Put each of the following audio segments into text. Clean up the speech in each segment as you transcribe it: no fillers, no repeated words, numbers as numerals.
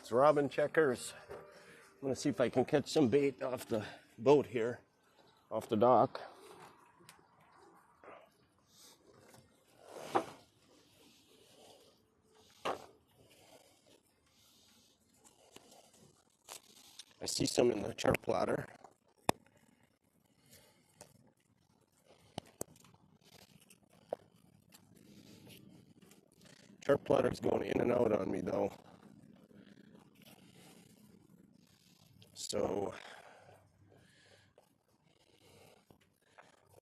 It's Robin Checkers. I'm going to see if I can catch some bait off the boat here, off the dock. I see some in the chart plotter. Chart plotter's going in and out on me though. So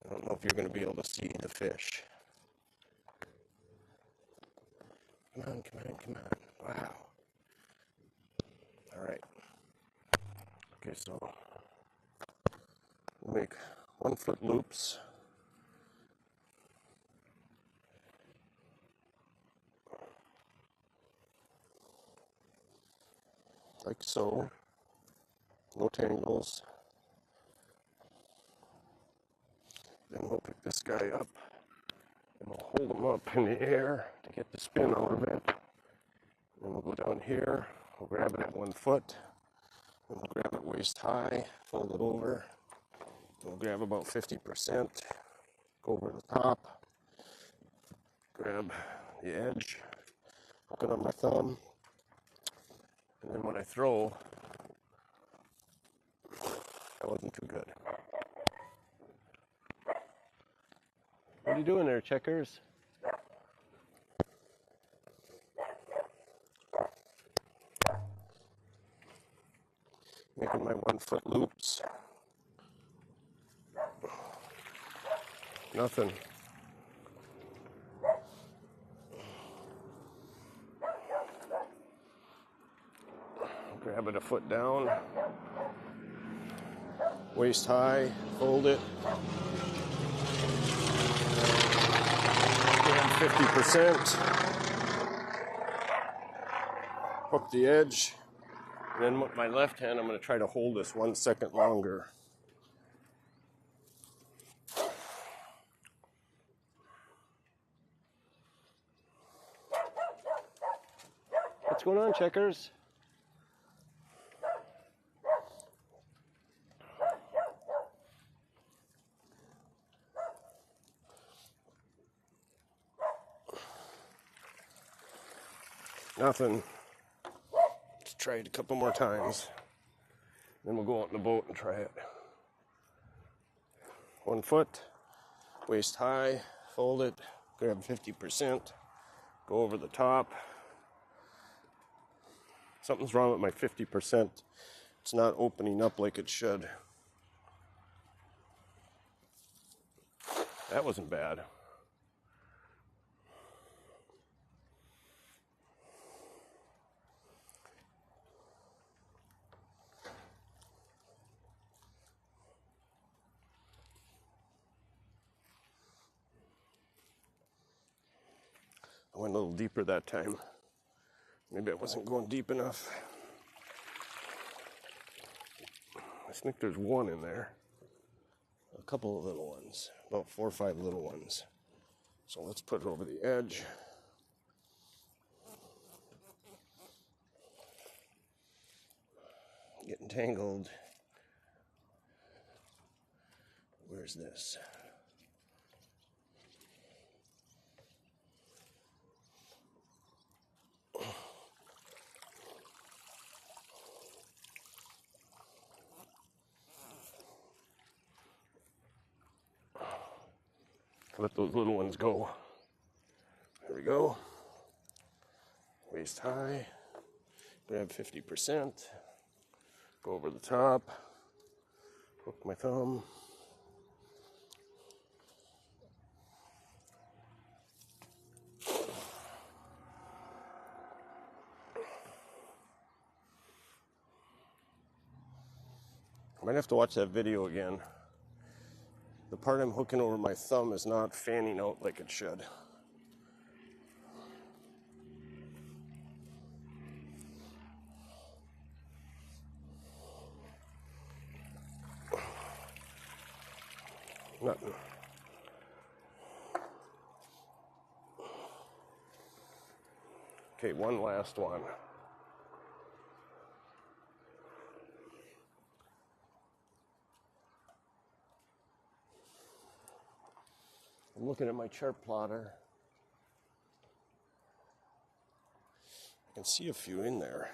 I don't know if you're going to be able to see the fish. Come on, come on, come on. Wow. All right. Okay, so we'll make 1 foot loops. Like so. No tangles. Then we'll pick this guy up and we'll hold him up in the air to get the spin out of it. Then we'll go down here, we'll grab it at 1 foot, and we'll grab it waist high, fold it over. We'll grab about 50%, go over the top, grab the edge, hook it on my thumb, and then when I throw, that wasn't too good. What are you doing there, Checkers? Making my 1 foot loops. Nothing. Grab it a foot down. Waist high, fold it. Grab 50%. Hook the edge. And then with my left hand, I'm going to try to hold this 1 second longer. What's going on, Checkers? Nothing. Let's try it a couple more times. Then we'll go out in the boat and try it. 1 foot, waist high, fold it, grab 50%, go over the top. Something's wrong with my 50%. It's not opening up like it should. That wasn't bad. I went a little deeper that time. Maybe I wasn't going deep enough. I think there's one in there. A couple of little ones. About 4 or 5 little ones. So let's put it over the edge. Getting tangled. Where's this? Let those little ones go. There we go. Waist high. Grab 50%. Go over the top. Hook my thumb. I might have to watch that video again. The part I'm hooking over my thumb is not fanning out like it should. Nothing. Okay, one last one. I'm looking at my chart plotter. I can see a few in there.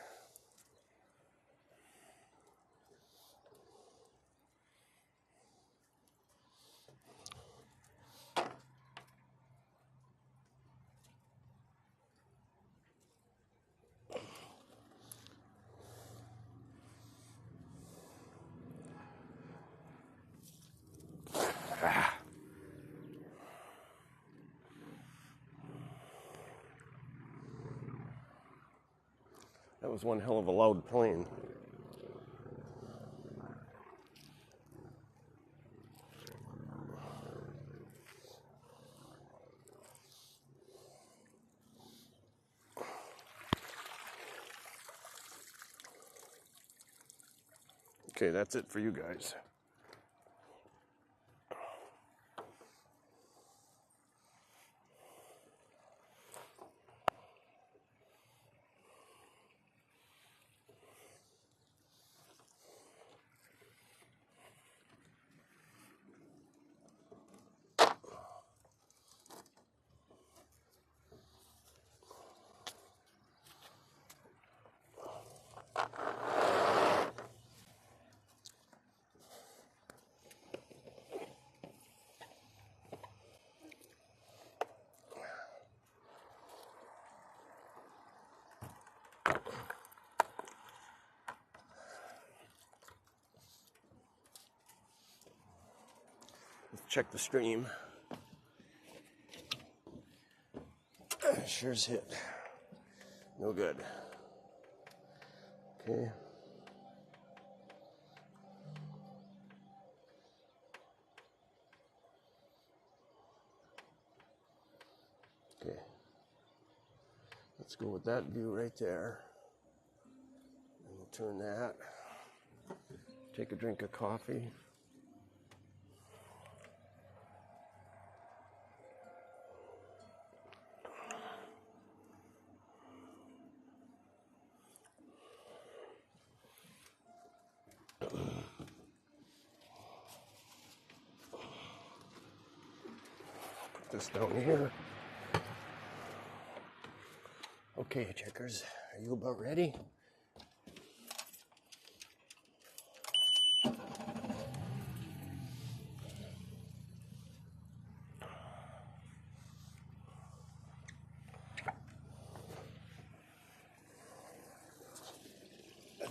That was one hell of a loud plane. Okay, that's it for you guys. Let's check the stream. Sure's hit. No good. Okay. Okay. Let's go with that view right there. And we'll turn that. Take a drink of coffee. Put this down here. Okay, checkers, are you about ready?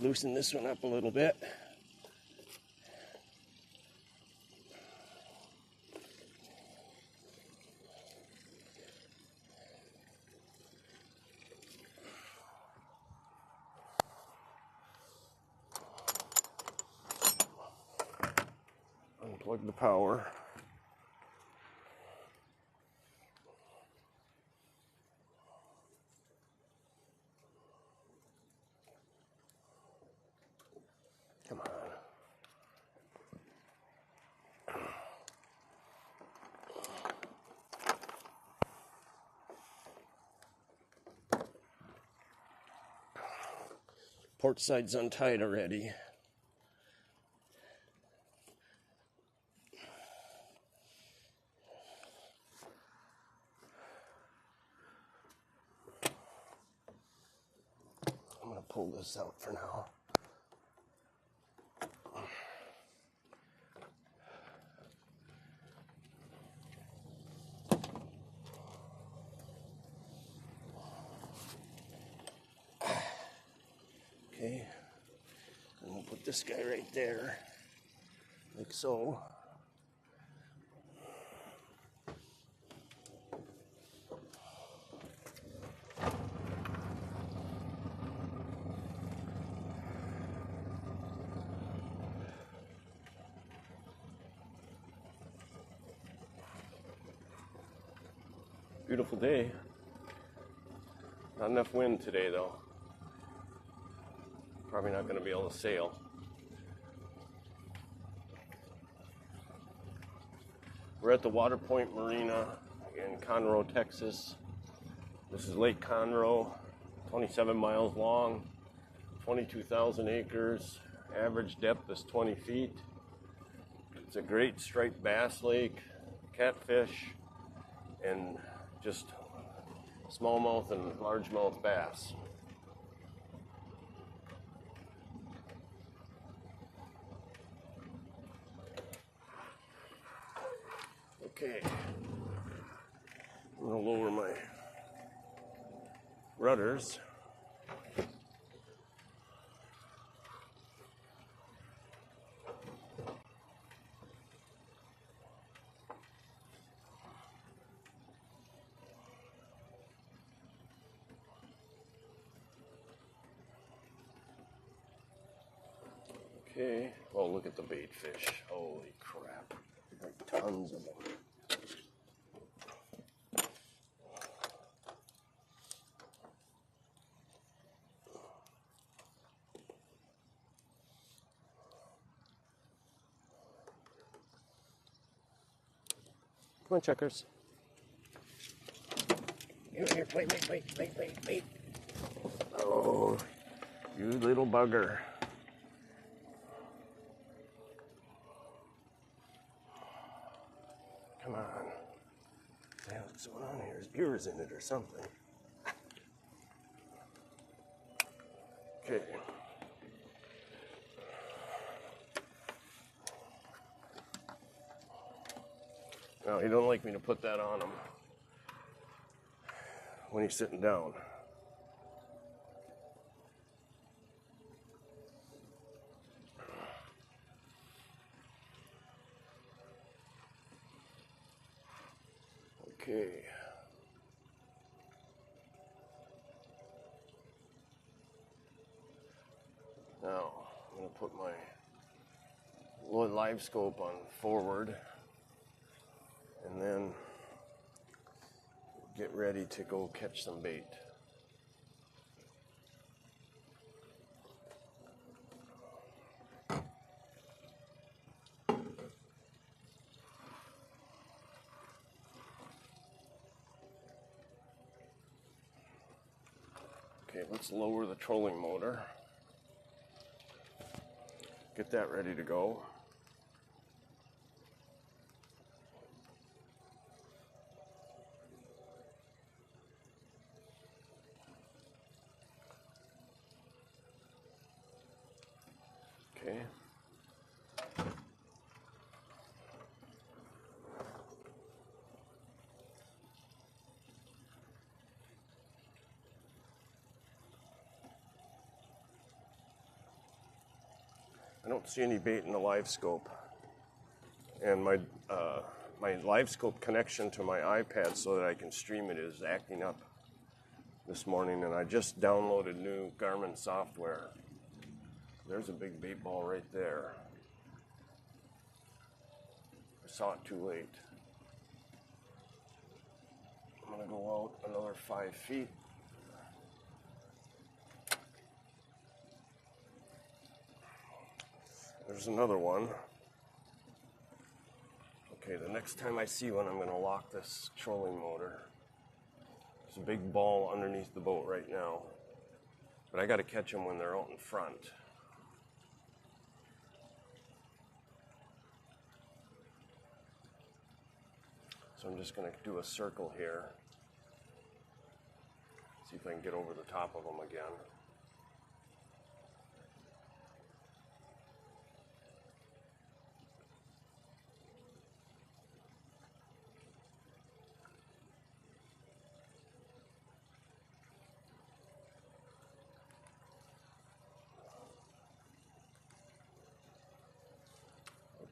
Loosen this one up a little bit. Unplug the power. Come on. Port side's untied already. I'm gonna pull this out for now. Okay, and we'll put this guy right there, like so. Beautiful day. Not enough wind today though. Probably not going to be able to sail. We're at the Water Point Marina in Conroe, Texas. This is Lake Conroe, 27 miles long, 22,000 acres. Average depth is 20 feet. It's a great striped bass lake, catfish, and just smallmouth and largemouth bass. Okay, I'm going to lower my rudders. Okay, oh, look at the bait fish. Holy crap. Like tons of them. Come on, Checkers. Here, wait. Oh, you little bugger. Come on. Man, what's going on here? His ear is in it or something. Okay. Now, he don't like me to put that on him when he's sitting down. Okay. Now, I'm going to put my live scope on forward and then get ready to go catch some bait. Okay, let's lower the trolling motor. Get that ready to go. Okay. I don't see any bait in the live scope, and my live scope connection to my iPad so that I can stream it is acting up this morning, and I just downloaded new Garmin software. There's a big bait ball right there. I saw it too late. I'm gonna go out another 5 feet. There's another one. Okay, the next time I see one, I'm going to lock this trolling motor. There's a big ball underneath the boat right now, but I got to catch them when they're out in front. So I'm just going to do a circle here. See if I can get over the top of them again.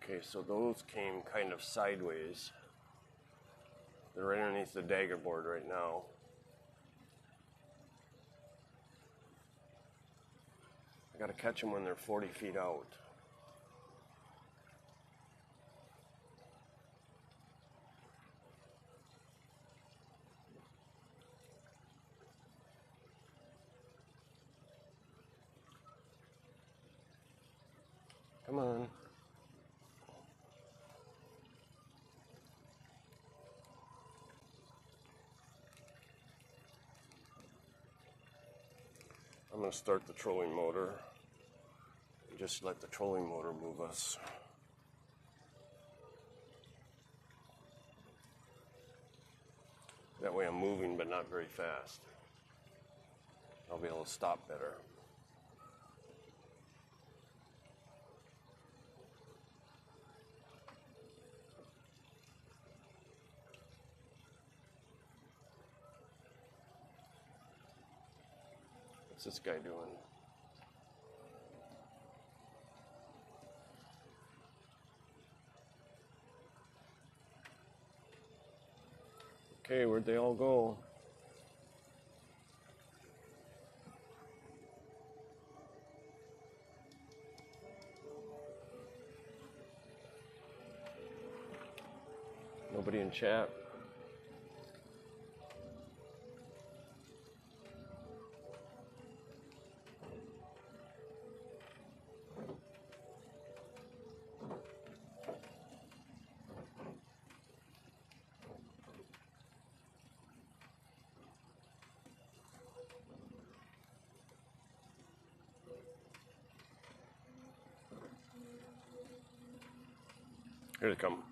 Okay, so those came kind of sideways. They're right underneath the dagger board right now. I gotta catch them when they're 40 feet out. Come on. I'm going to start the trolling motor and just let the trolling motor move us. That way I'm moving, but not very fast. I'll be able to stop better. What's this guy doing? Okay, where'd they all go? Nobody in chat. Here they come.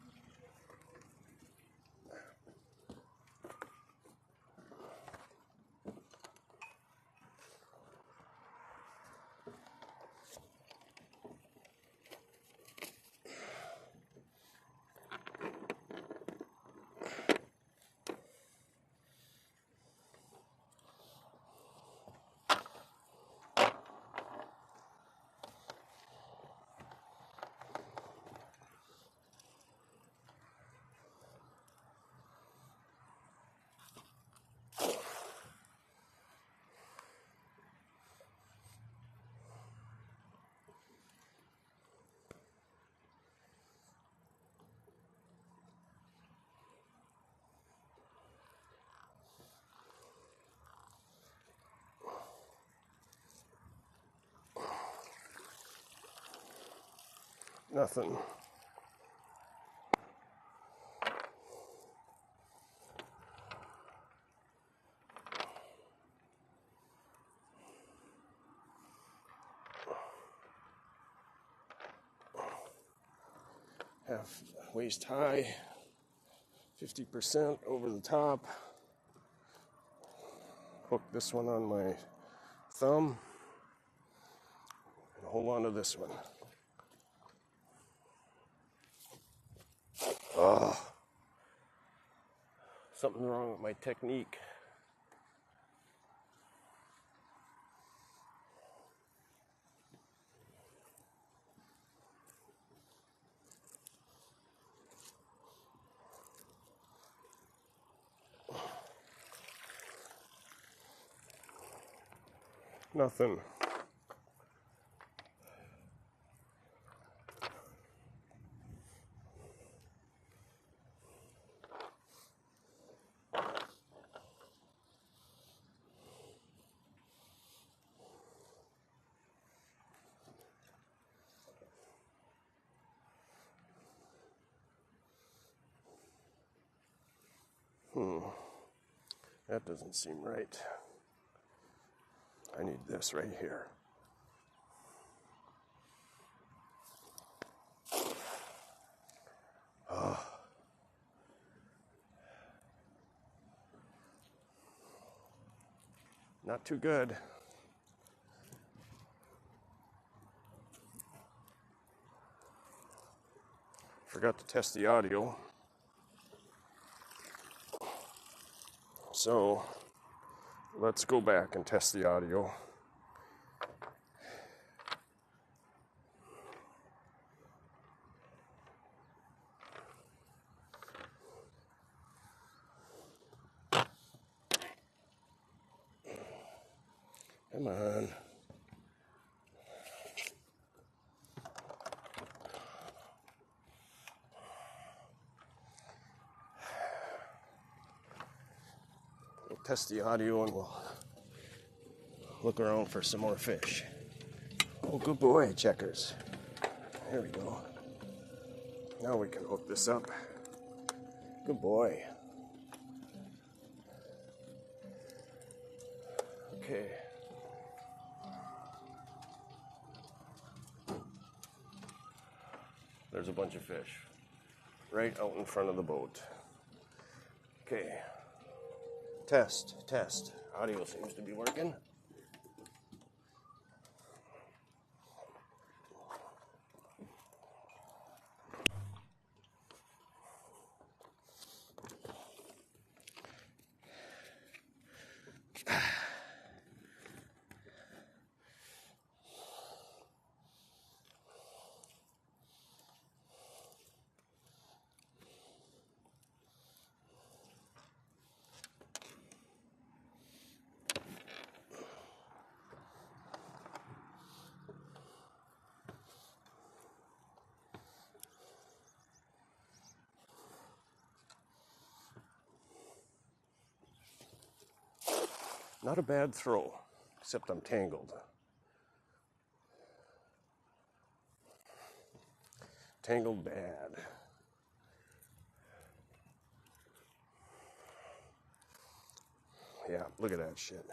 Nothing. Half waist high, 50% over the top. Hook this one on my thumb and hold on to this one. Something wrong with my technique. Nothing. That doesn't seem right. I need this right here. Not too good. Forgot to test the audio. So let's go back and test the audio. Come on. We'll test the audio and we'll look around for some more fish. Oh, good boy, Checkers. There we go. Now we can hook this up. Good boy. Okay. There's a bunch of fish right out in front of the boat. Okay. Test. Audio seems to be working. Not a bad throw, except I'm tangled. Tangled bad. Yeah, look at that shit.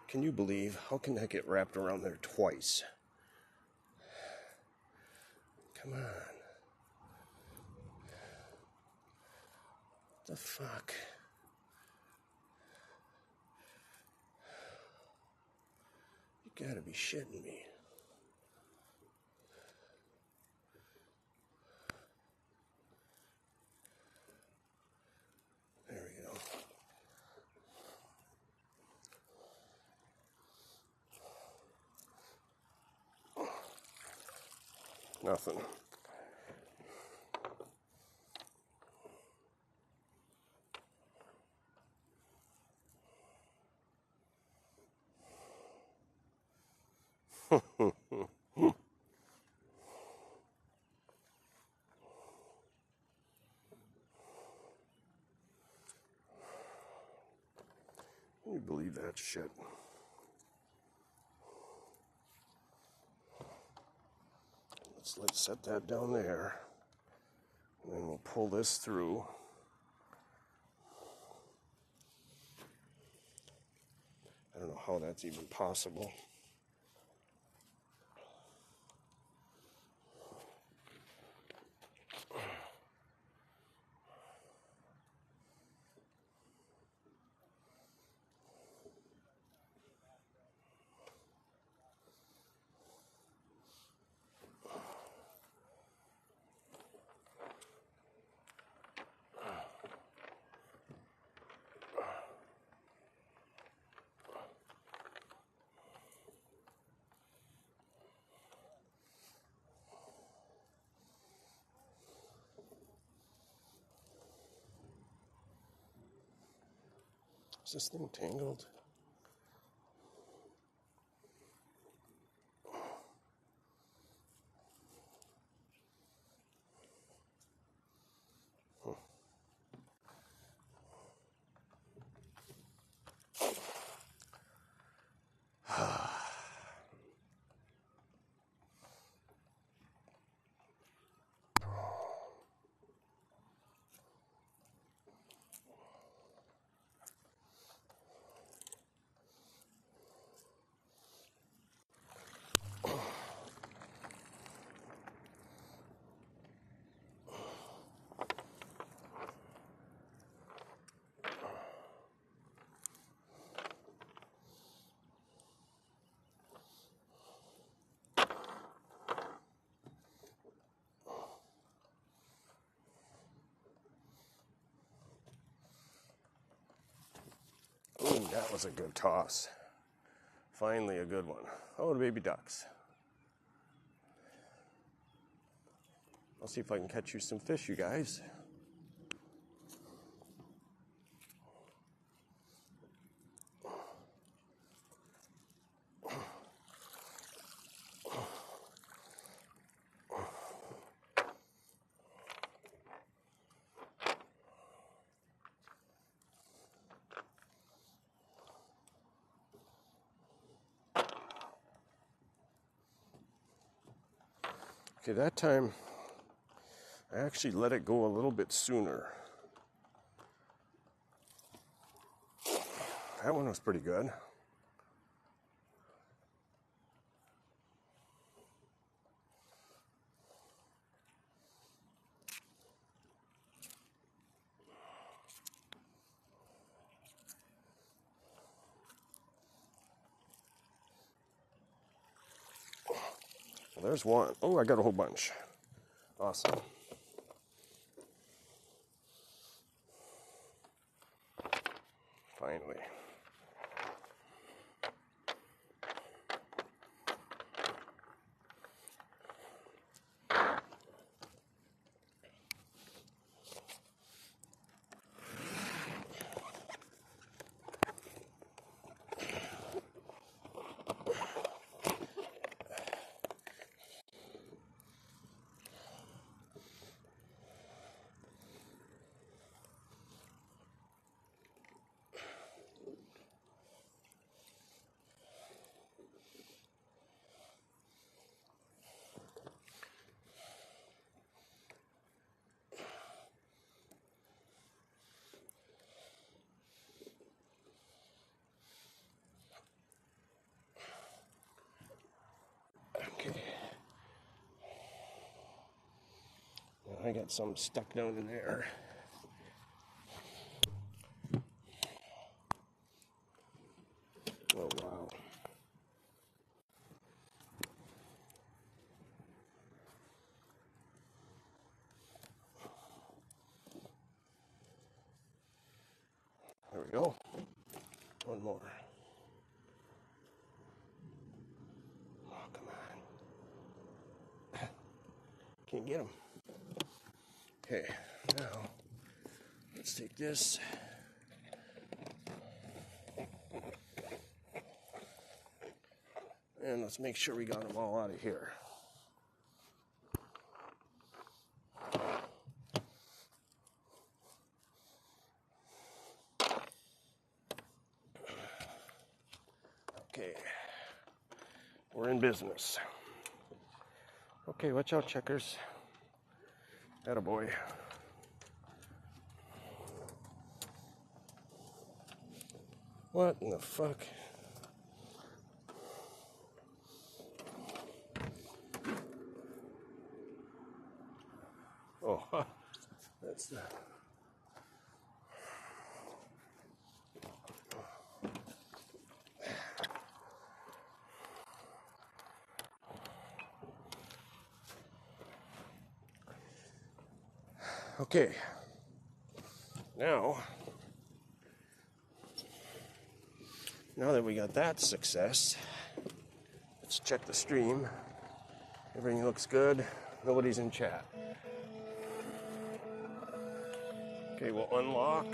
Can you believe, how can that get wrapped around there twice? Come on. The fuck? You gotta be shitting me. There we go. Nothing. Can you believe that shit? Let's set that down there. And then we'll pull this through. I don't know how that's even possible. Is this thing tangled? Ooh, that was a good toss. Finally a good one. Oh, the baby ducks. I'll see if I can catch you some fish, you guys. Okay, that time I actually let it go a little bit sooner. That one was pretty good. There's one. Oh, I got a whole bunch. Awesome. Finally. Okay. I got some stuck down in there. Oh, wow. There we go. One more. Oh, come on. Can't get them. Okay, now let's take this. And let's make sure we got them all out of here. Okay, we're in business. Okay, watch out, checkers. Attaboy. What in the fuck? Oh, that's the... Okay, now that we got that success, let's check the stream. Everything looks good. Nobody's in chat. Okay, we'll unlock.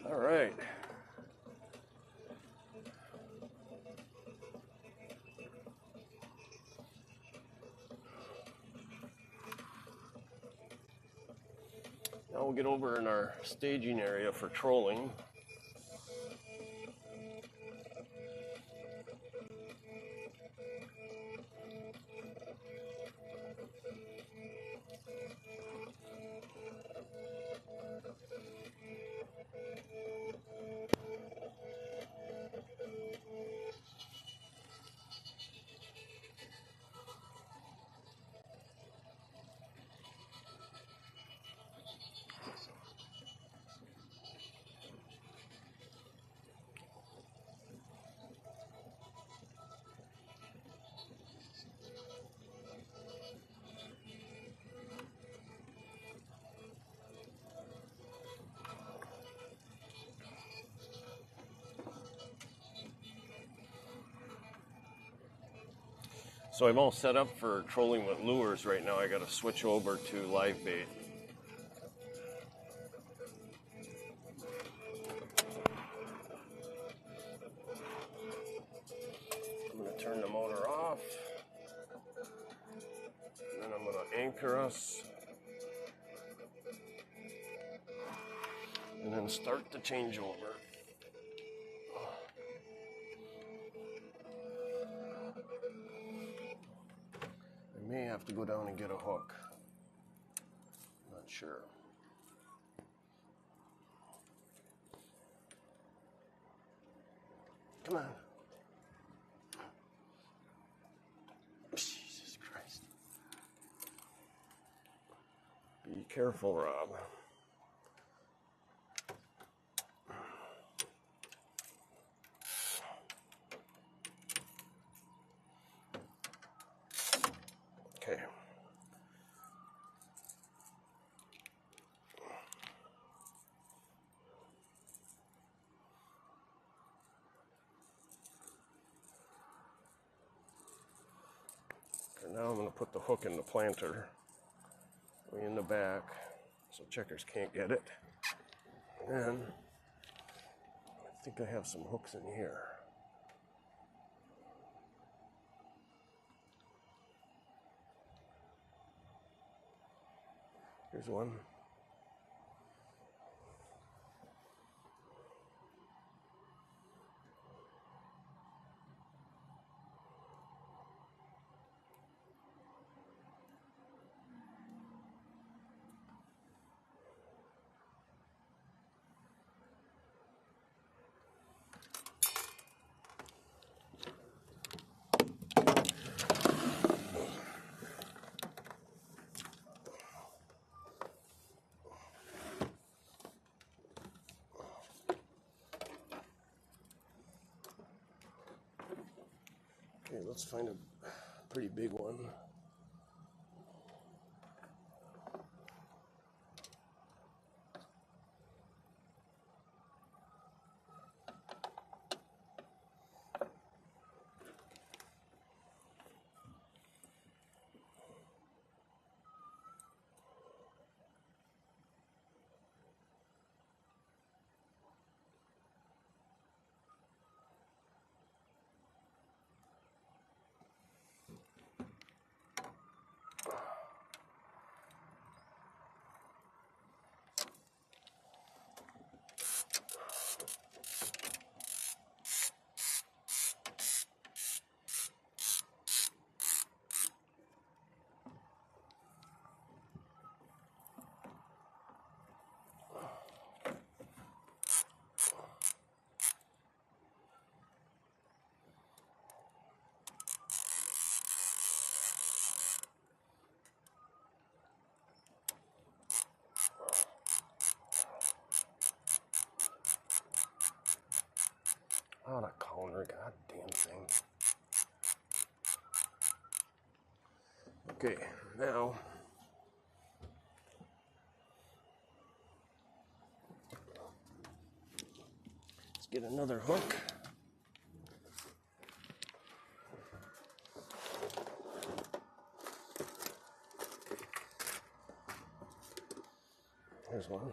All right. Now we'll get over in our staging area for trolling. So I'm all set up for trolling with lures right now. I got to switch over to live bait. I'm going to turn the motor off. And then I'm going to anchor us. And then start the changeover. I may have to go down and get a hook. Not sure. Come on. Jesus Christ. Be careful, Rob. Okay. Okay, now I'm going to put the hook in the planter, way in the back, so checkers can't get it. And I think I have some hooks in here. Here's one. Okay, let's find a pretty big one. Oh, the counter, goddamn thing. Okay, now let's get another hook. Here's one.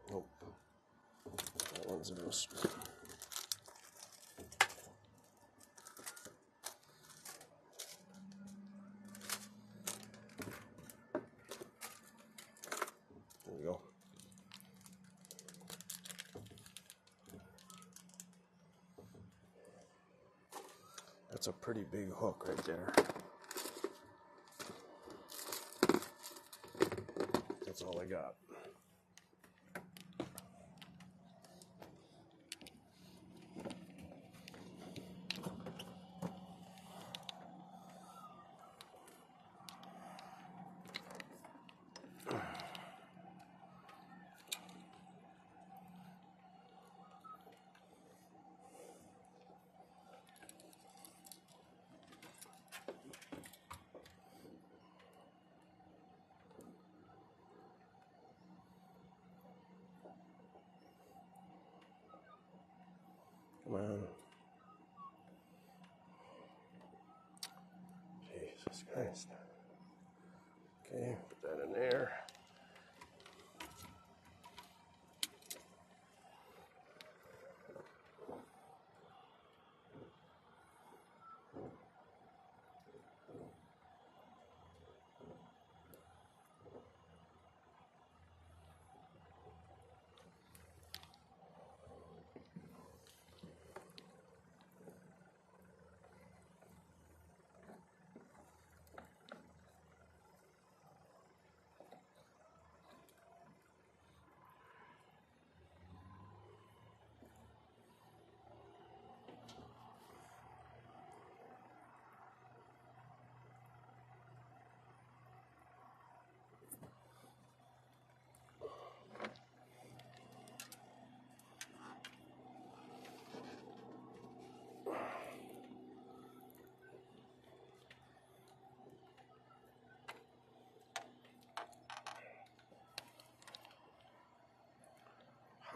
Nope. That one's loose. There we go. That's a pretty big hook right there. That's all I got. Come on. Jesus Christ. Okay, put that in there.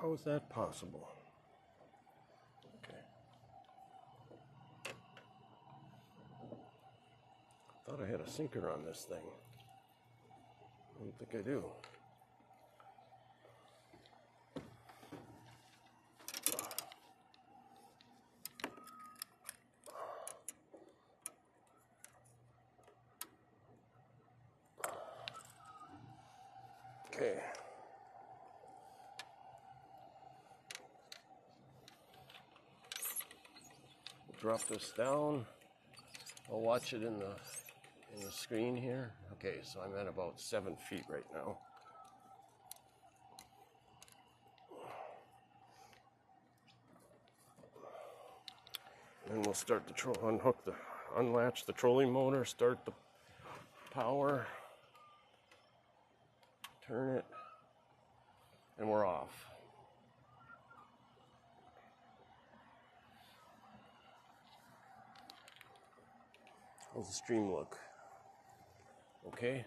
How is that possible? Okay. Thought I had a sinker on this thing. I don't think I do. Okay. Drop this down. I'll watch it in the screen here. Okay, so I'm at about 7 feet right now. And we'll start the unlatch the trolling motor, start the power, turn it, and we're off. How's the stream look? Okay.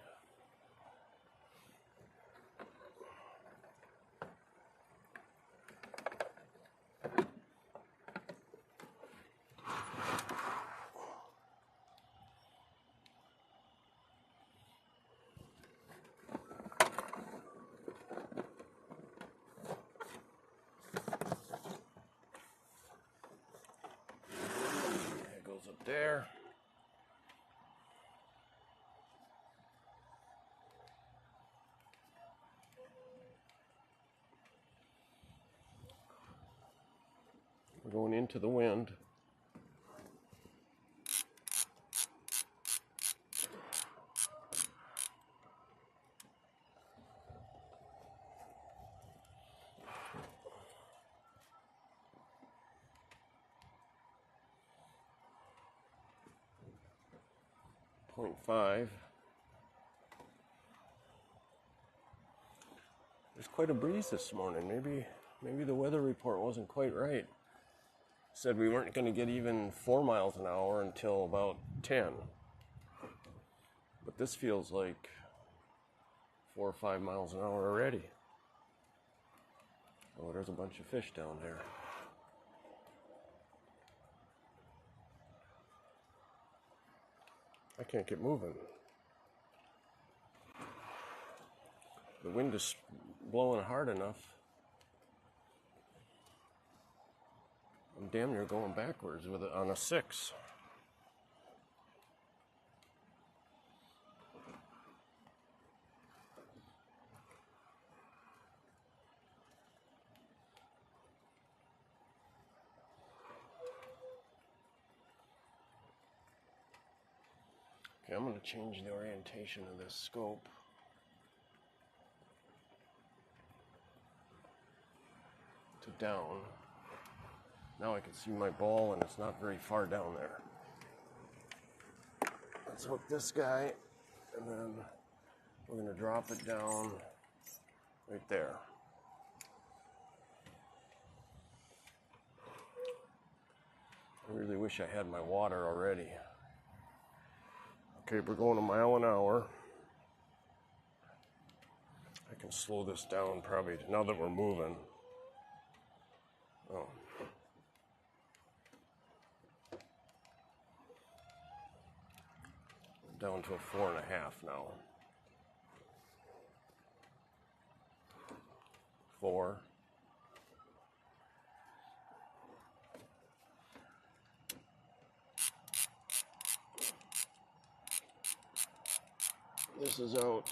It goes up there. We're going into the wind. .5. There's quite a breeze this morning. Maybe the weather report wasn't quite right. Said we weren't going to get even 4 miles an hour until about 10. But this feels like 4 or 5 miles an hour already. Oh, there's a bunch of fish down there. I can't get moving. The wind is blowing hard enough. I'm damn near going backwards with it on a 6. Okay, I'm going to change the orientation of this scope. To down. Now I can see my ball and it's not very far down there. Let's hook this guy and then we're going to drop it down right there. I really wish I had my water already. Okay, we're going a mile an hour. I can slow this down probably now that we're moving. Oh. Down to a 4.5 now. 4. This is out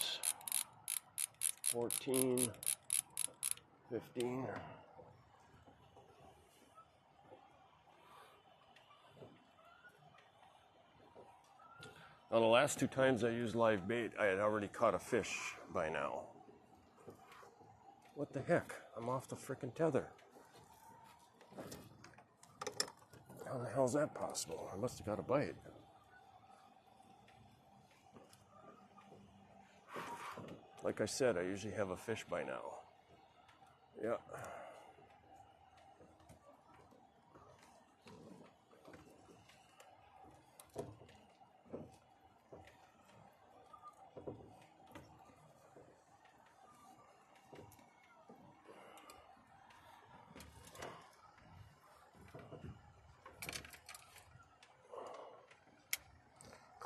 14, 15. Now, the last 2 times I used live bait, I had already caught a fish by now. What the heck? I'm off the frickin' tether. How the hell is that possible? I must have got a bite. Like I said, I usually have a fish by now. Yeah.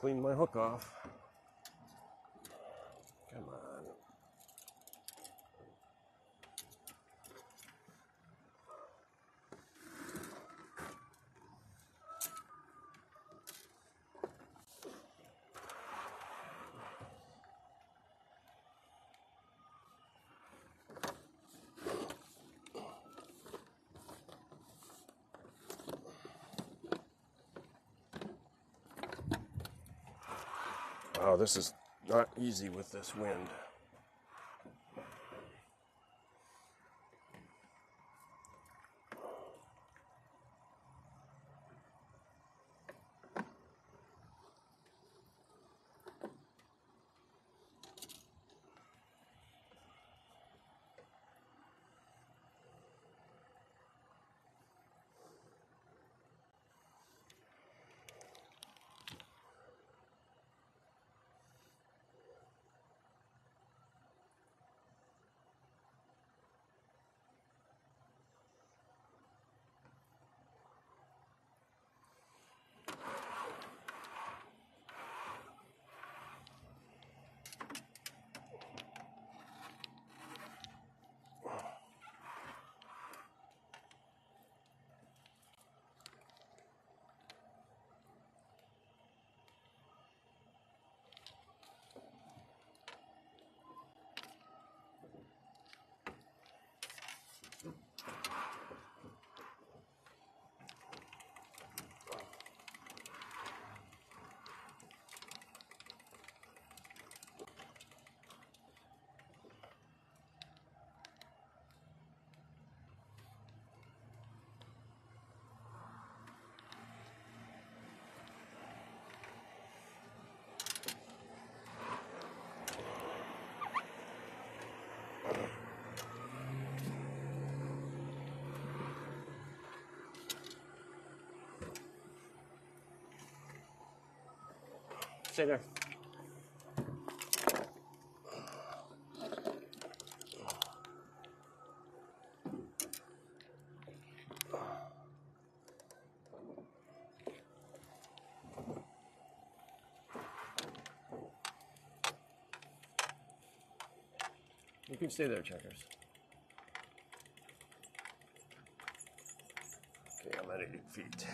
clean my hook off. Come on. Oh, this is not easy with this wind. Stay there. You can stay there, Checkers. Okay, I'm at 8 feet.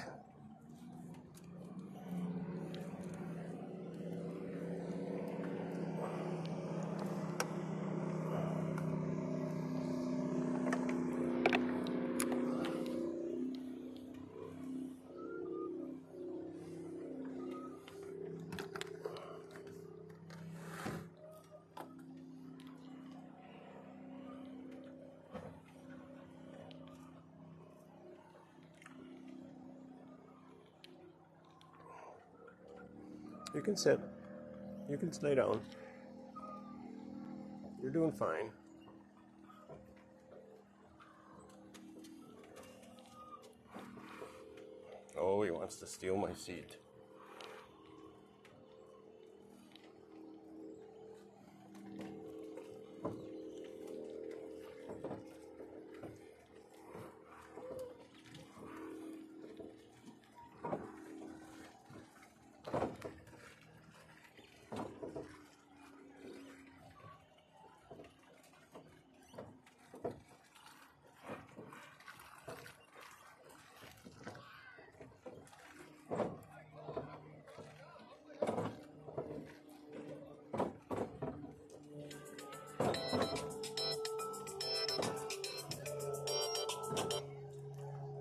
You can sit. You can lay down. You're doing fine. Oh, he wants to steal my seat.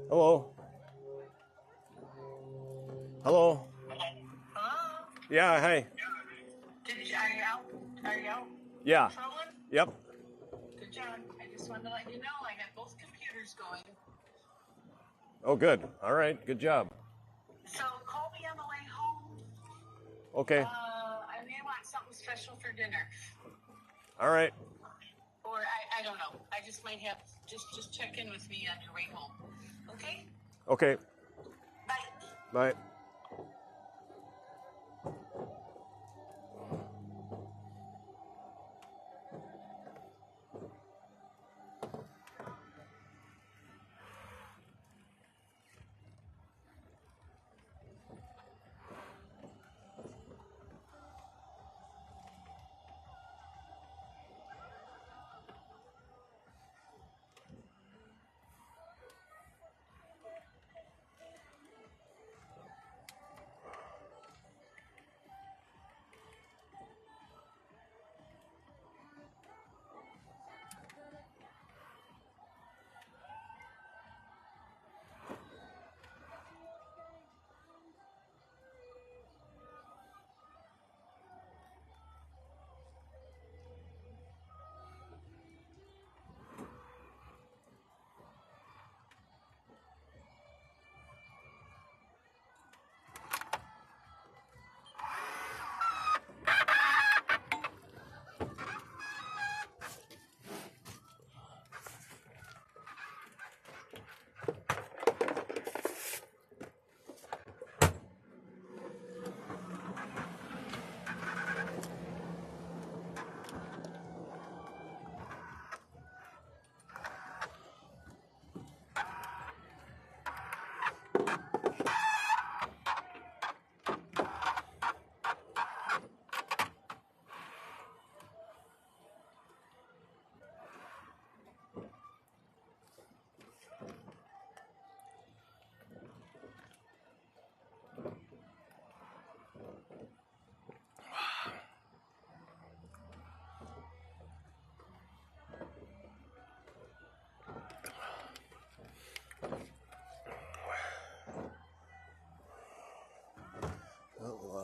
Hello? Hello? Hello? Yeah, hi. Are you out? Are you out? Yeah. Trolling? Yep. Good job. I just wanted to let you know I got both computers going. Oh, good. All right. Good job. So call me on the way home. Okay. I may want something special for dinner. All right. Or I don't know. I just might have, just check in with me on your way home. Okay? Okay. Bye. Bye.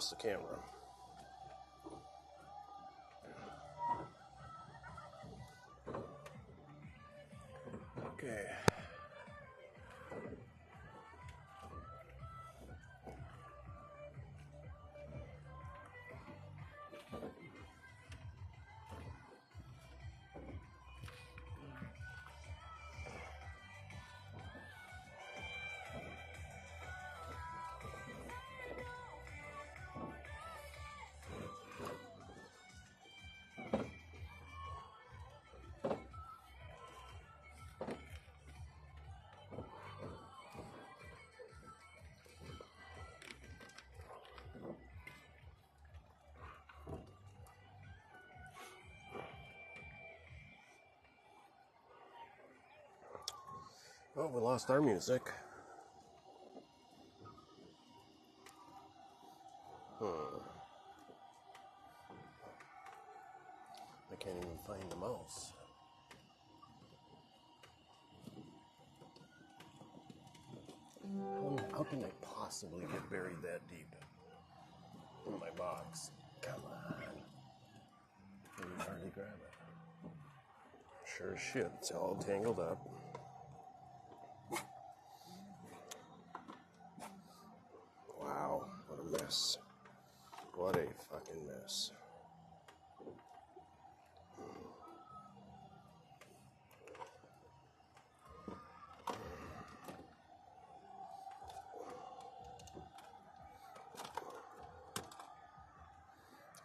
lost the camera. Okay. Oh, we lost our music. I can't even find the mouse. How can I possibly get buried that deep in my box? Come on. I can hardly grab it. Sure as shit, it's all tangled up. Wow, what a mess. What a fucking mess.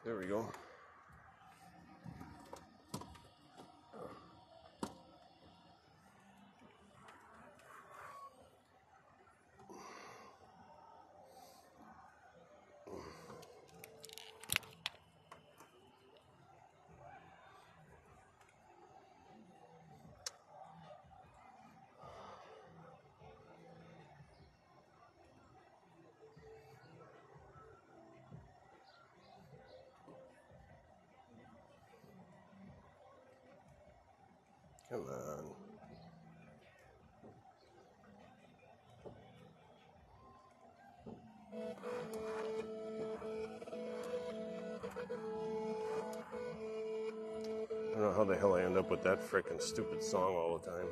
There we go. Come on. I don't know how the hell I end up with that frickin' stupid song all the time.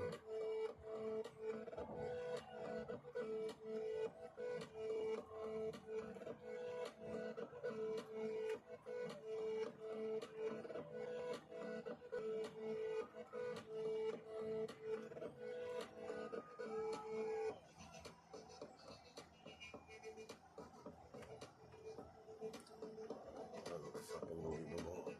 Unbelievable.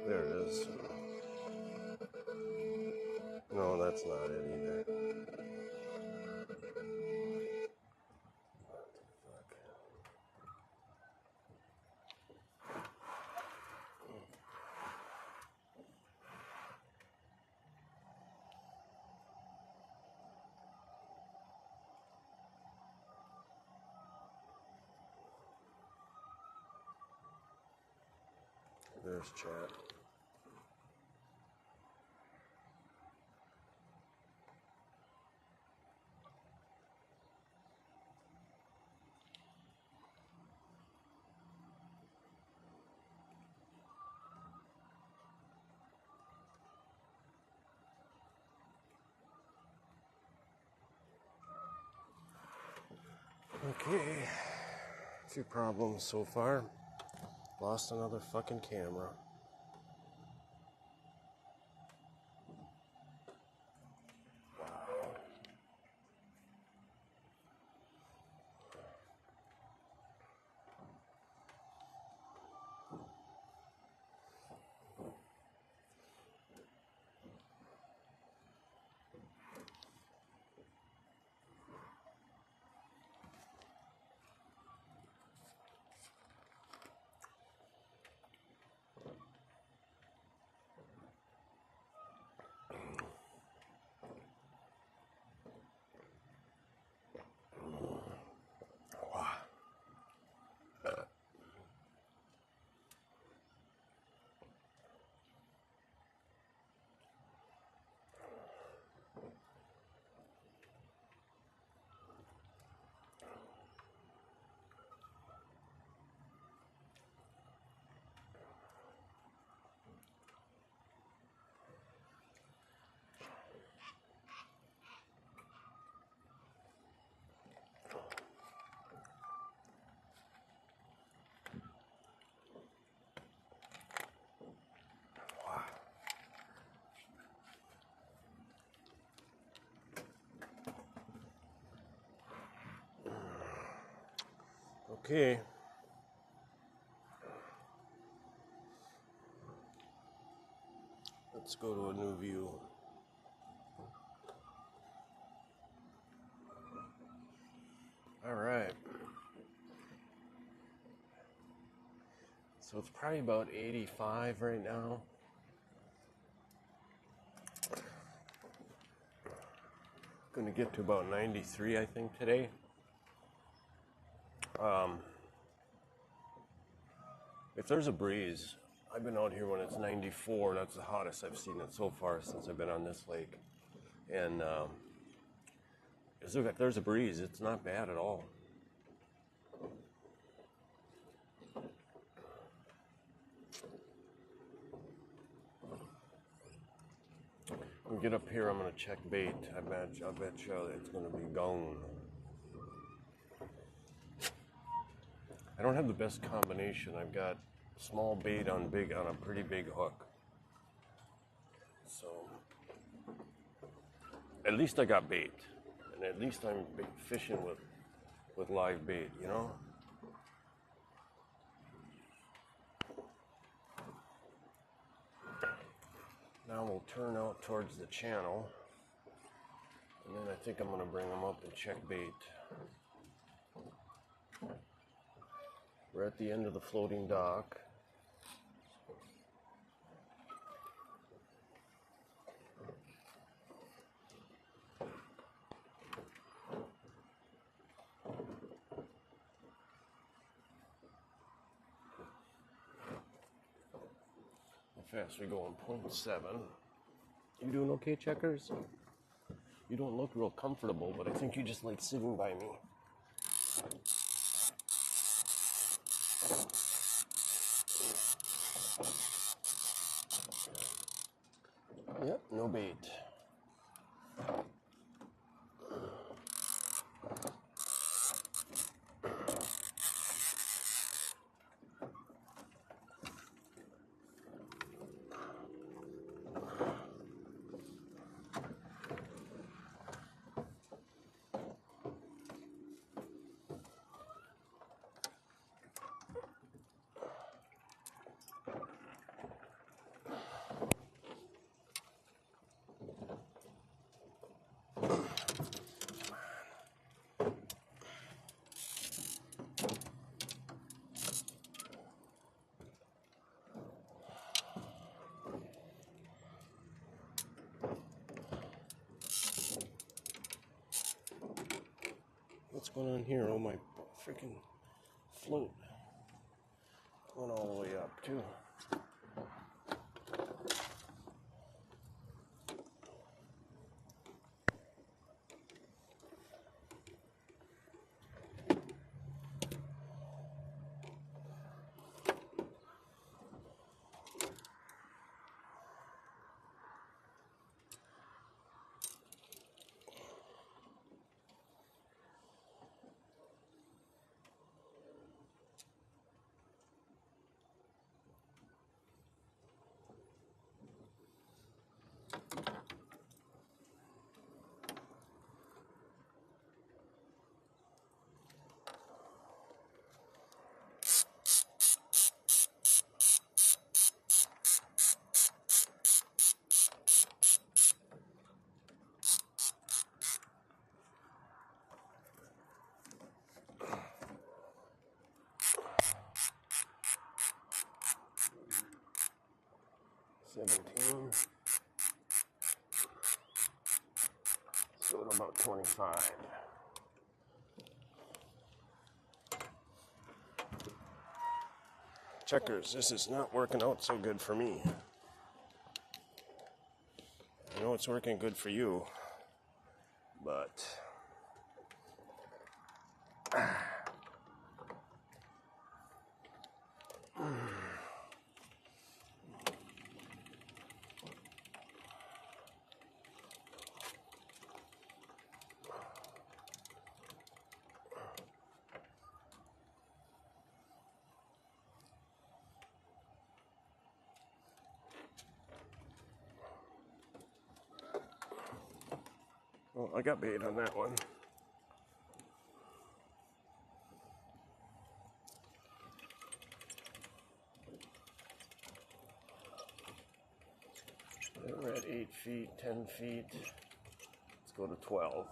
There it is. No, that's not it either. What the fuck? There's chat. Okay, a few problems so far. Lost another fucking camera. Okay. Let's go to a new view. All right. So it's probably about 85 right now. Going to get to about 93, I think, today. If there's a breeze, I've been out here when it's 94. That's the hottest I've seen it so far since I've been on this lake. And if there's a breeze, it's not bad at all. When we get up here, I'm going to check bait. I bet you it's going to be gone. I don't have the best combination. I've got small bait on a pretty big hook. So at least I got bait, and at least I'm fishing with live bait, you know. Now we'll turn out towards the channel, and then I think I'm going to bring them up and check bait. We're at the end of the floating dock. How fast we going? 0.7. You doing okay, Checkers? You don't look real comfortable, but I think you just like sitting by me. Yep, no bait. What's going on here? Oh, my freaking float. Going all the way up, too. 17. Let's go to about 25. Checkers, this is not working out so good for me. I know it's working good for you, but well, I got bait on that one. We're at 8 feet, 10 feet. Let's go to 12.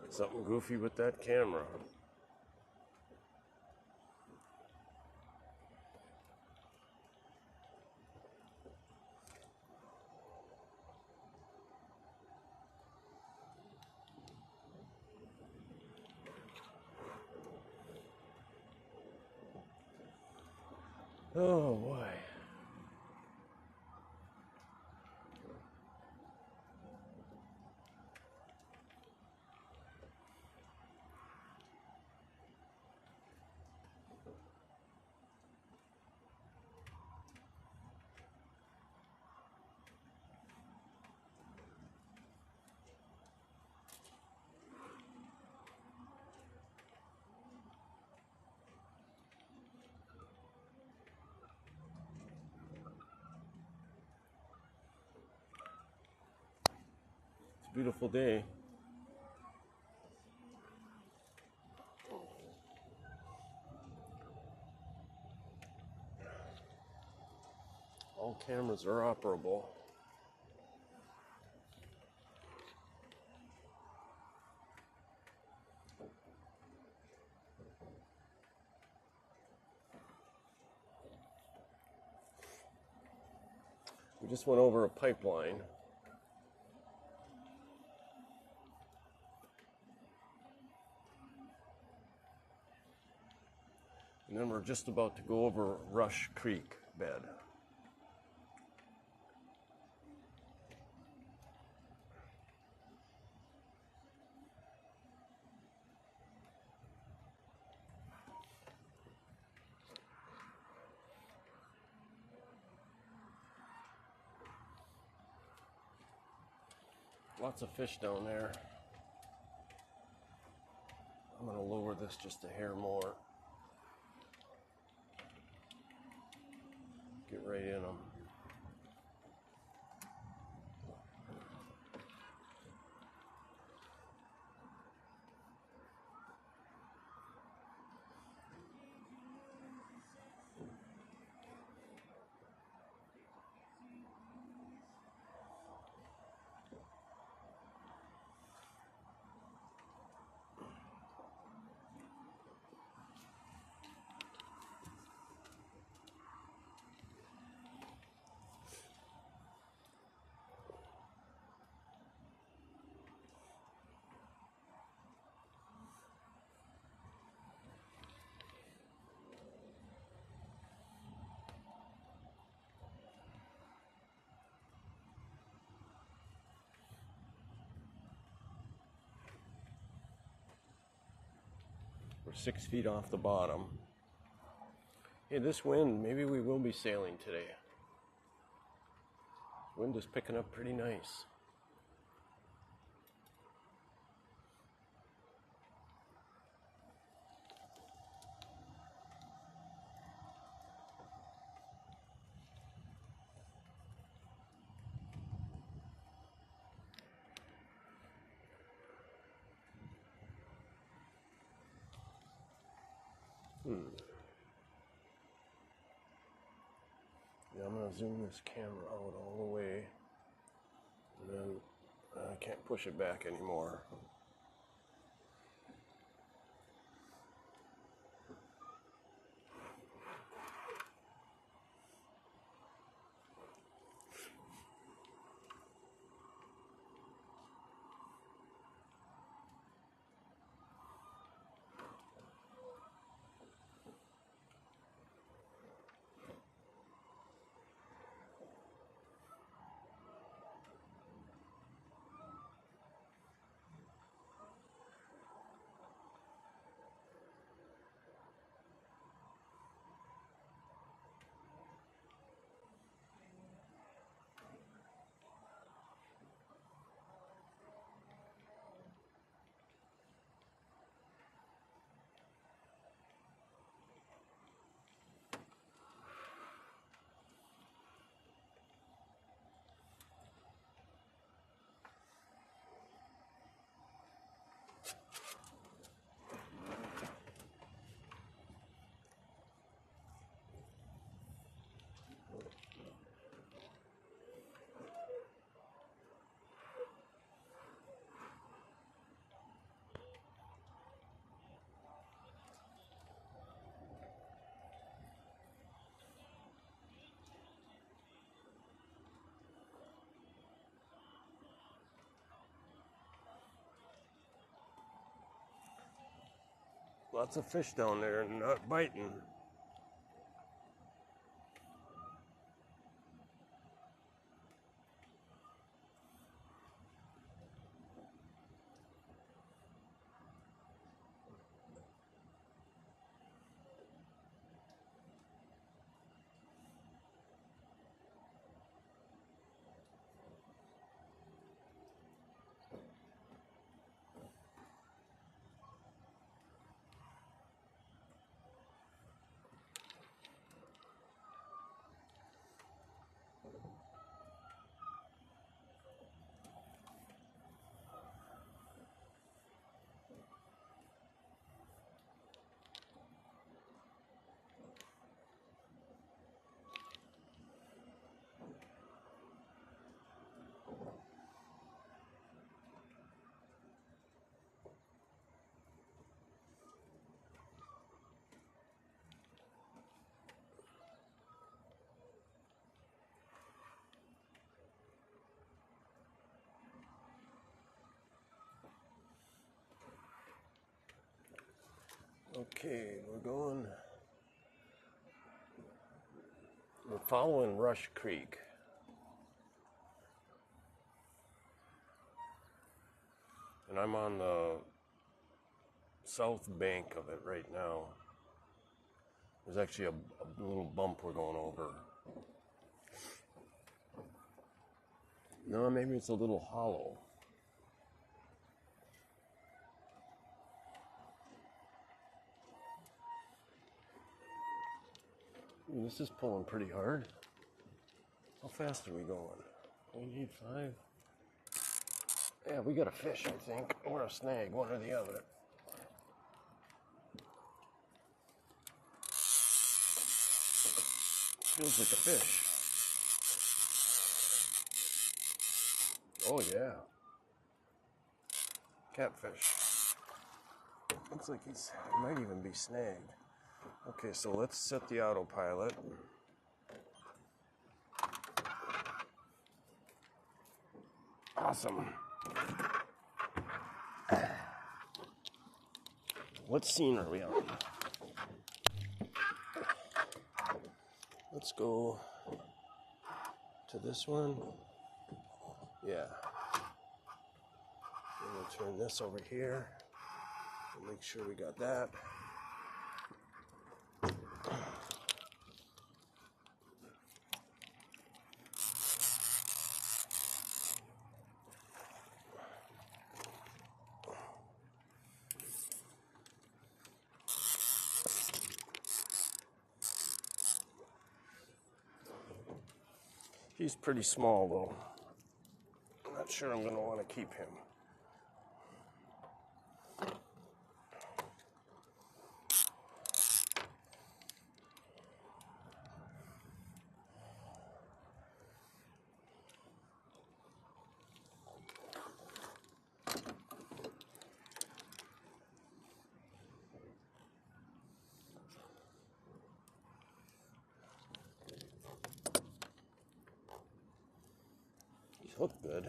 Something goofy with that camera. Oh boy. It's a beautiful day. All cameras are operable. We just went over a pipeline. And then we're just about to go over Rush Creek bed. Lots of fish down there. I'm going to lower this just a hair more. Get right in them. 6 feet off the bottom. Hey, this wind, maybe we will be sailing today. Wind is picking up pretty nice. Yeah, I'm going to zoom this camera out all the way, and then I can't push it back anymore. Lots of fish down there and not biting. Okay, we're following Rush Creek. And I'm on the south bank of it right now. There's actually a little bump we're going over. No, maybe it's a little hollow. Ooh, this is pulling pretty hard. How fast are we going? We need 5. Yeah, we got a fish, I think, or a snag, one or the other. Feels like a fish. Oh yeah. Catfish. Looks like he might even be snagged. Okay, so let's set the autopilot. Awesome. What scene are we on? Let's go to this one. Yeah. I'm going to turn this over here and make sure we got that. He's pretty small though. I'm not sure I'm going to want to keep him. He's hooked good.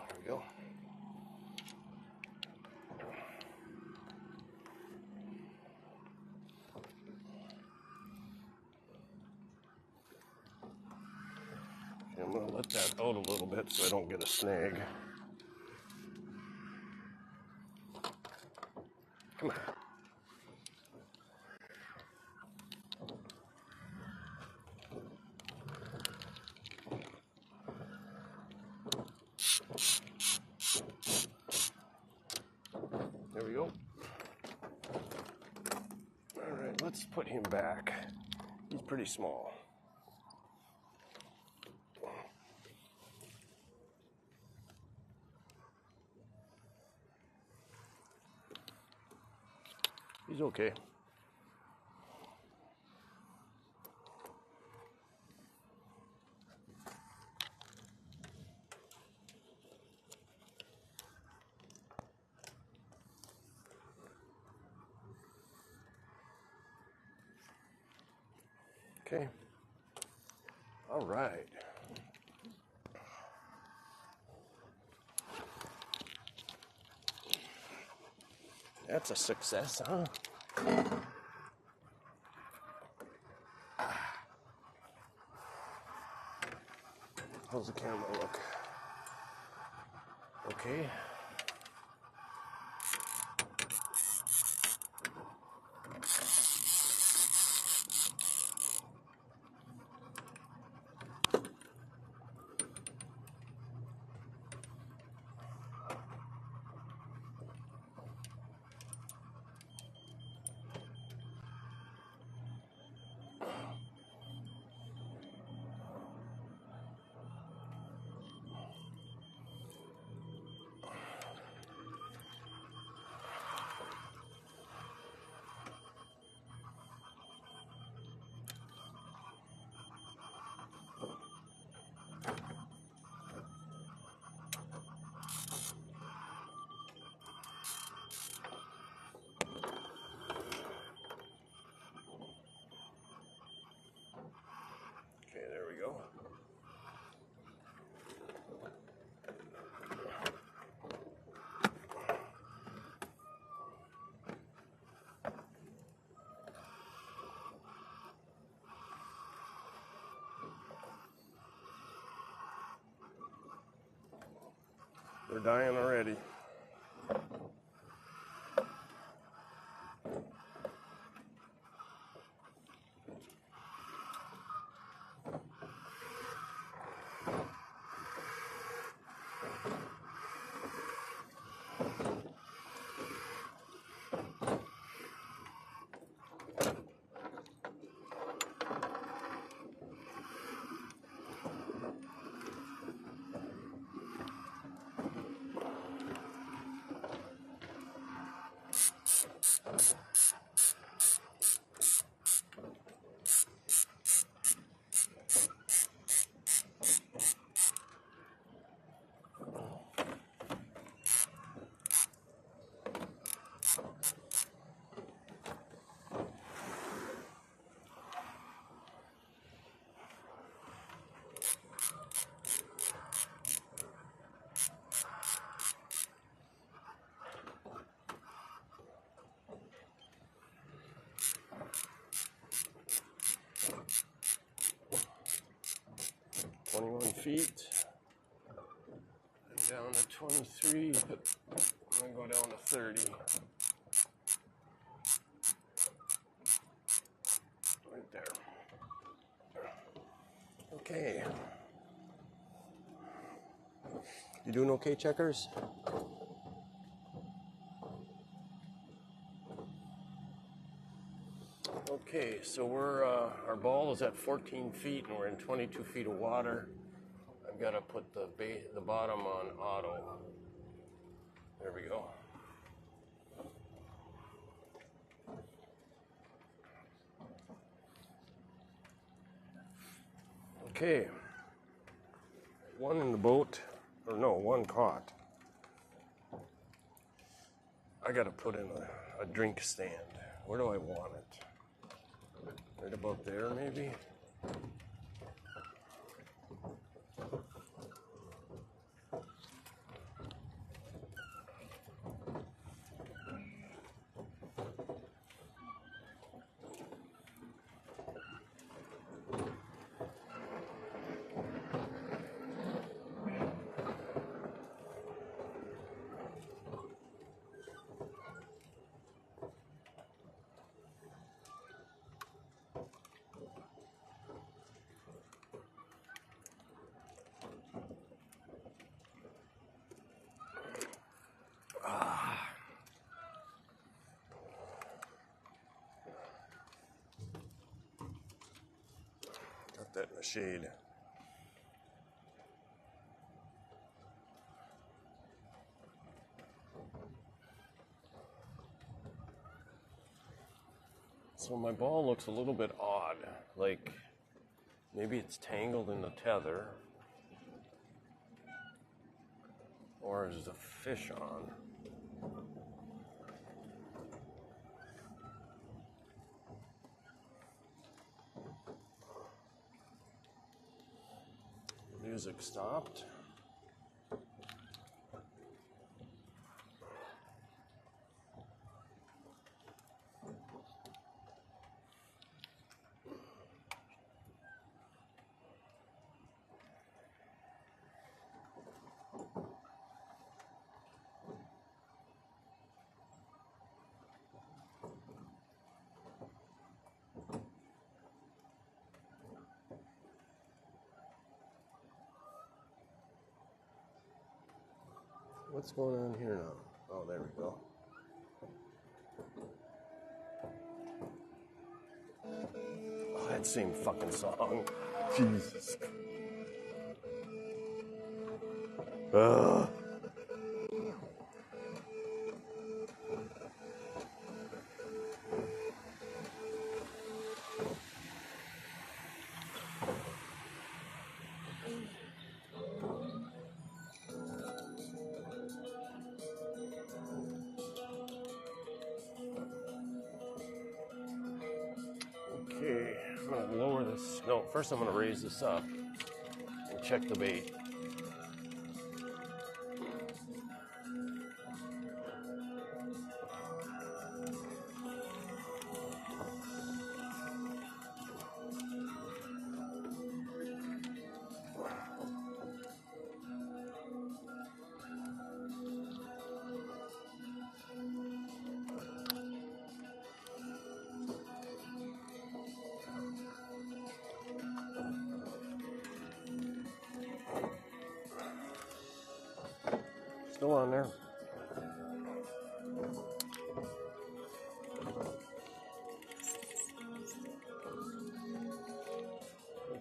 There we go. Okay, I'm going to let that out a little bit so I don't get a snag. Come on. There we go. All right, let's put him back. He's pretty small. He's okay. Okay. All right. That's a success, huh? How's the camera look? Okay. Okay, there we go. They're dying already. feet. Down to 23, but I'm gonna go down to 30. Right there. Okay. You doing okay, checkers? Okay, so we're our ball is at 14 feet and we're in 22 feet of water. I've got to put the bottom on auto. There we go. Okay. One in the boat, or no, one caught. I got to put in a drink stand. Where do I want it? Right about there, maybe? Got that in the shade. So my ball looks a little bit odd, like maybe it's tangled in the tether, or is the fish on? Music stopped. What's going on here now? Oh, there we go. Oh, that same fucking song. Jesus. Ugh. Okay, I'm gonna lower this. No, first I'm gonna raise this up and check the bait. Still on there.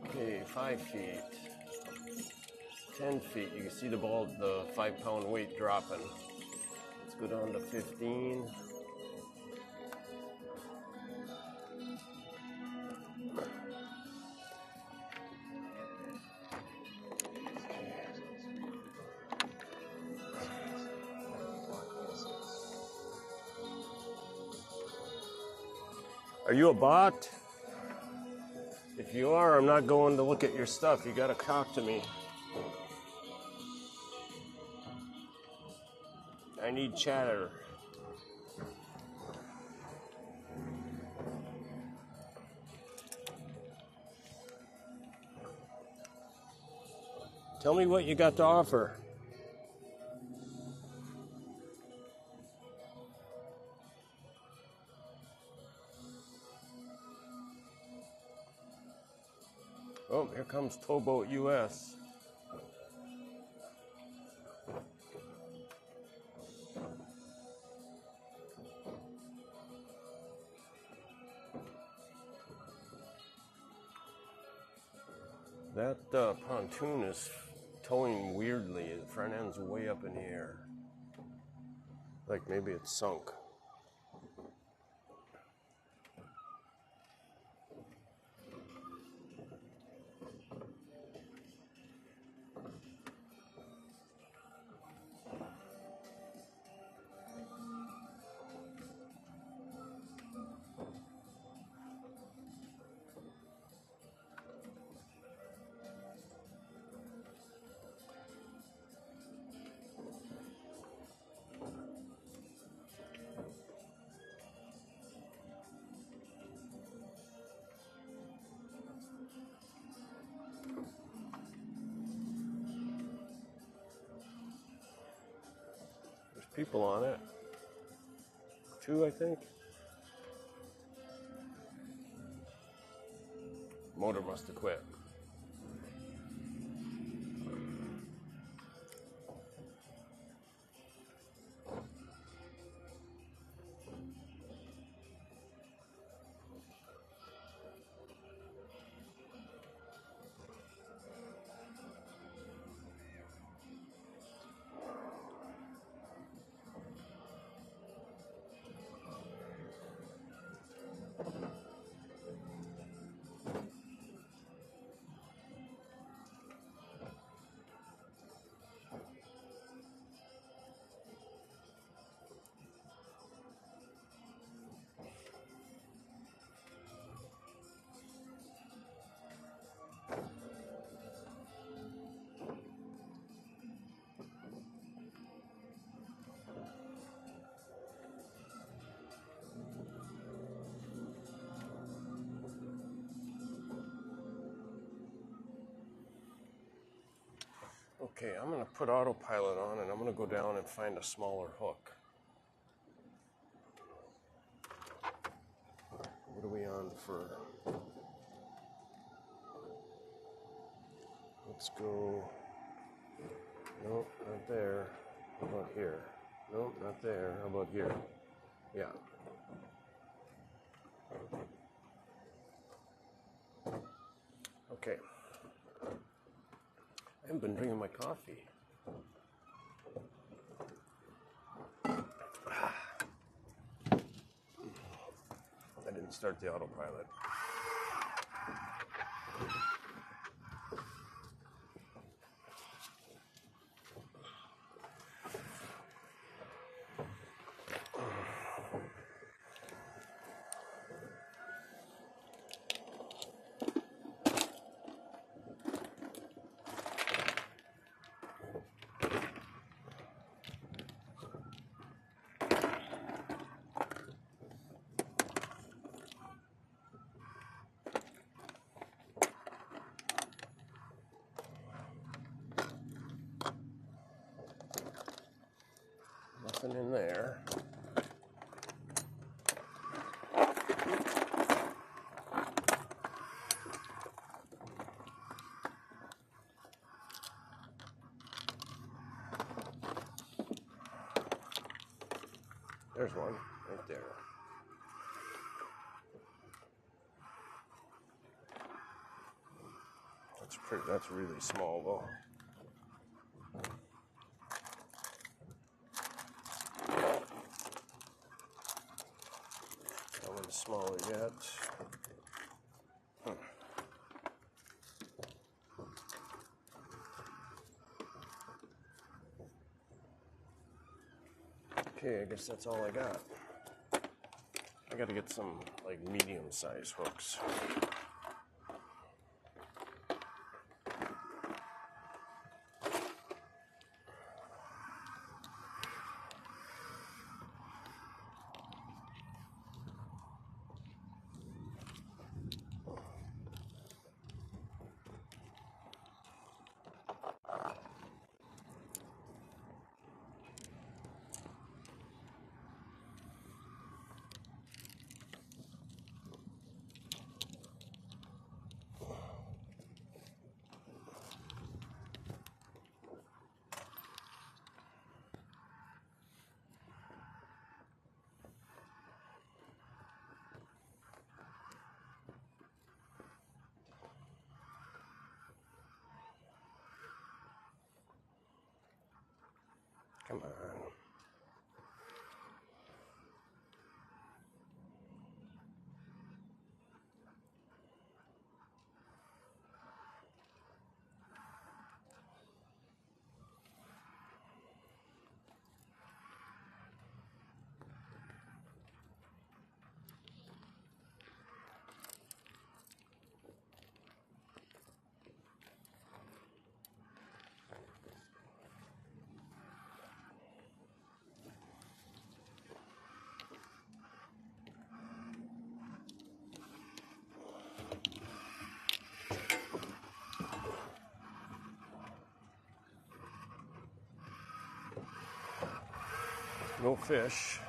Okay, 5 feet, 10 feet. You can see the ball, the 5-pound weight dropping. Let's go down to 15. Are you a bot? If you are, I'm not going to look at your stuff. You gotta talk to me. I need chatter. Tell me what you got to offer. Oh, here comes Towboat US. That pontoon is towing weirdly. The front end's way up in the air. Like maybe it's sunk. There's people on it. 2, I think. Motor must have quit. Okay, I'm going to put autopilot on and I'm going to go down and find a smaller hook. What are we on for? Let's go. Nope, not there. How about here? Nope, not there. How about here? Yeah. Okay. I haven't been drinking my coffee. I didn't start the autopilot. Nothing in there. There's one right there. That's really small though. That one's smaller yet. Okay, I guess that's all I got. I gotta get some like medium-sized hooks. Come on. No fish.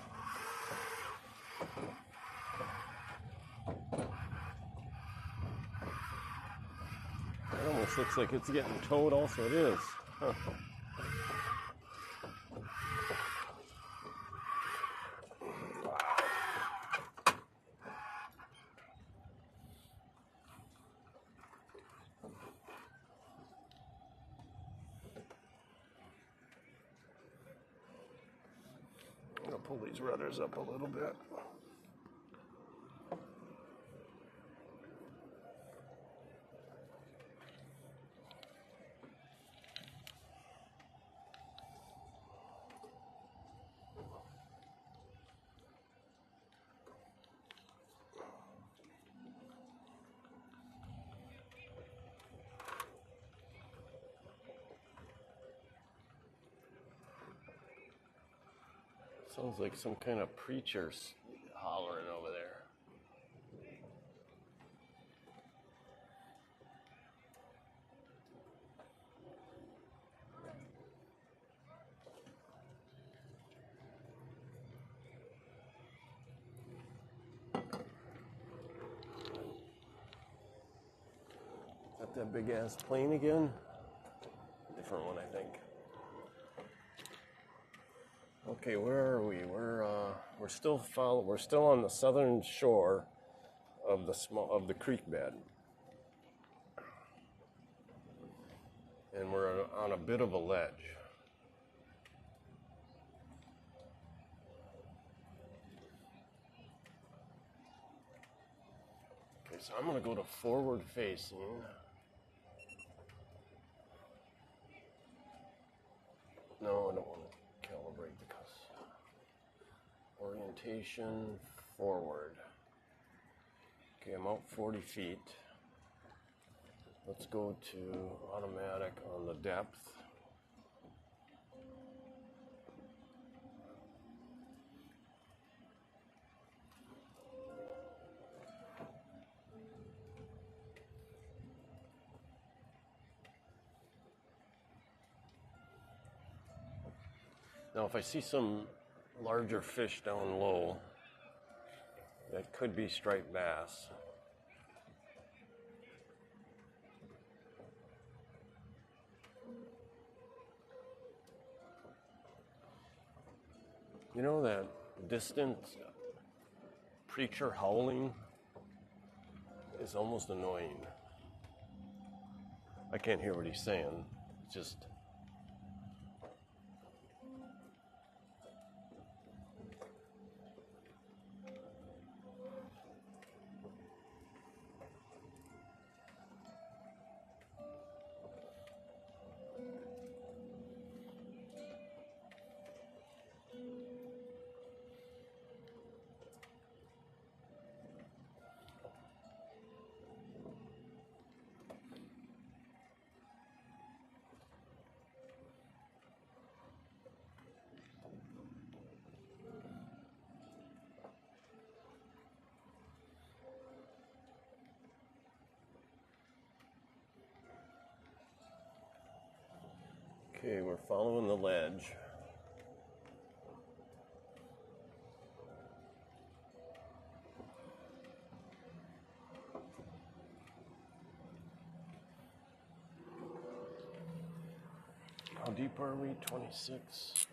It almost looks like it's getting towed also. It is. Huh. I'm gonna pull these rudders up a little bit. Sounds like some kind of preacher hollering over there. Is that big ass plane again? Different one, I think. Okay, where are we? We're still on the southern shore of the creek bed, and we're on a bit of a ledge. Okay, so I'm gonna go to forward facing. No, I don't want to calibrate because orientation forward. Okay, I'm out 40 feet. Let's go to automatic on the depth. Now, if I see some larger fish down low, that could be striped bass. You know that distant preacher howling is almost annoying. I can't hear what he's saying. It's just... Okay, we're following the ledge. How deep are we? 26.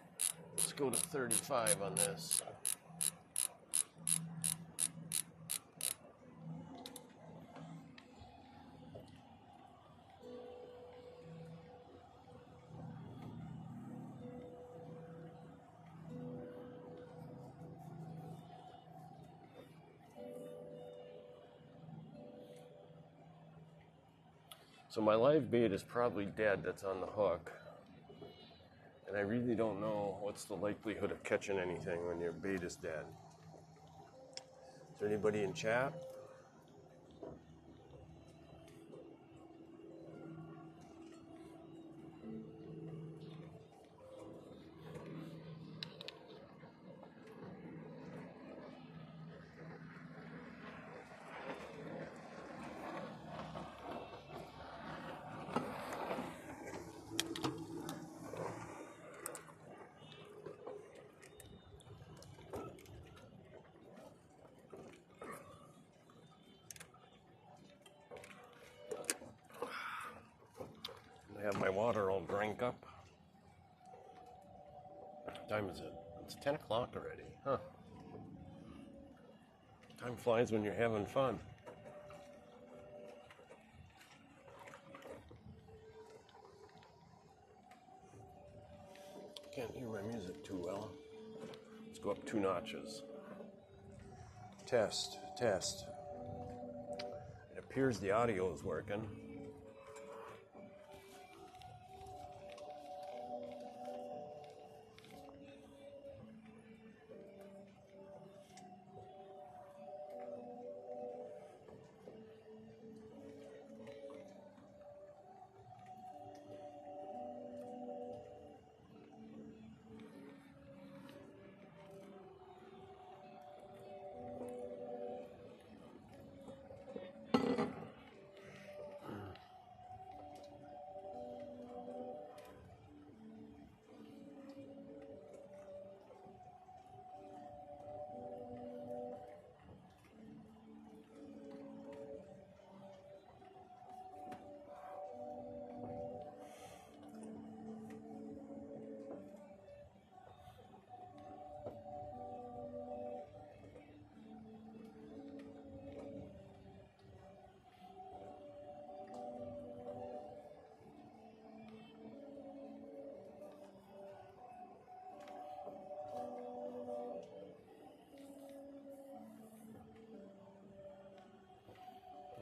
Let's go to 35 on this. So my live bait is probably dead that's on the hook. And I really don't know what's the likelihood of catching anything when your bait is dead. Is there anybody in chat? I have my water all drank up. What time is it? It's 10 o'clock already, huh? Time flies when you're having fun. Can't hear my music too well. Let's go up 2 notches. Test, test. It appears the audio is working.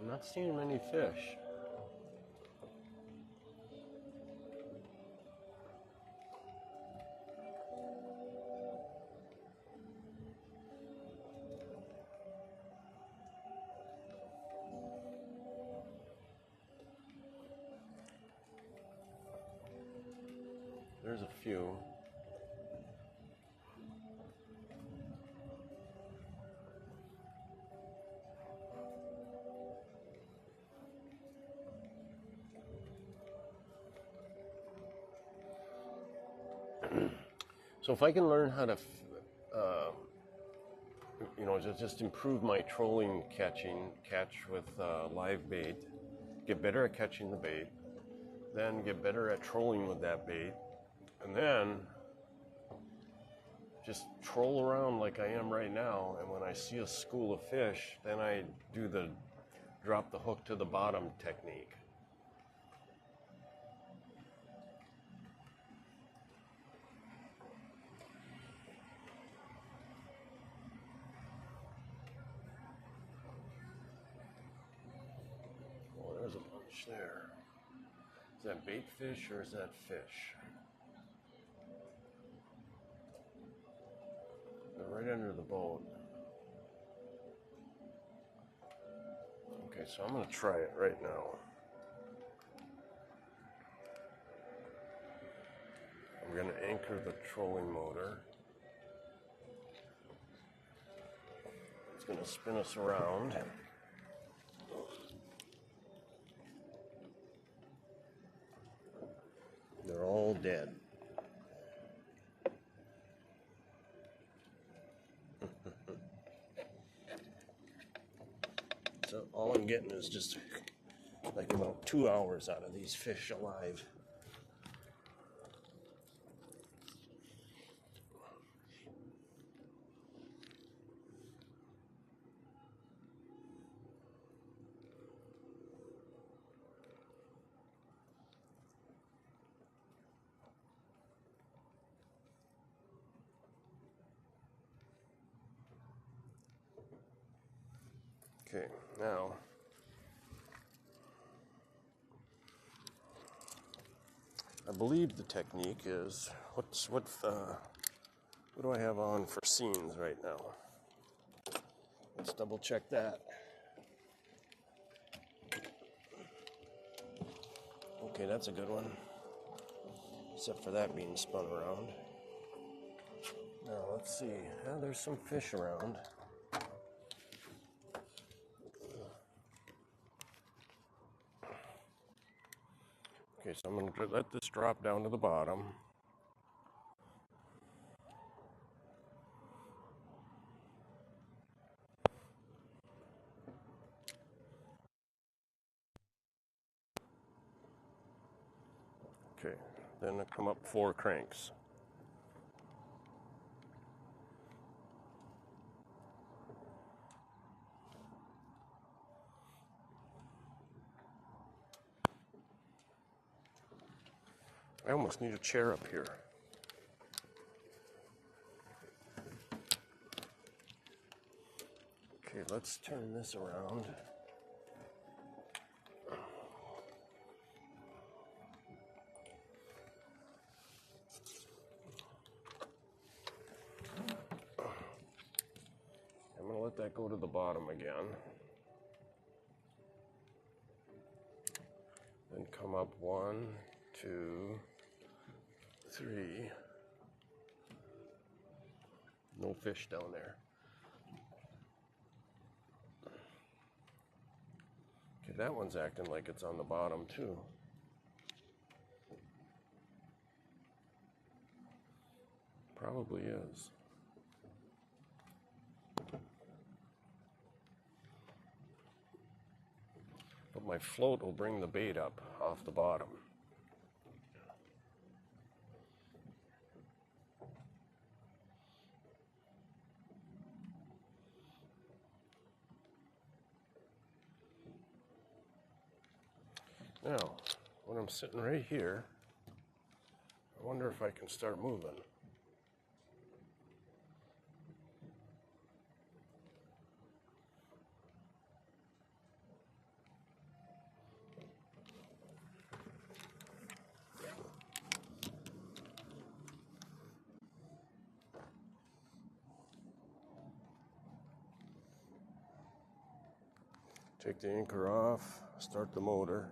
I'm not seeing many fish. There's a few. So if I can learn how to, just improve my trolling catch with live bait, get better at catching the bait, then get better at trolling with that bait, and then just troll around like I am right now, and when I see a school of fish, then I do the drop the hook to the bottom technique. Oh, there's a bunch there. Is that bait fish or is that fish? They're right under the boat. Okay, so I'm going to try it right now. I'm going to anchor the trolling motor. It's going to spin us around. They're all dead. So all I'm getting is just like about 2 hours out of these fish alive. Okay, now I believe the technique is, what do I have on for scenes right now? Let's double check that. Okay, that's a good one. Except for that being spun around. Now let's see. There's some fish around. Okay, so I'm going to let this drop down to the bottom. Okay, then I come up 4 cranks. I almost need a chair up here. Okay, let's turn this around. I'm going to let that go to the bottom again. Then come up 1, 2, 3. No fish down there. Okay, that one's acting like it's on the bottom too. Probably is. But my float will bring the bait up off the bottom. Now, when I'm sitting right here, I wonder if I can start moving. Take the anchor off, start the motor.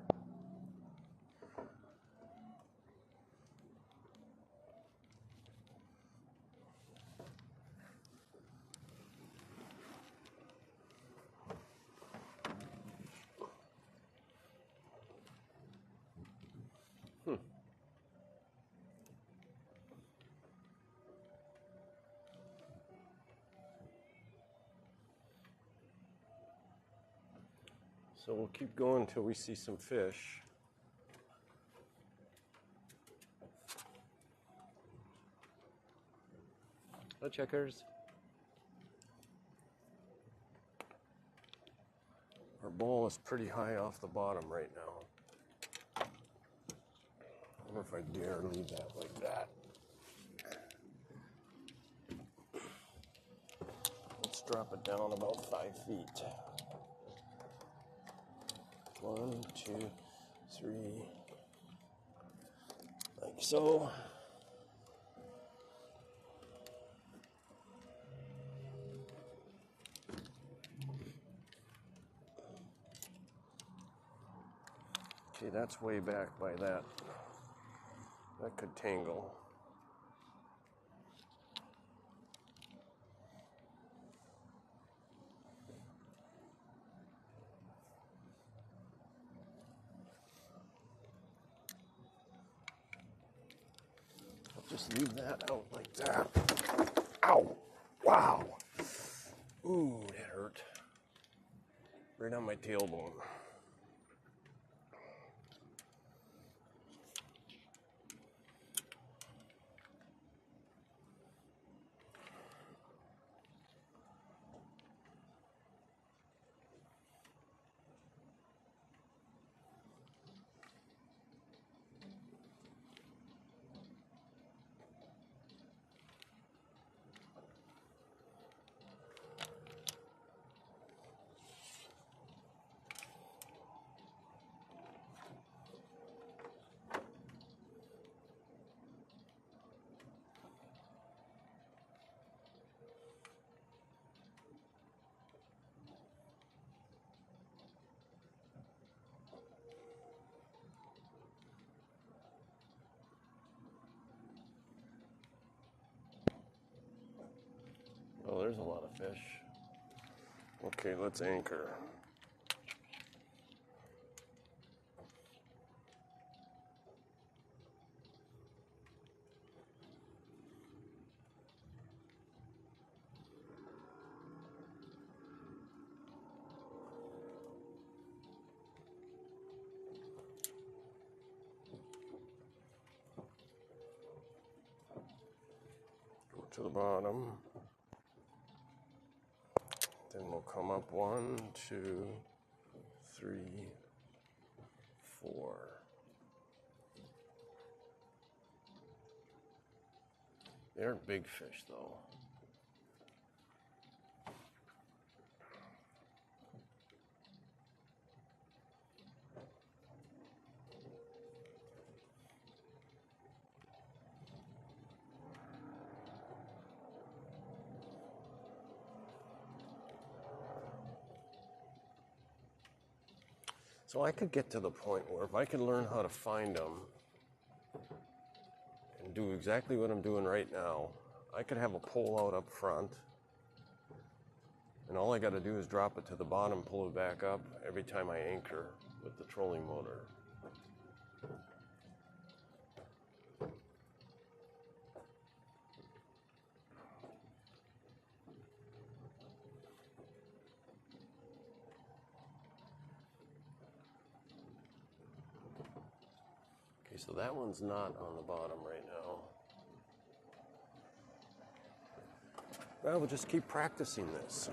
So we'll keep going until we see some fish. Hello, checkers. Our bowl is pretty high off the bottom right now. I wonder if I dare leave that like that. Let's drop it down about 5 feet. 1, 2, 3, like so. Okay, that's way back by that. That could tangle. Just leave that out like that. Ow! Wow! Ooh, that hurt. Right on my tailbone. there's a lot of fish. Okay, let's anchor. Go to the bottom. Then we'll come up 1, 2, 3, 4. They're big fish though. So I could get to the point where if I could learn how to find them and do exactly what I'm doing right now, I could have a pole out up front, and all I got to do is drop it to the bottom, pull it back up every time I anchor with the trolling motor. Okay, so that one's not on the bottom right now. Well, we'll just keep practicing this.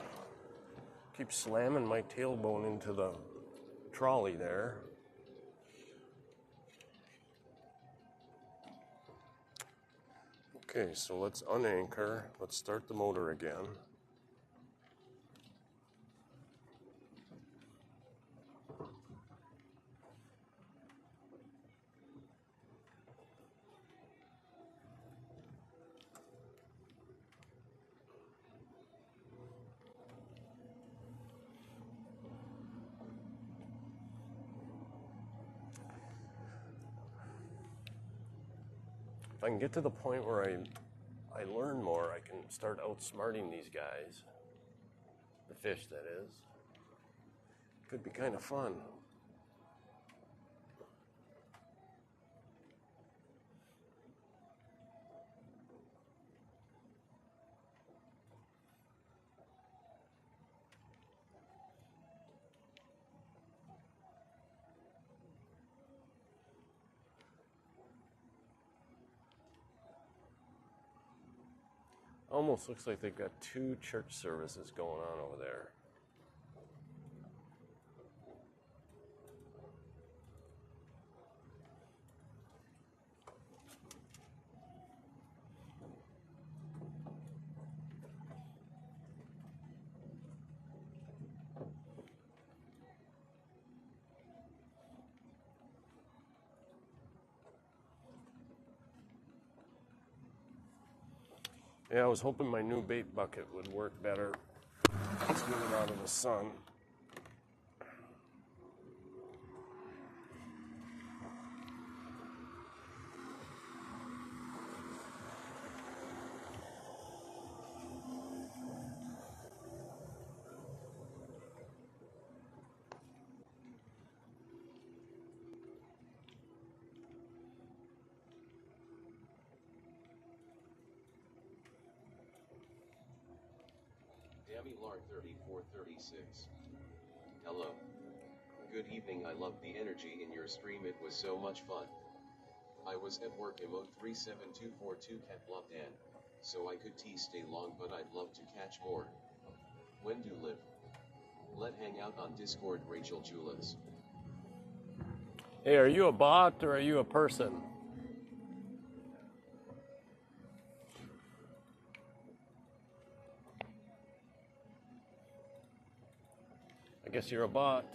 Keep slamming my tailbone into the trolley there. Okay, so let's unanchor. Let's start the motor again. If I can get to the point where I learn more, I can start outsmarting these guys. The fish, that is. Could be kind of fun. Almost looks like they've got 2 church services going on over there. Yeah, I was hoping my new bait bucket would work better. Let's get it out of the sun. Lark 3436. Hello. Good evening. I loved the energy in your stream. It was so much fun. I was at work emote 37242 cat blocked in, so I could stay long, but I'd love to catch more. When do live? Let hang out on Discord. Rachel Julius. Hey, are you a bot or are you a person? I guess you're a bot.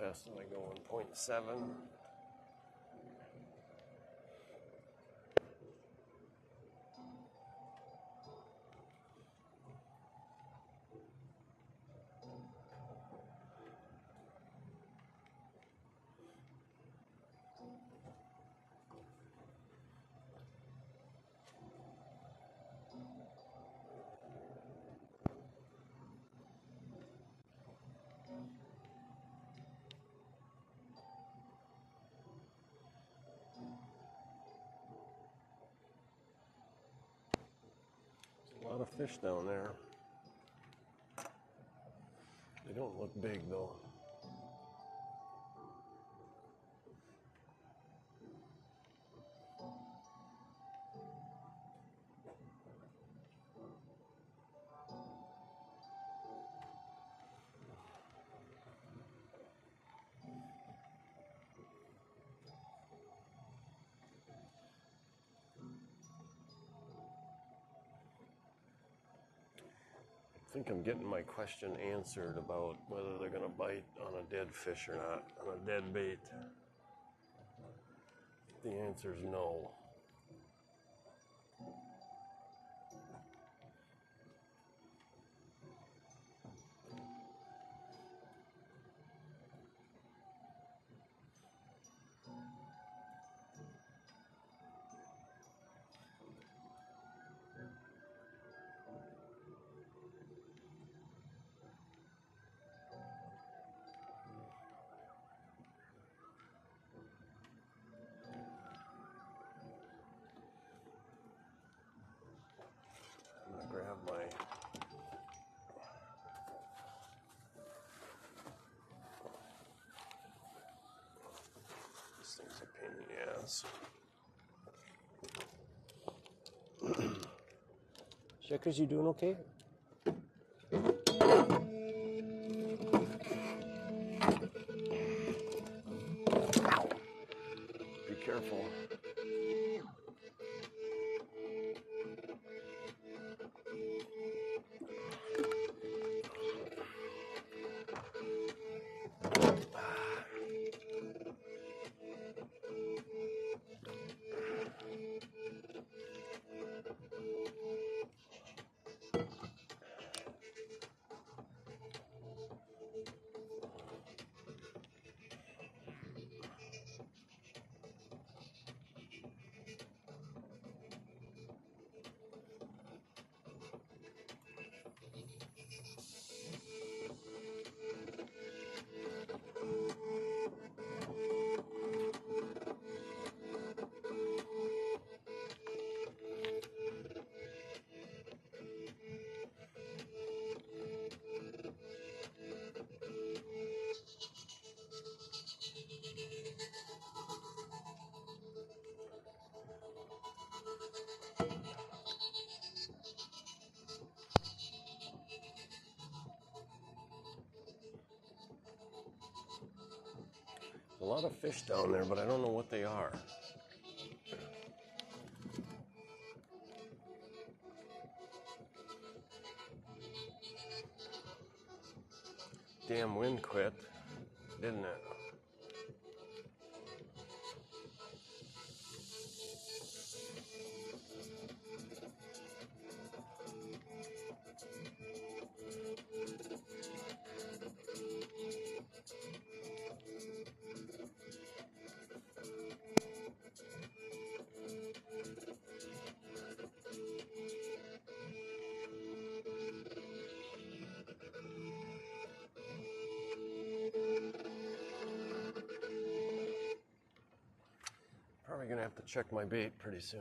fast and I go 1.7. A lot of fish down there. They don't look big though. I think I'm getting my question answered about whether they're going to bite on a dead fish or not, on a dead bait. The answer is no. I'm going to grab my this thing's a pain in the ass. Checkers, you doing okay? Be careful. A lot of fish down there, but I don't know what they are. Damn wind quit, didn't it? Probably gonna have to check my bait pretty soon.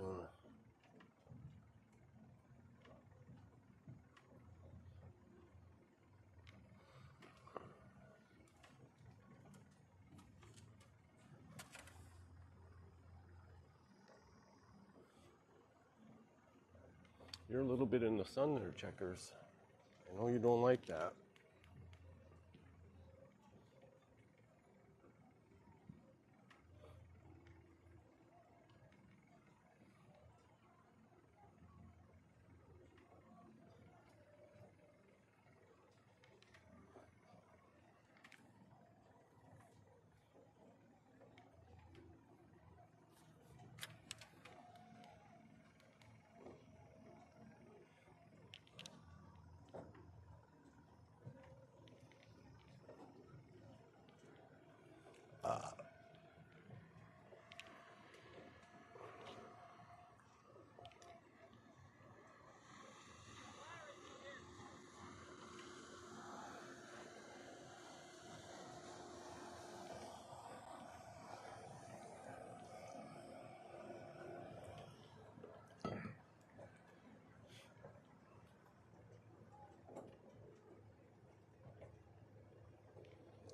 You're a little bit in the sun there, Checkers. I know you don't like that.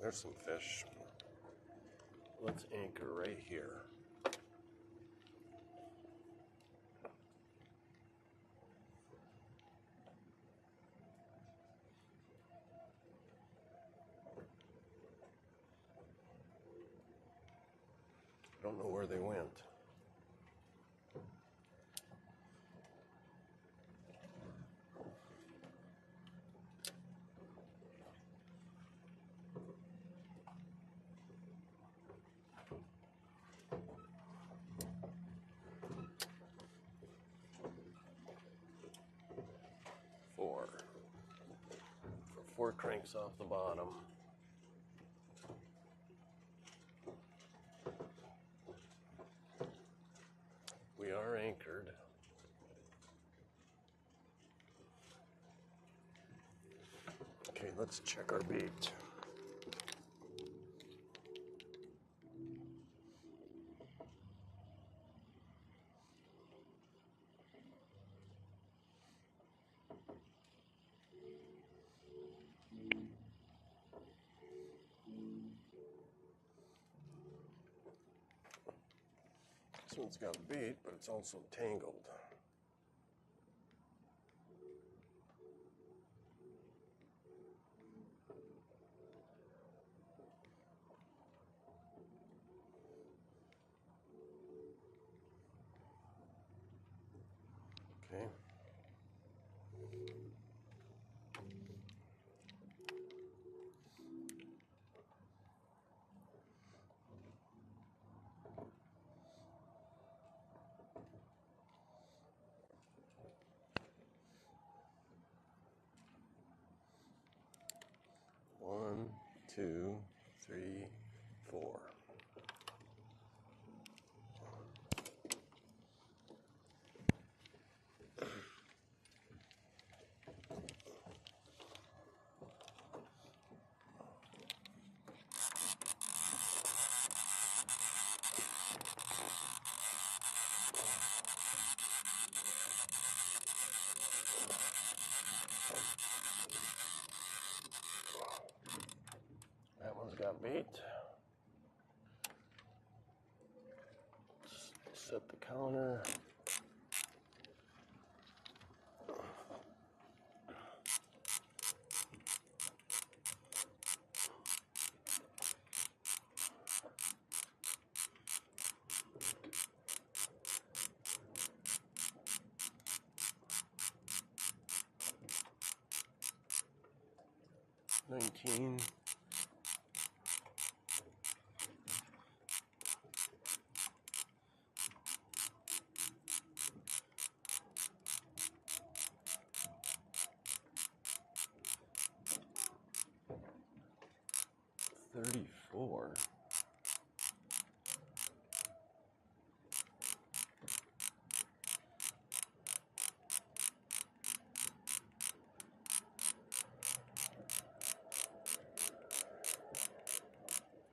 there's some fish. Let's anchor right here. I don't know where they went. Four cranks off the bottom. We are anchored. Okay, let's check our bait. This one's got bait, but it's also tangled. Okay. One, two, three, four. That one's got bait. Set the counter. $19. $34.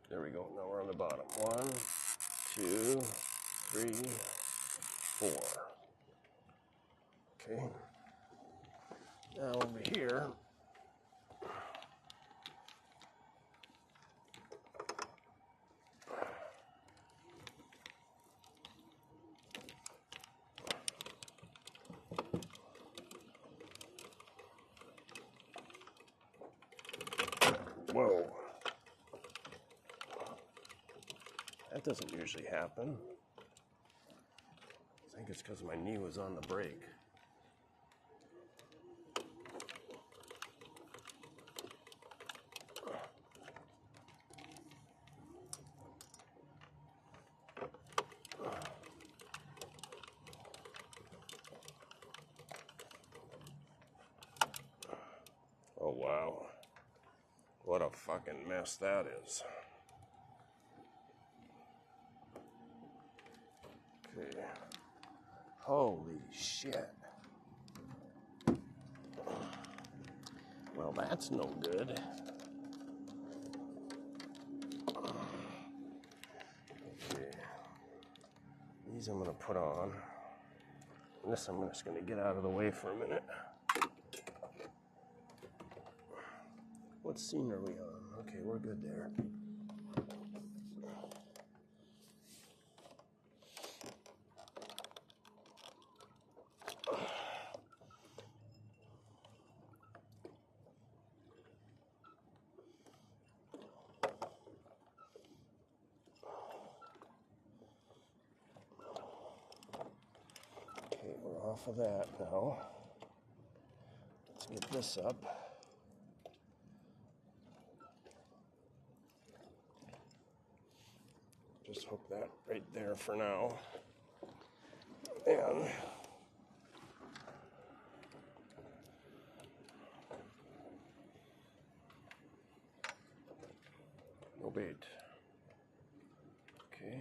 There we go. Now we're on the bottom. 1, 2, 3, 4. Okay. Now over here, whoa. That doesn't usually happen. I think it's because my knee was on the brake. Oh, wow. What a fucking mess that is. Okay. Holy shit. Well, that's no good. Okay. These I'm gonna put on. And this I'm just gonna get out of the way for a minute. What scene are we on? Okay, we're good there. Okay, we're off of that now. Let's get this up. Just hook that right there for now. And no bait. Okay.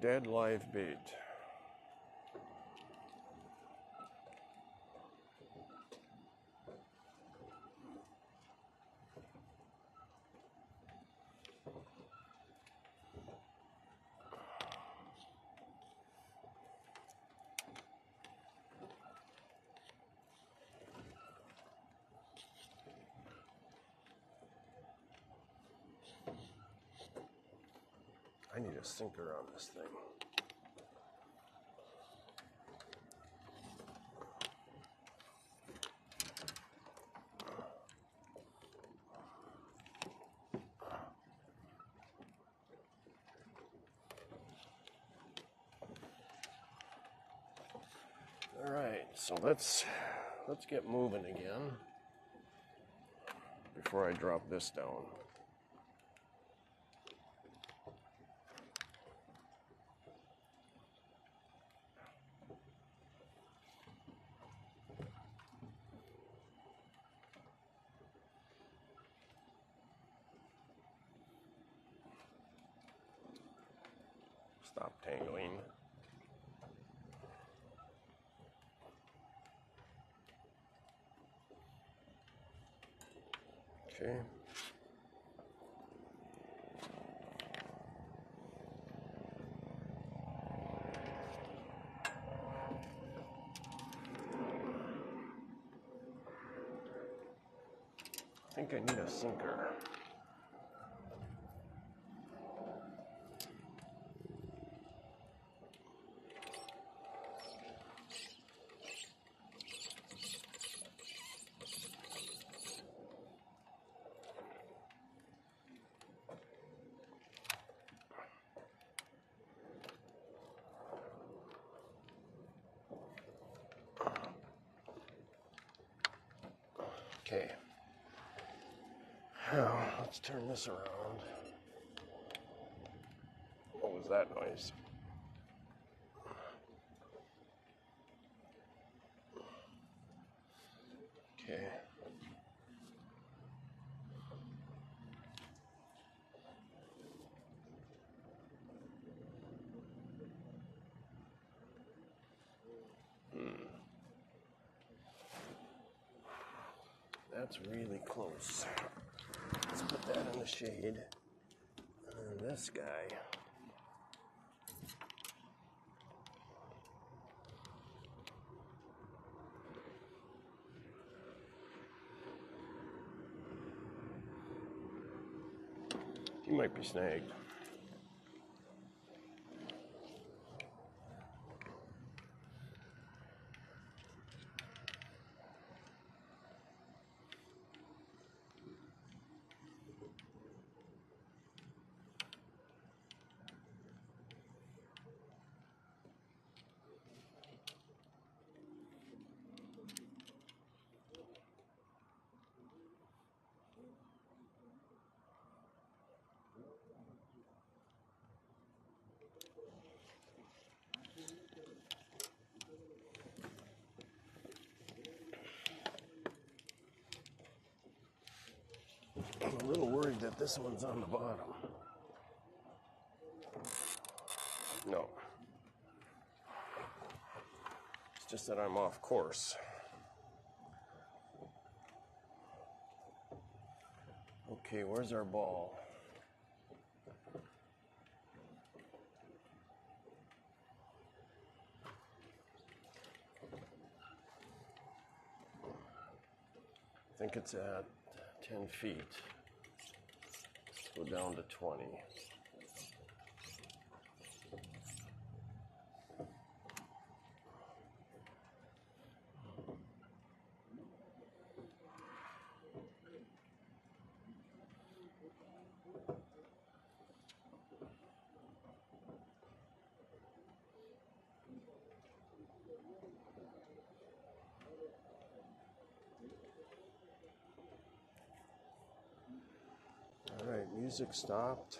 Dead live bait. I need a sinker on this thing. All right, so let's get moving again before I drop this down. Stop tangling. Okay. I think I need a sinker. Okay. Now, let's turn this around. What was that noise? Okay. That's really close. Let's put that in the shade. And then this guy. He might be snagged. a little worried that this one's on the bottom. No. It's just that I'm off course. Okay, where's our ball? I think it's at 10 feet. Let's go down to 20. All right, music stopped.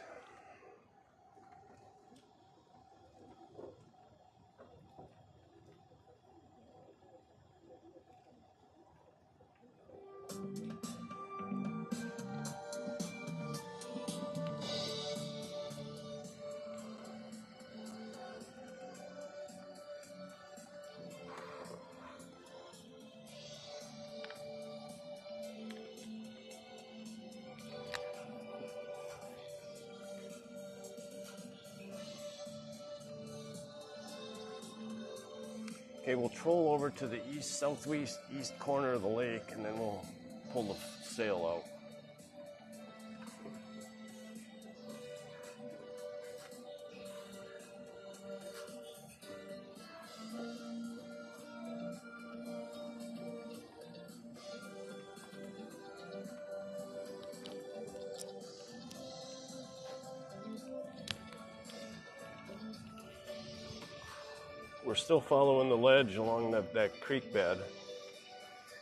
Okay, we'll troll over to the southwest east corner of the lake, and then we'll pull the sail out. We're still following the ledge along that creek bed,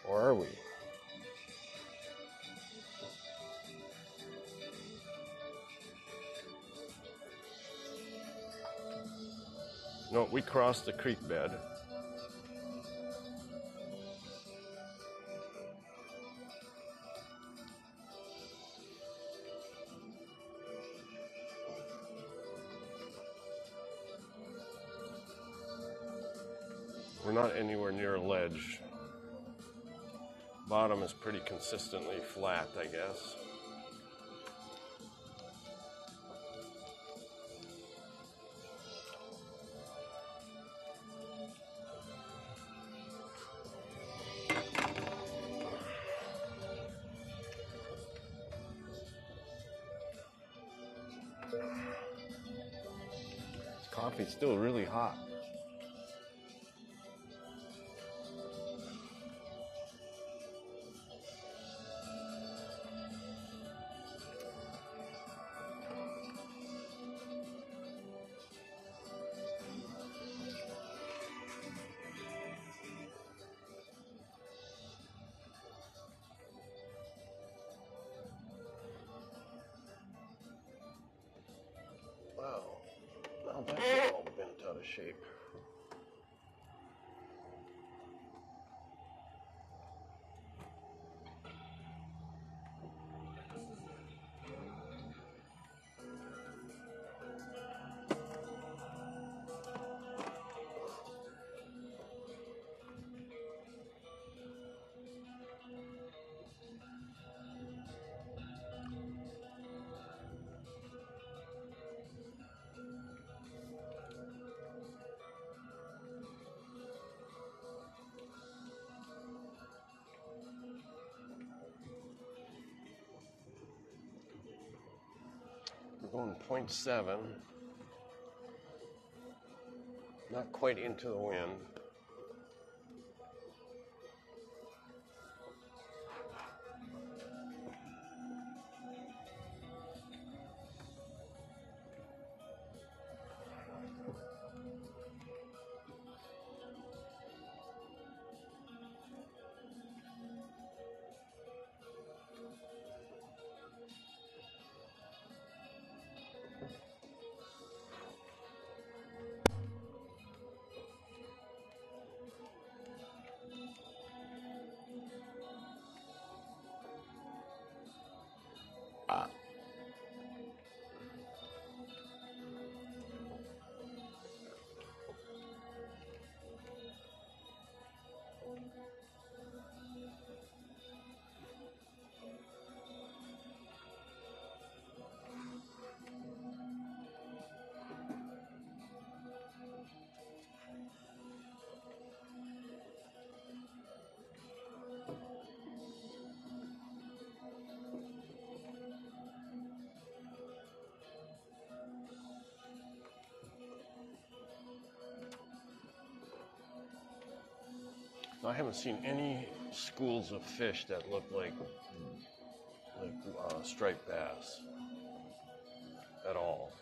or are we? No, we crossed the creek bed. We're not anywhere near a ledge. Bottom is pretty consistently flat, I guess. This coffee's still really hot. Wow, now that's all bent out of shape. We're going 0.7, not quite into the wind. I haven't seen any schools of fish that look like striped bass at all.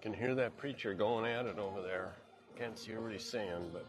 Can hear that preacher going at it over there. Can't see what he's saying, but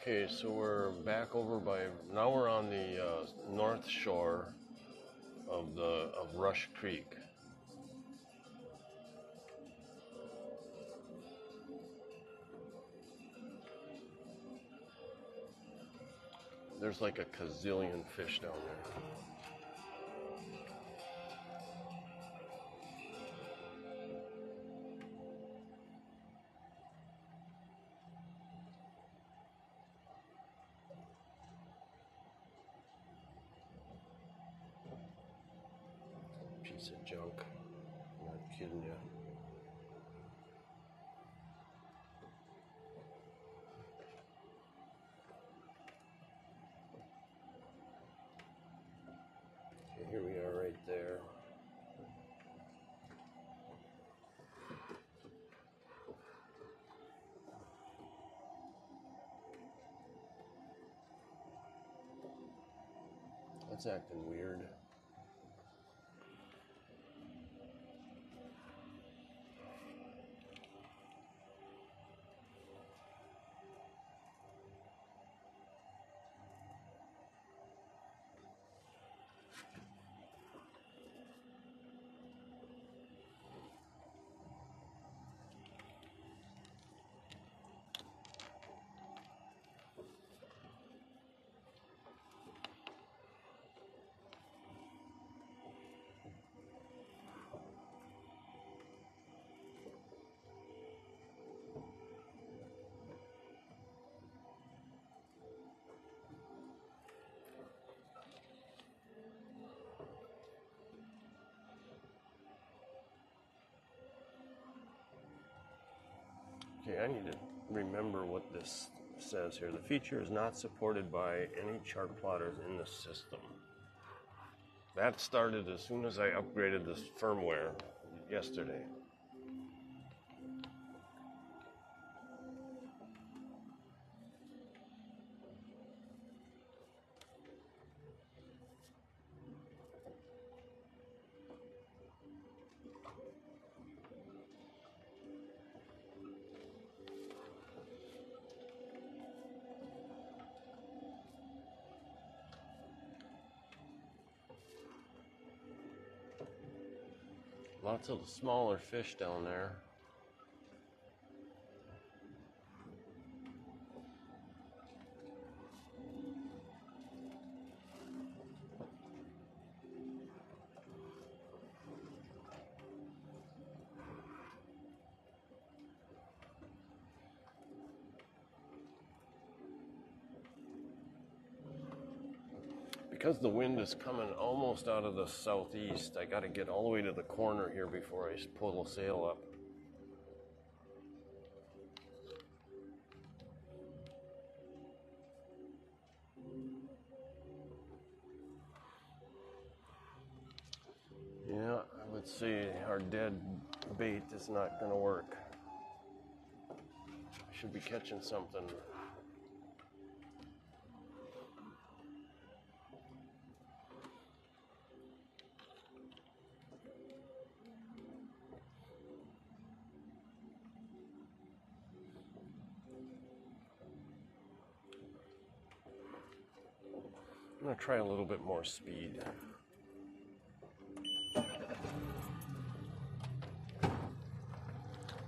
okay, so we're back over by, now we're on the north shore of Rush Creek. There's like a gazillion fish down there. Piece of junk. I'm not kidding you. Okay, here we are right there. That's acting weird. Okay, I need to remember what this says here. The feature is not supported by any chart plotters in the system. That started as soon as I upgraded this firmware yesterday. Lots of smaller fish down there. Because the wind is coming almost out of the southeast, I got to get all the way to the corner here before I pull the sail up. Yeah, I would say our dead bait is not going to work. I should be catching something. I'm going to try a little bit more speed.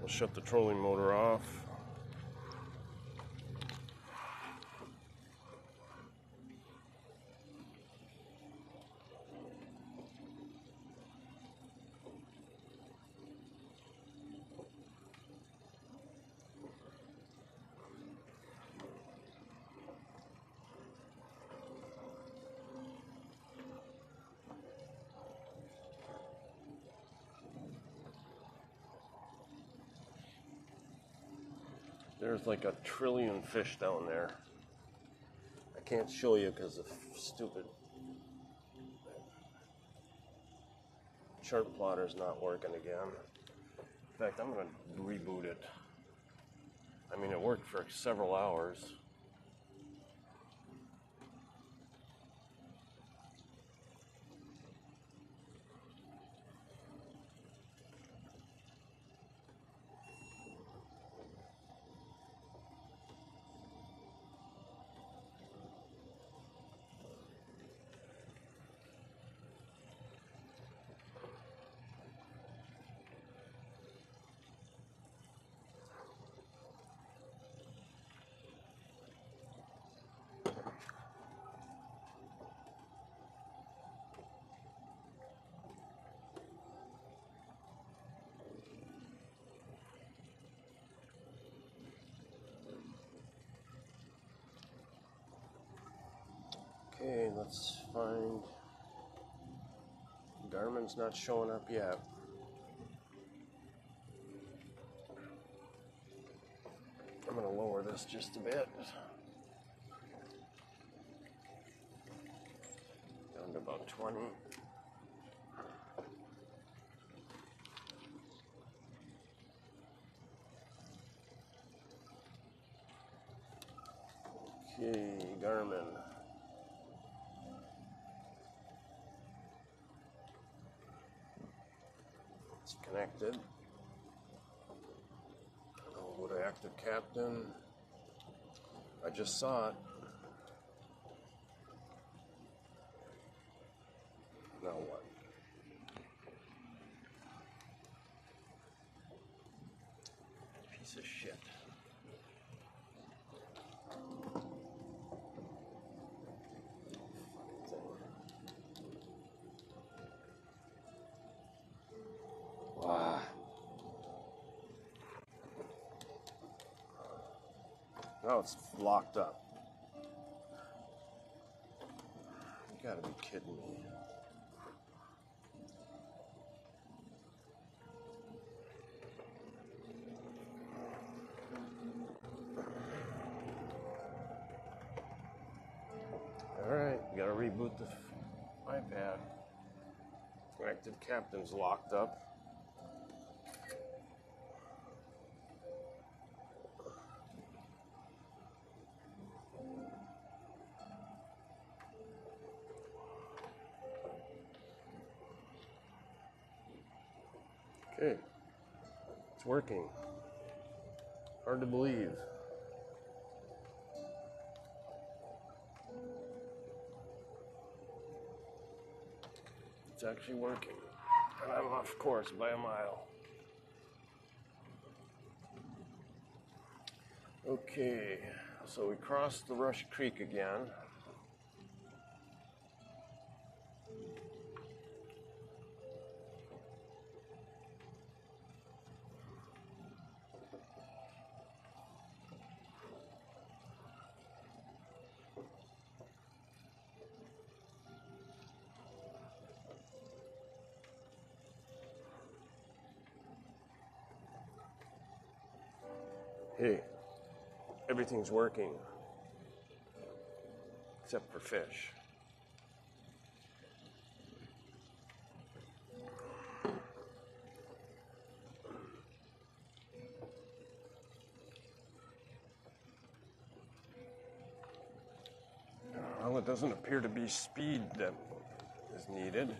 We'll shut the trolling motor off. There's like a trillion fish down there. I can't show you because the stupid chart plotter's not working again. In fact, I'm going to reboot it. I mean, it worked for several hours. Okay, let's find. Garmin's not showing up yet. I'm going to lower this just a bit. Down to about 20. Okay, Garmin. It's connected. I'll go to active captain. I just saw it. Now what? Piece of shit. Wow. Now it's locked up. You gotta be kidding me. Alright, we gotta reboot the iPad. Active captain's locked up. Okay, it's working. Hard to believe. It's actually working. And I'm off course by a mile. Okay, so we crossed the Rush Creek again. Hey, everything's working except for fish. Well, it doesn't appear to be speed that is needed.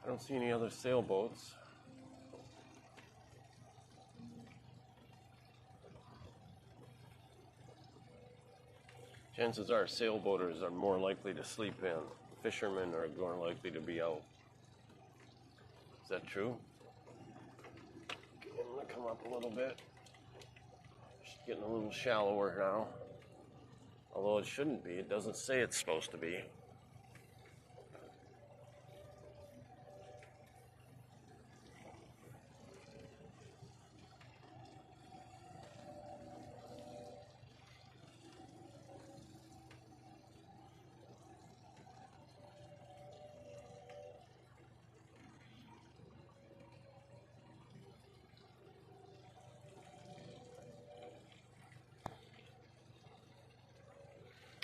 I don't see any other sailboats. Chances are sailboaters are more likely to sleep in. Fishermen are more likely to be out. Is that true? I'm going to come up a little bit. It's getting a little shallower now. Although it shouldn't be. It doesn't say it's supposed to be.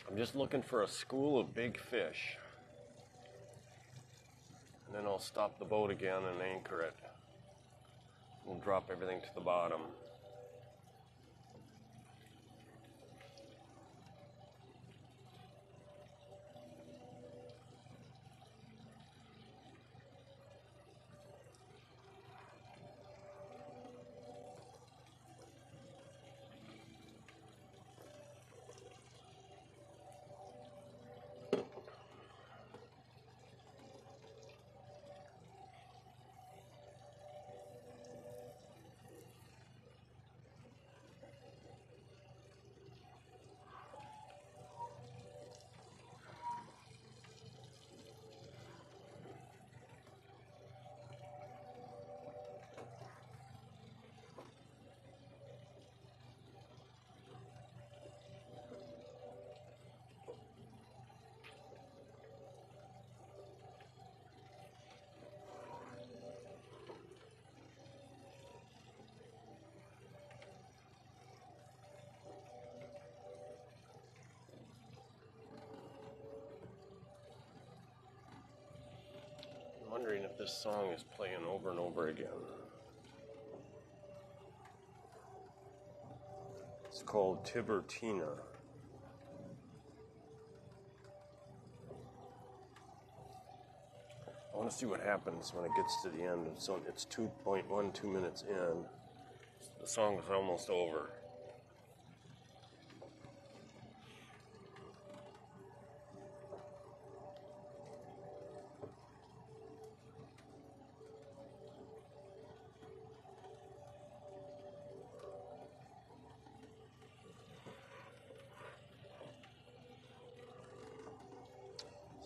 I'm just looking for a school of big fish. And then I'll stop the boat again and anchor it. We'll drop everything to the bottom. I'm wondering if this song is playing over and over again. It's called Tiburtina. I want to see what happens when it gets to the end. So it's 2.12 minutes in. The song is almost over.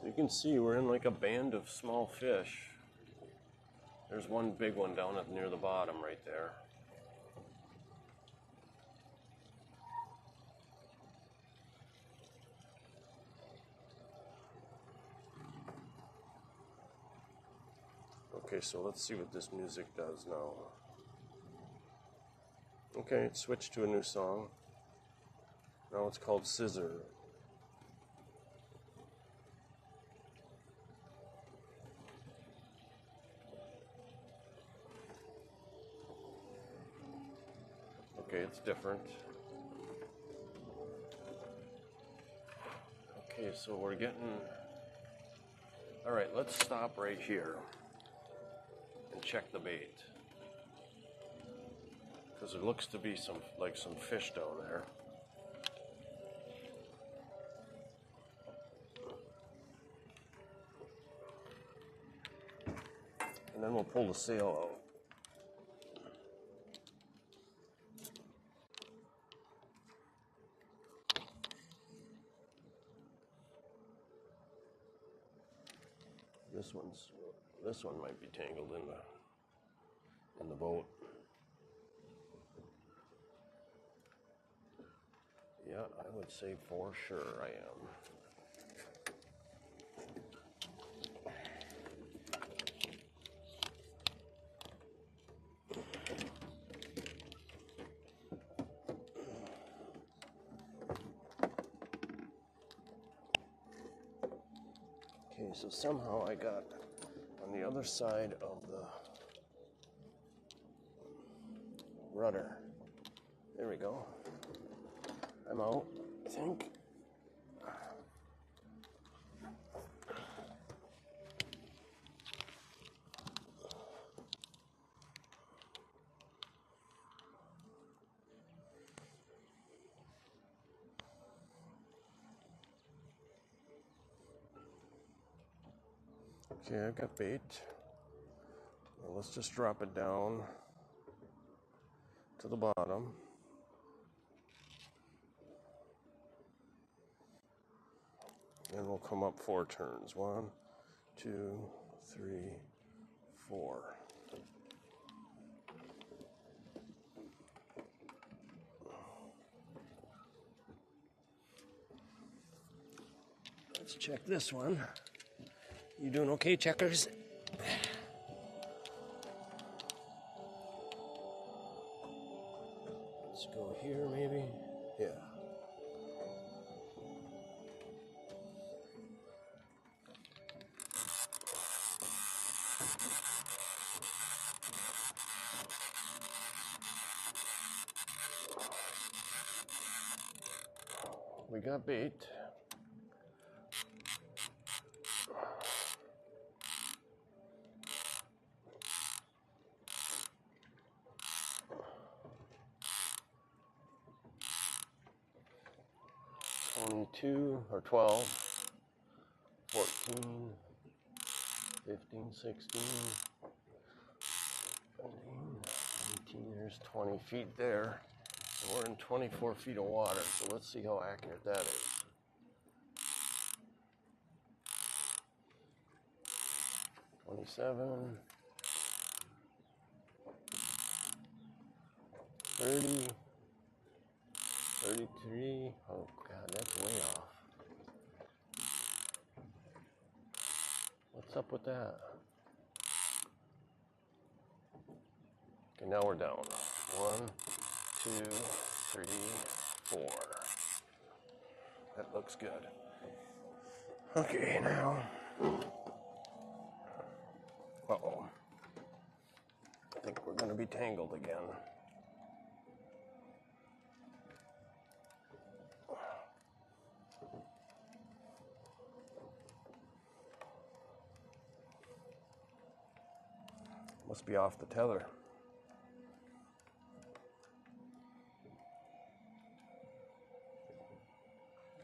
So you can see we're in like a band of small fish. There's one big one down at near the bottom right there. Okay, so let's see what this music does now. Okay, it switched to a new song. Now it's called Scissor. Okay, it's different. Okay, so we're getting... All right, let's stop right here and check the bait. Because there looks to be some fish down there. And then we'll pull the sail out. This one might be tangled in the boat. Yeah, I would say for sure I am. Okay, so somehow I got on the other side of the rudder. There we go. I'm out, I think. Okay, I've got bait. Well, let's just drop it down to the bottom. And we'll come up 4 turns. 1, 2, 3, 4. Let's check this one. You doing okay, checkers? Let's go here, maybe. Yeah. We got bait. Two or 12, 14, 15, 16, 17, 18, there's 20 feet there. And we're in 24 feet of water, so let's see how accurate that is. $27, $30, $33. Oh God, that's way off. What's up with that? Okay, now we're down. 1, 2, 3, 4. That looks good. Okay, now. Uh-oh. I think we're going to be tangled again. Must be off the tether.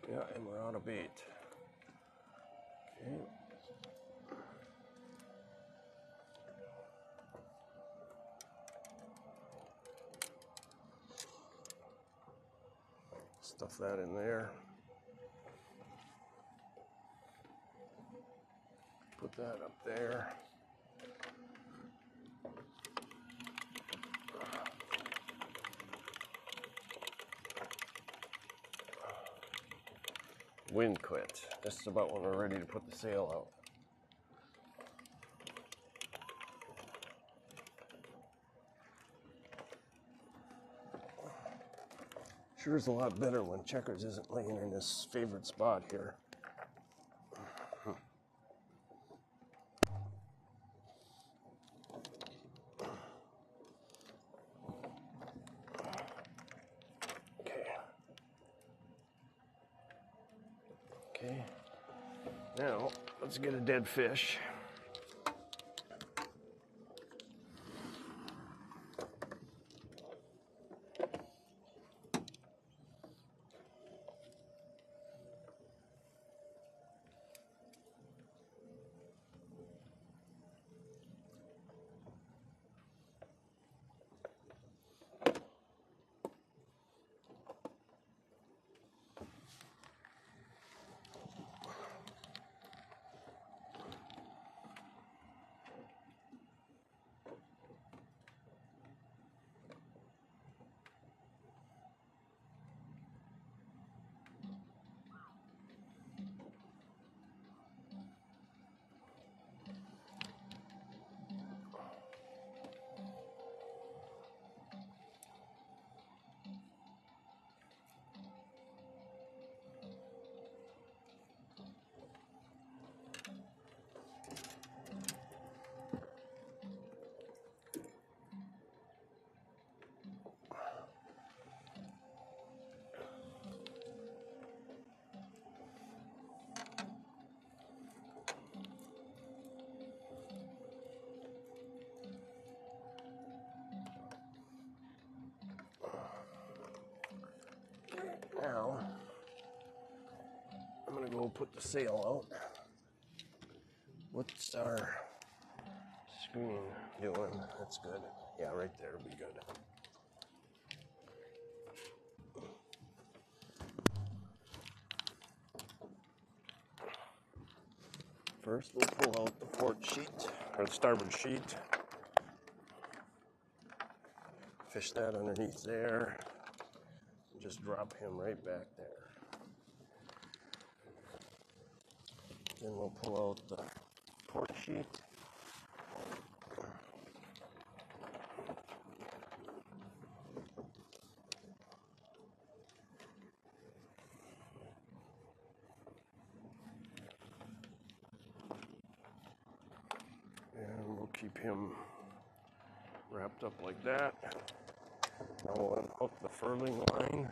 Yeah, and we're out of bait. Okay. Stuff that in there. Put that up there. Wind quit. This is about when we're ready to put the sail out. Sure is a lot better when Checkers isn't laying in his favorite spot here. Okay. Now, let's get a dead fish. Now, I'm gonna go put the sail out. What's our screen doing? That's good. Yeah, right there will be good. First, we'll pull out the port sheet, or the starboard sheet. Fish that underneath there. And just drop him right back there. Then we'll pull out the port sheet. And we'll keep him wrapped up like that. Now we'll unhook the furling line.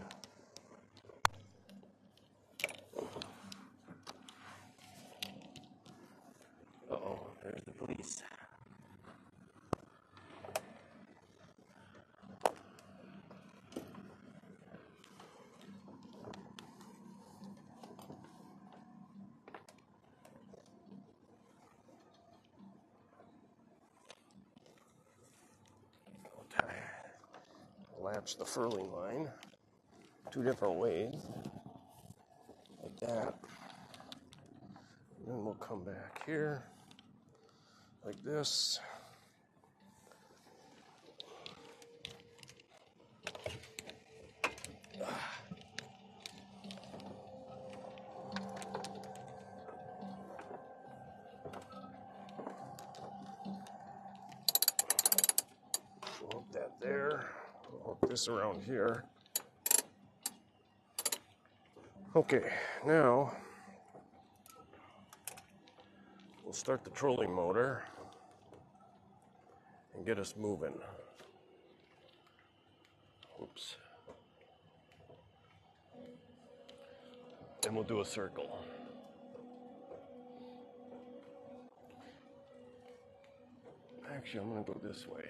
Uh-oh, there's the police. Latch the furling line 2 different ways, like that. And then we'll come back here, like this. We'll hook that there. We'll hook this around here. Okay, now we'll start the trolling motor and get us moving. Oops. And we'll do a circle. Actually, I'm going to go this way.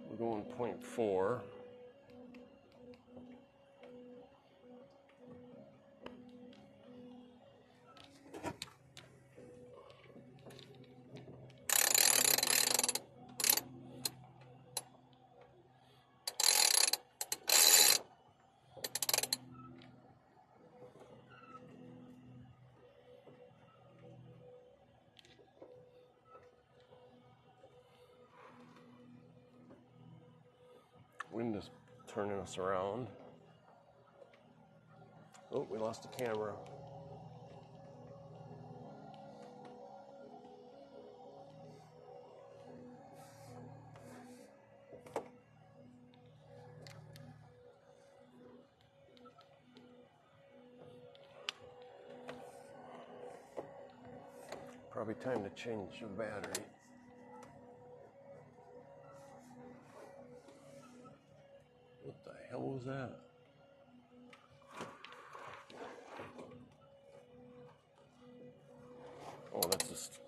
We're going 0.4. Wind is turning us around. Oh, we lost the camera. Probably time to change the battery. What the hell was that? Oh,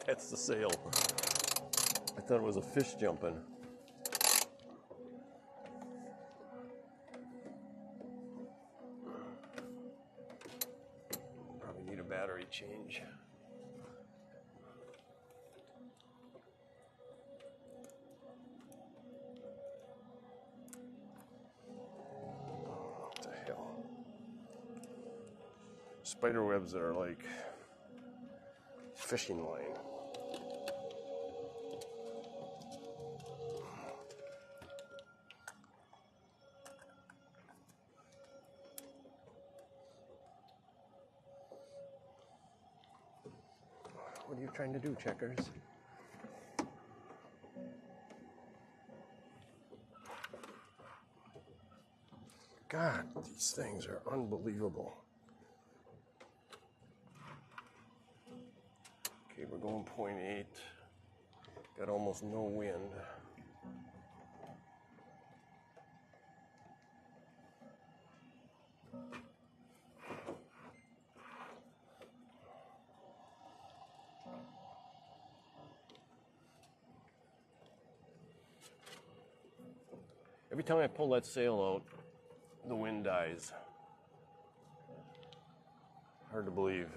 that's the sail. I thought it was a fish jumping. Probably need a battery change. What the hell? Spider webs are like fishing line. What are you trying to do, Checkers? God, these things are unbelievable. Okay, we're going 0.8. Got almost no wind. Every time I pull that sail out, the wind dies. Hard to believe.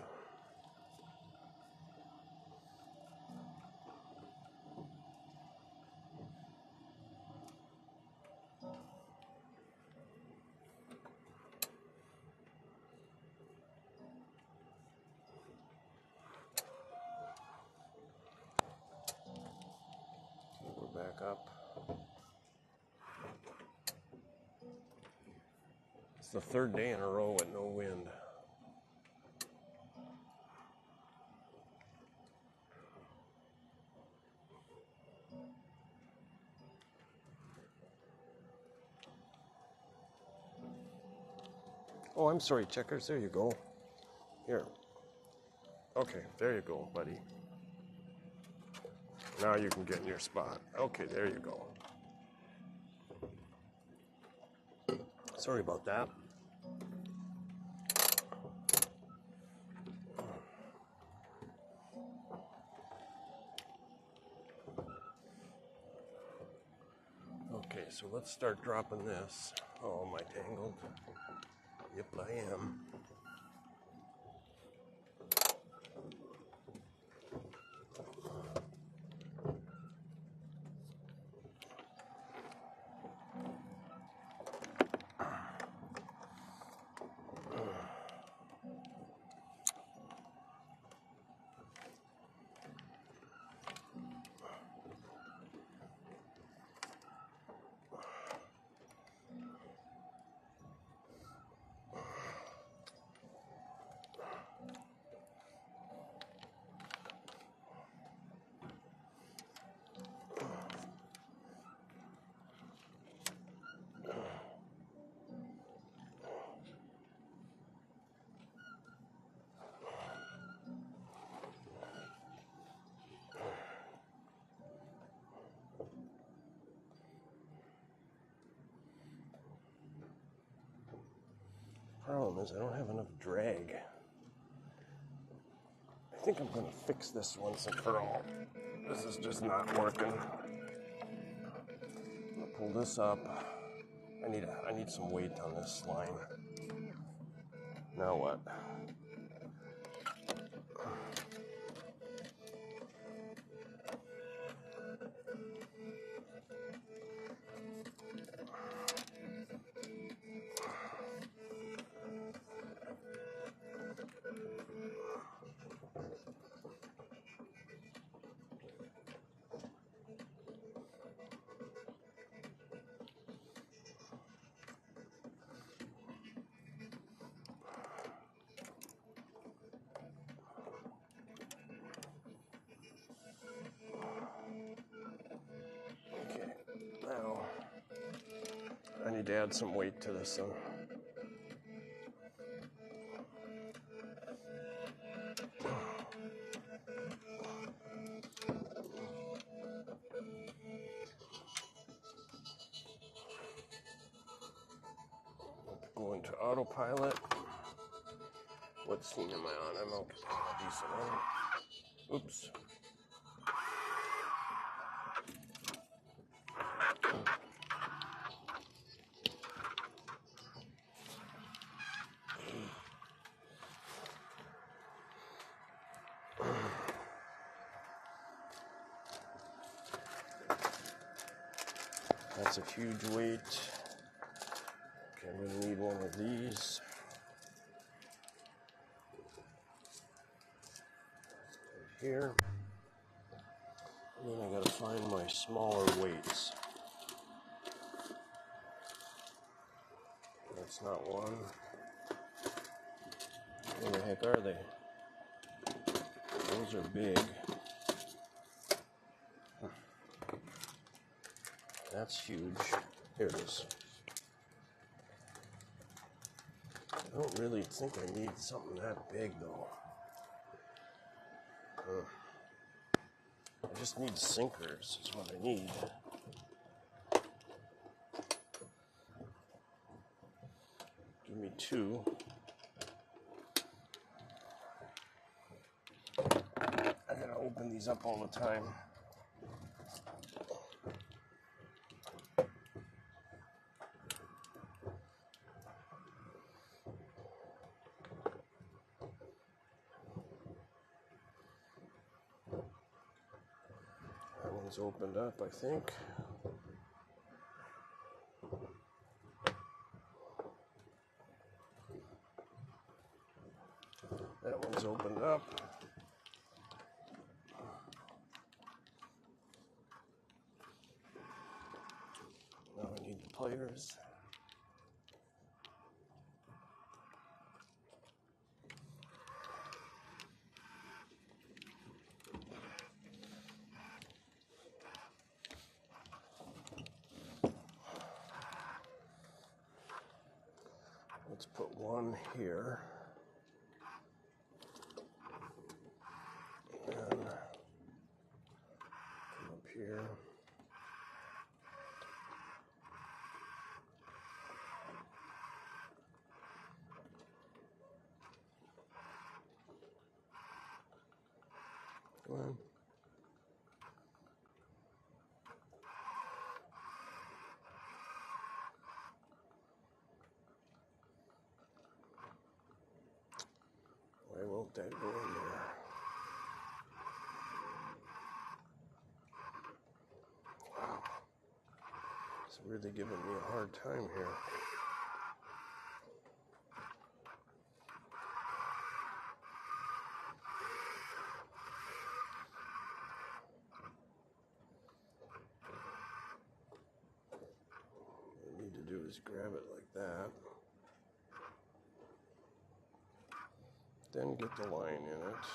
We're back up. It's the third day in a row with no wind. Oh, I'm sorry, Checkers. There you go. Here. Okay, there you go, buddy. Now you can get in your spot. Okay, there you go. Sorry about that. Okay, so let's start dropping this. Oh, am I tangled? Yep, I am. Problem is I don't have enough drag. I think I'm going to fix this once and for all. This is just not working. I'll pull this up. I need some weight on this line. Now what? need to add some weight to this one. Go into autopilot. What scene am I on? I'm okay. A decent one. Oops. That's a huge weight. Okay, I'm going to need one of these. Here. And then I got to find my smaller weights. That's not one. Where the heck are they? Those are big. That's huge. Here it is. I don't really think I need something that big though. I just need sinkers is what I need. Give me 2. I gotta open these up all the time. That one's opened up, I think. That one's opened up. Now I need the pliers. Let's put one here. And come up here. Come on. Why won't that go in there? Wow. It's really giving me a hard time here. What I need to do is grab it like that. Then get the line in it.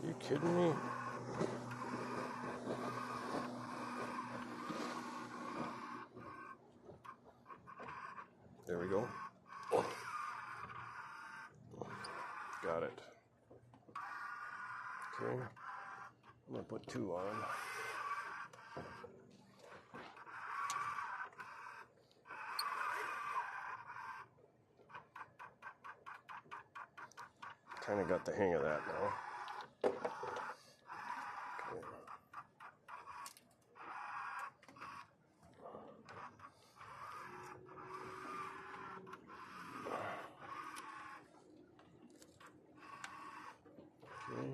You kidding me? There we go. Got it. Okay. I'm going to put 2 on. Kind of got the hang of that now. Okay. Okay.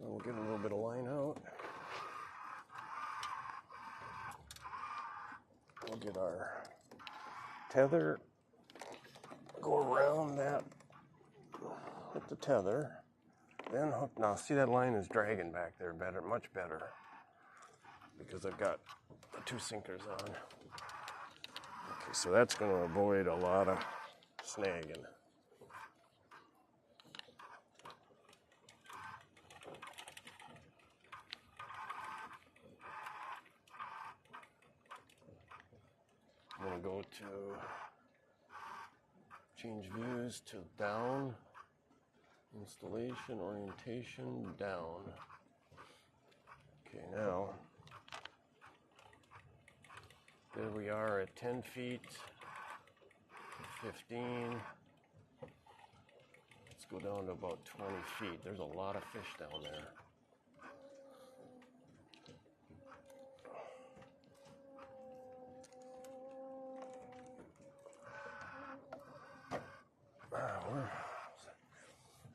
We'll get a little bit of line out. We'll get our tether, go around that with the tether, then hook. Now see that line is dragging back there better, much better, because I've got the 2 sinkers on. Okay, so that's going to avoid a lot of snagging. I'm going to go to change views to down, installation, orientation, down. Okay, now, there we are at 10 feet, 15. Let's go down to about 20 feet. There's a lot of fish down there. We're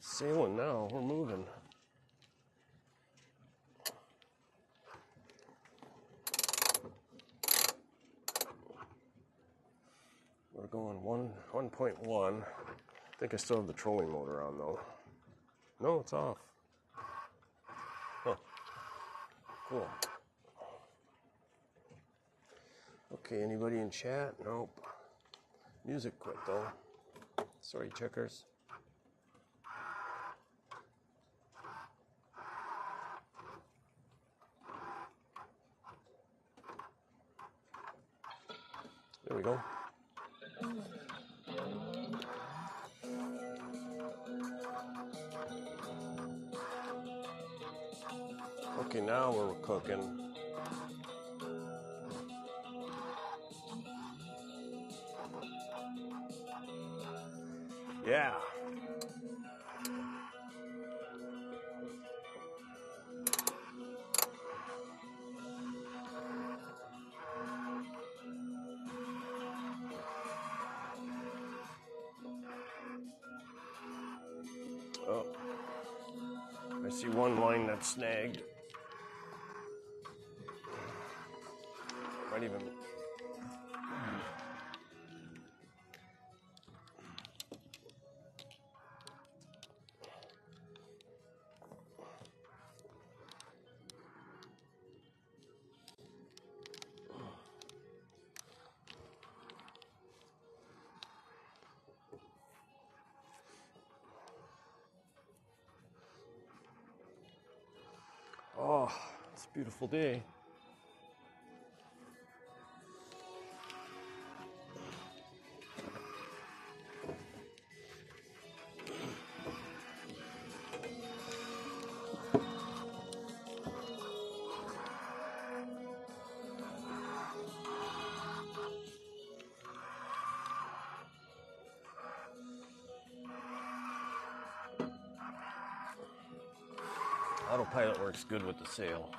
sailing now, we're moving. We're going 1.1. I think I still have the trolling motor on though. No, it's off. Huh. Cool. Okay, anybody in chat? Nope. Music quit though. Sorry, checkers. There we go. Okay, now we're cooking. Yeah. Oh, I see one line that's snagged. Might even. Oh, it's a beautiful day. Autopilot works good with the sail.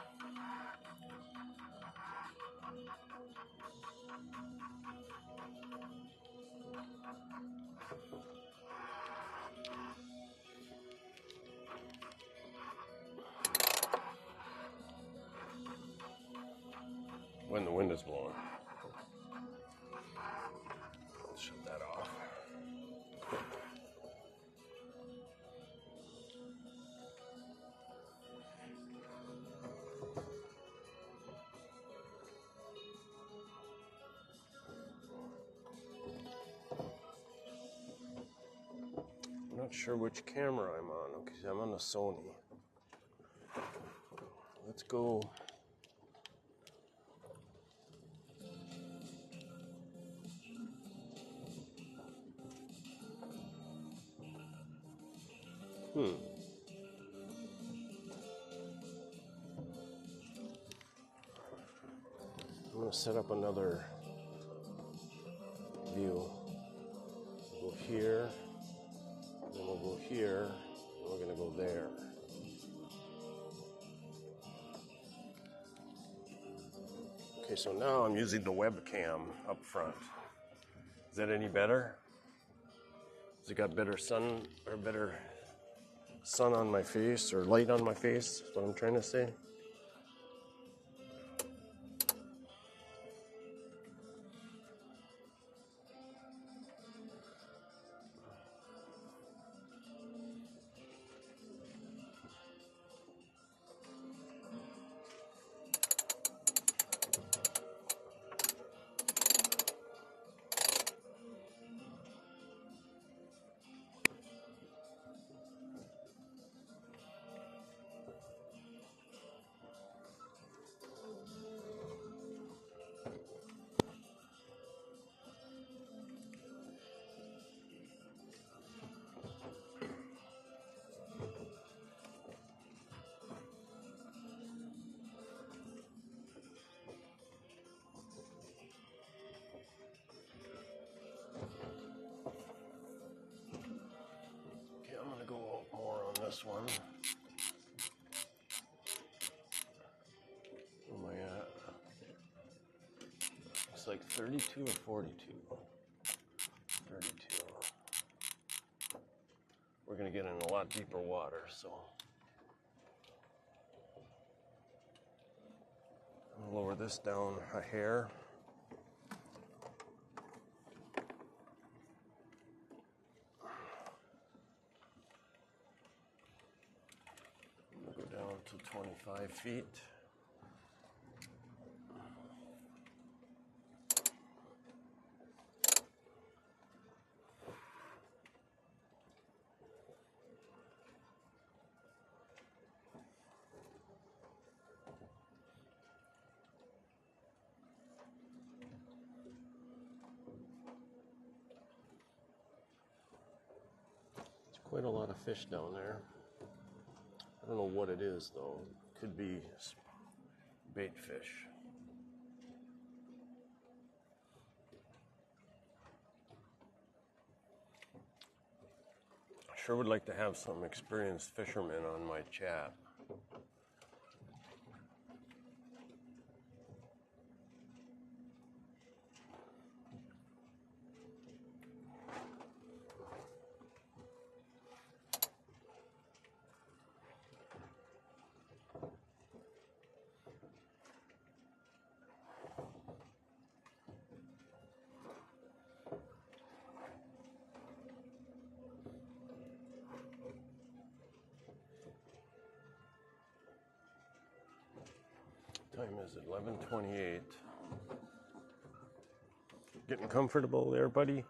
When the wind is blowing. Let's shut that off. I'm not sure which camera I'm on. Okay, I'm on the Sony. Let's go. I'm going to set up another view. We'll go here, then we'll go here, and we're going to go there. Okay, so now I'm using the webcam up front. Is that any better? Has it got better sun on my face or light on my face? That's what I'm trying to say. this one. Where am I at? It's like 32 or 42. 32. We're going to get in a lot deeper water, so I'm going to lower this down a hair. Go down to 25 feet. Quite a lot of fish down there. I don't know what it is though. Could be bait fish. I sure would like to have some experienced fishermen on my chat. Time is 11:28. Getting comfortable there, buddy?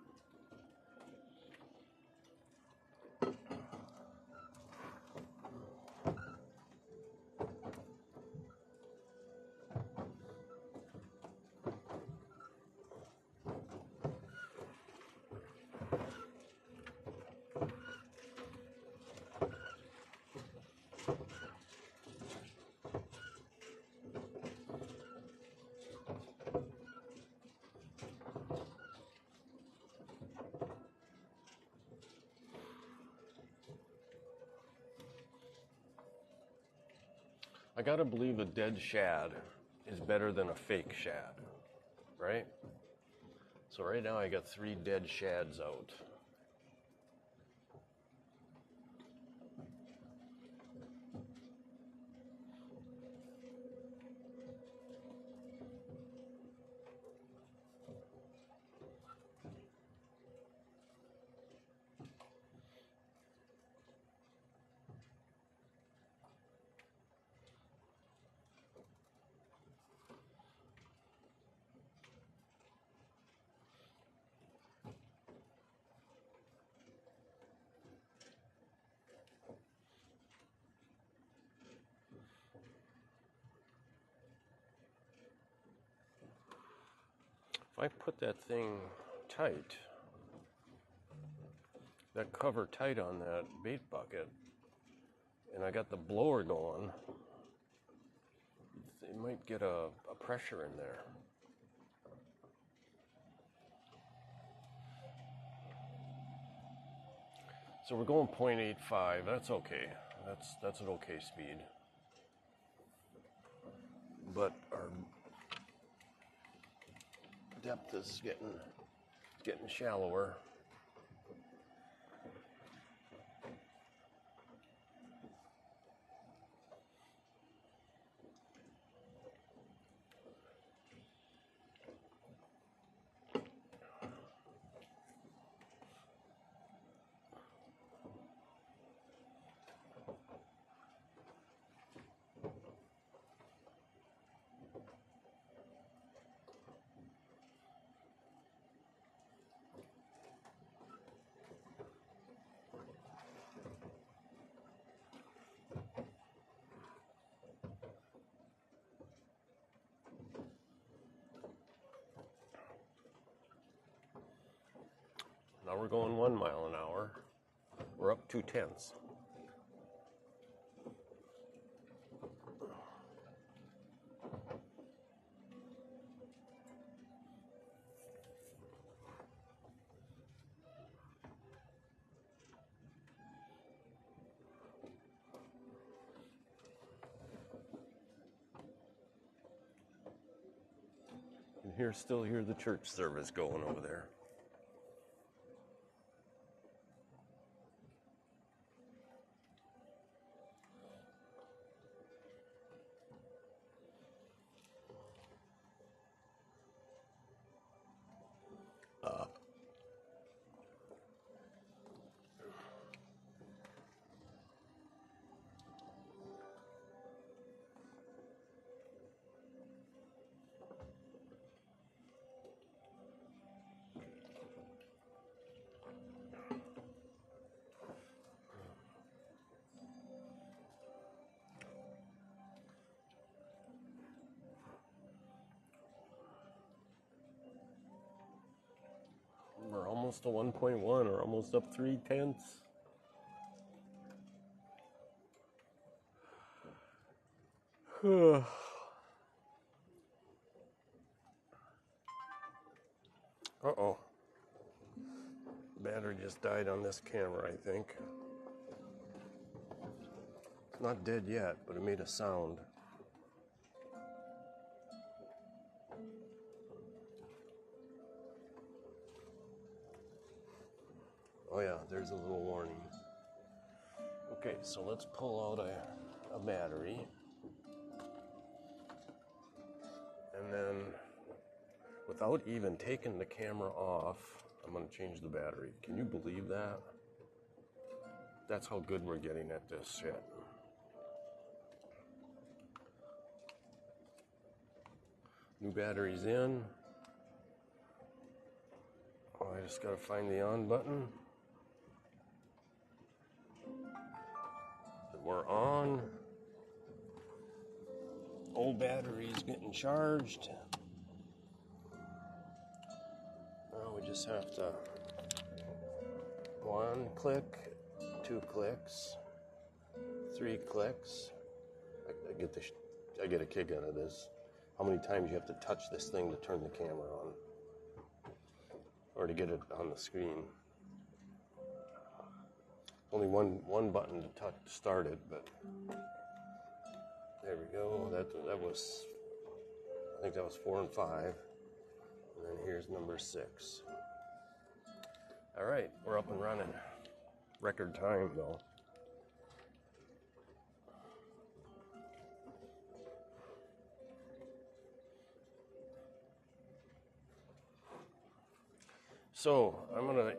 I gotta believe a dead shad is better than a fake shad, right? So right now I got 3 dead shads out. If I put that thing tight, that cover tight on that bait bucket, and I got the blower going, it might get a pressure in there. So we're going 0.85, that's okay. That's an okay speed. But our depth is getting shallower. Now we're going 1 mile an hour. We're up 2/10. can still hear the church service going over there. We're almost to 1.1, or almost up 3/10. Uh-oh. Battery just died on this camera, I think. It's not dead yet, but it made a sound. Oh yeah, there's a little warning. Okay, so let's pull out a battery. And then, without even taking the camera off, I'm going to change the battery. Can you believe that? That's how good we're getting at this shit. New battery's in. Oh, I just got to find the on button. We're on. Old battery's getting charged. Now we just have to 1 click, 2 clicks, 3 clicks. I get a kick out of this. How many times you have to touch this thing to turn the camera on, or to get it on the screen. Only one button to touch to start it, but there we go. That was, I think that was 4 and 5, and then here's number 6. All right, we're up and running. Record time though. So I'm gonna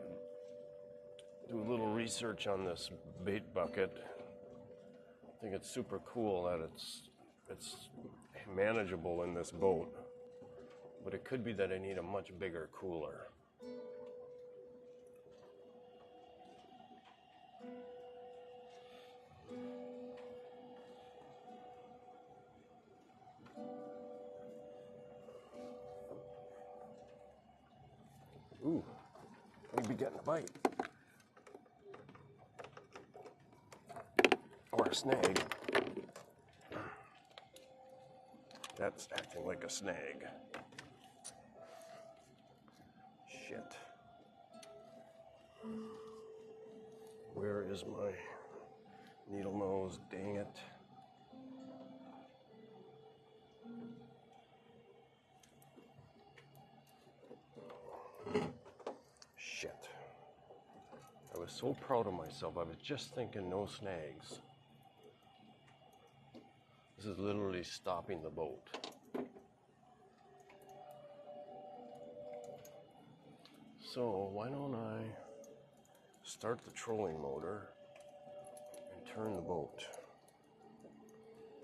do a little research on this bait bucket. I think it's super cool that it's manageable in this boat, but it could be that I need a much bigger cooler. Ooh, maybe getting a bite. Or a snag. That's acting like a snag. Shit. Where is my needle nose? Dang it. Shit. I was so proud of myself. I was just thinking no snags. This is literally stopping the boat. So why don't I start the trolling motor and turn the boat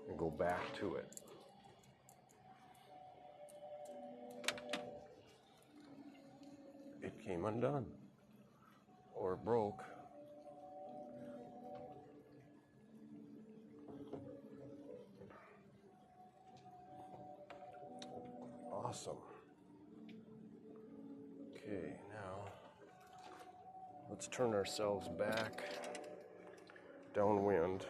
and go back to it. It came undone, or broke. Awesome. Okay, now let's turn ourselves back downwind.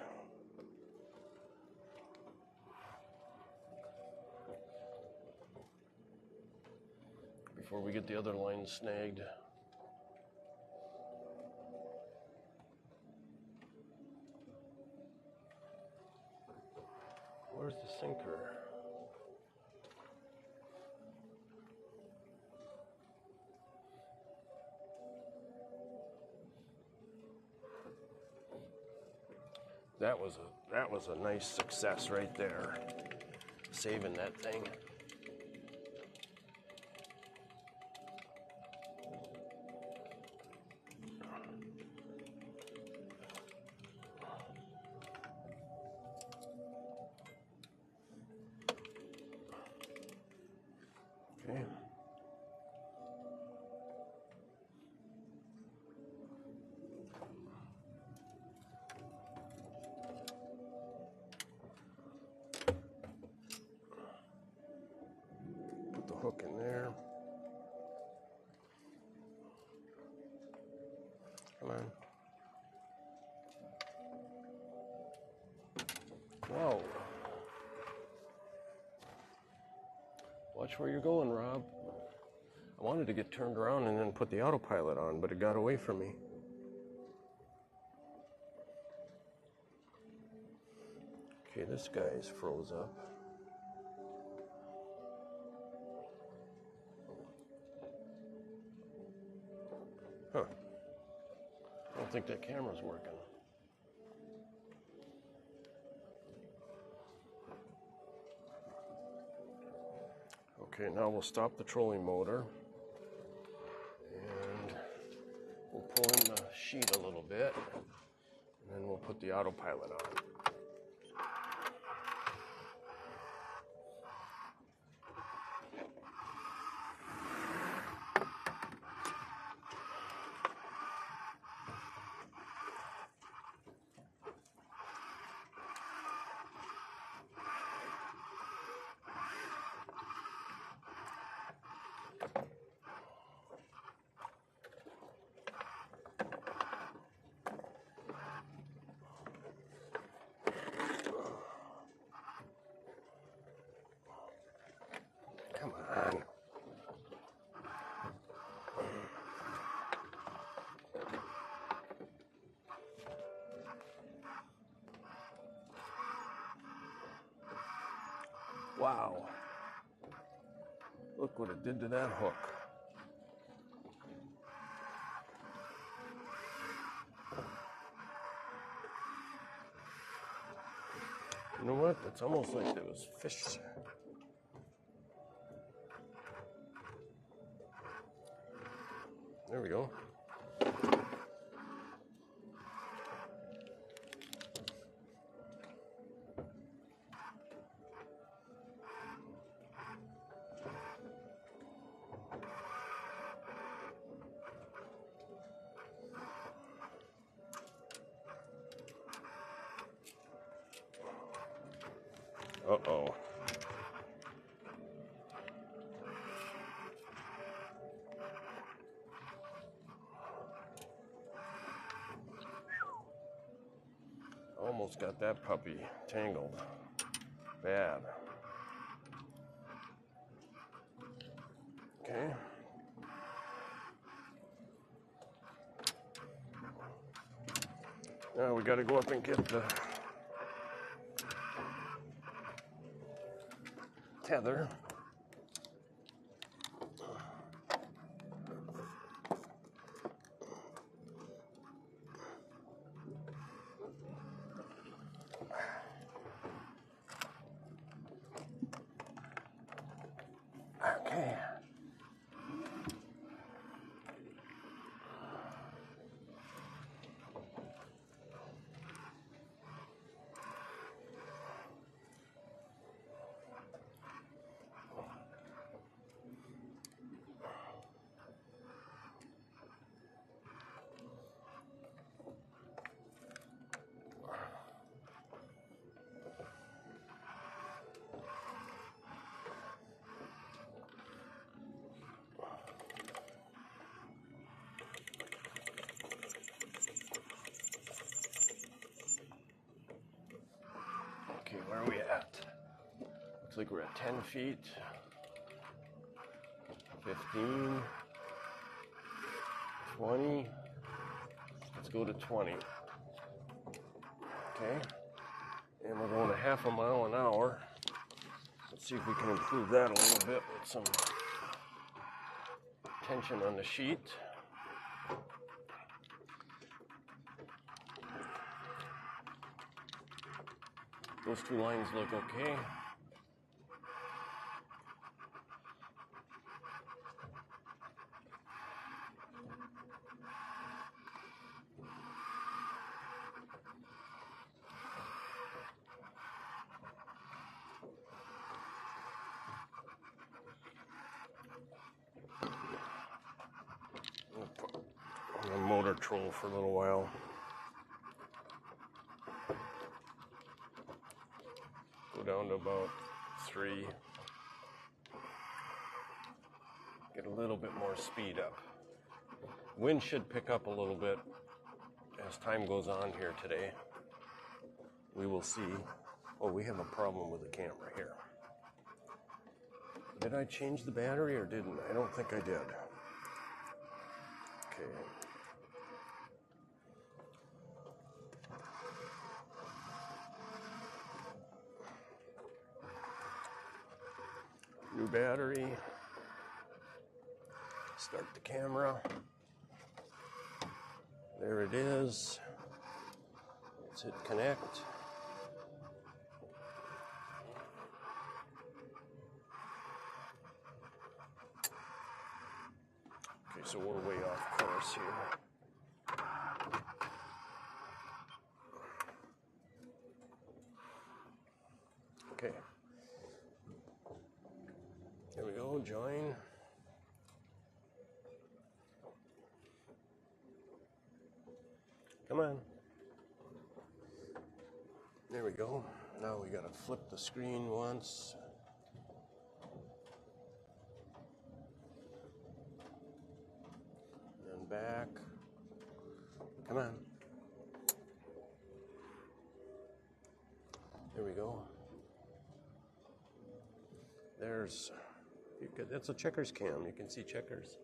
Before we get the other line snagged. Where's the sinker? that was a nice success right there. Saving that thing. Okay. Put the hook in there. Come on. Whoa. Watch where you're going, Rob. I wanted to get turned around and then put the autopilot on, but it got away from me. Okay, this guy's froze up. Huh. I don't think that camera's working. Okay, now we'll stop the trolling motor. And we'll pull in the sheet a little bit. And then we'll put the autopilot on. Come on. Wow. Look what it did to that hook. You know what? It's almost like there was fish. There we go. Uh-oh. Almost got that puppy tangled. Bad. Okay. Now we got to go up and get the tether. Okay. Okay, where are we at? Looks like we're at 10 feet. 15. 20. Let's go to 20. Okay. And we're going a half a mile an hour. Let's see if we can improve that a little bit with some tension on the sheet. Those two lines look okay. I'm gonna motor troll for a little while. Go down to about 3. Get a little bit more speed up. Wind should pick up a little bit as time goes on here today. We will see. Oh, we have a problem with the camera here. Did I change the battery or didn't? I don't think I did. Okay. New battery. Start the camera. There it is. Let's hit connect. Okay, so we're way off course here. Okay. There we go, join. Come on. There we go. Now we gotta flip the screen once. And back. Come on. There we go. There's, that's a checkers cam. You can see checkers.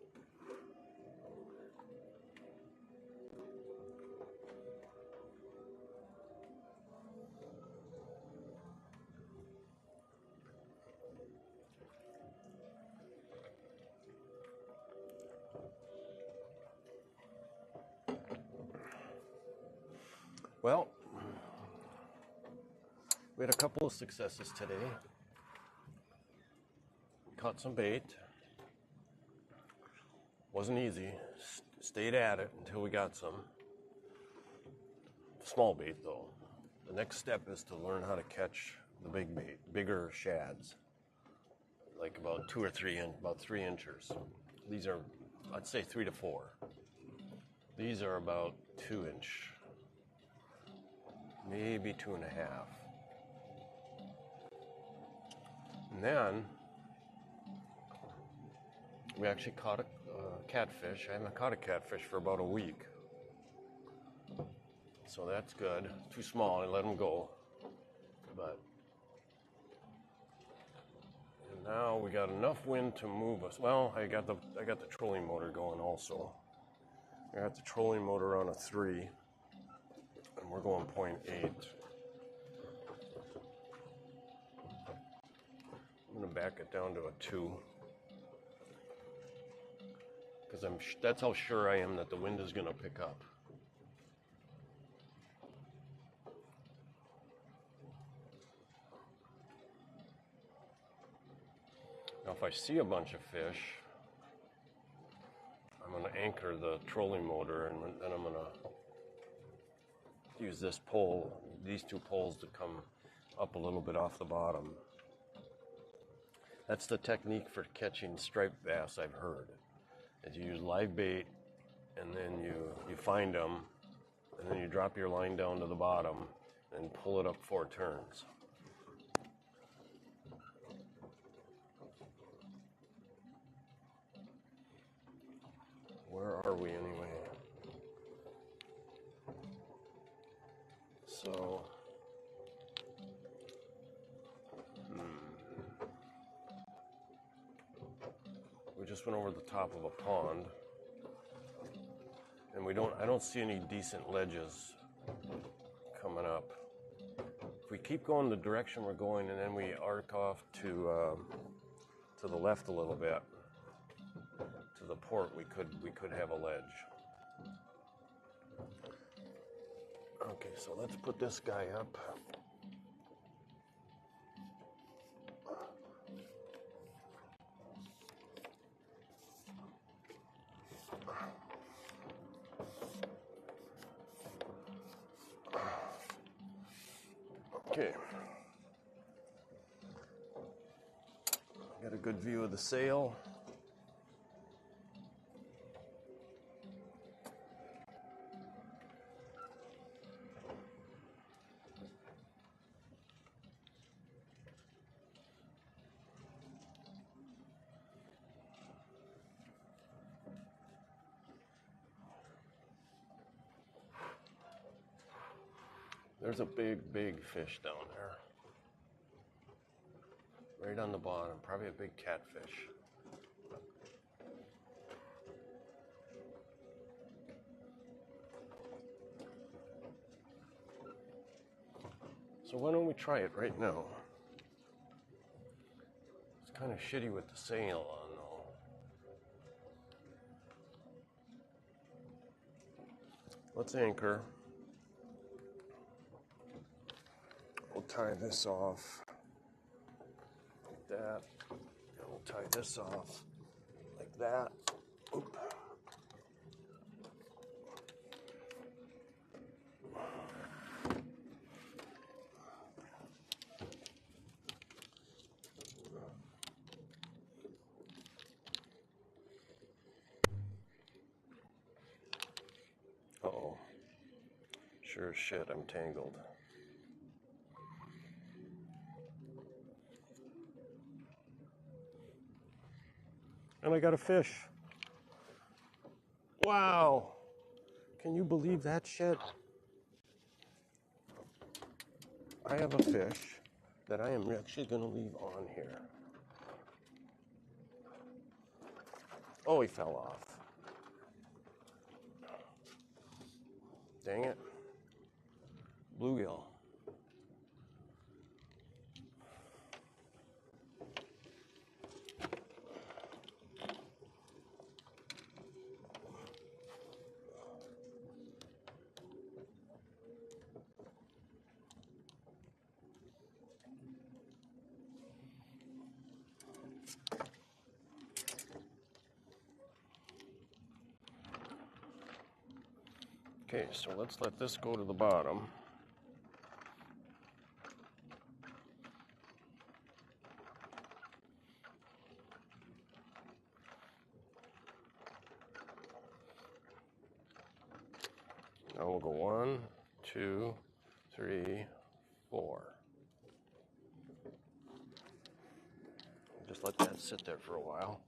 Well, we had a couple of successes today. Caught some bait. Wasn't easy. Stayed at it until we got some. Small bait though. The next step is to learn how to catch the big bait, bigger shads. Like about 2 or 3 about 3 inches. These are, I'd say 3 to 4. These are about 2 inch. Maybe 2.5. And then we actually caught a catfish. I haven't caught a catfish for about a week. So that's good. Too small, I let them go. But and now we got enough wind to move us. Well, I got the trolling motor going also. I got the trolling motor on a 3. And we're going 0.8. I'm gonna back it down to a 2. Because that's how sure I am that the wind is gonna pick up. Now if I see a bunch of fish, I'm gonna anchor the trolling motor and then I'm gonna use this pole, these 2 poles to come up a little bit off the bottom. That's the technique for catching striped bass I've heard. Is you use live bait and then you find them and then you drop your line down to the bottom and pull it up 4 turns. Where are we anyway? So, we just went over the top of a pond, and I don't see any decent ledges coming up. If we keep going the direction we're going, and then we arc off to the left a little bit, to the port, we could have a ledge. Okay, so let's put this guy up. Okay. Got a good view of the sail. There's a big, big fish down there. Right on the bottom, probably a big catfish. So why don't we try it right now? It's kind of shitty with the sail on though. Let's anchor. We'll tie this off like that. And we'll tie this off like that. Oop. Uh-oh. Sure as shit, I'm tangled. And I got a fish. Wow. Can you believe that shit? I have a fish that I am actually going to leave on here. Oh, he fell off. Dang it. Bluegill. Okay, so let's let this go to the bottom. Now we'll go 1, 2, 3, 4. Just let that sit there for a while.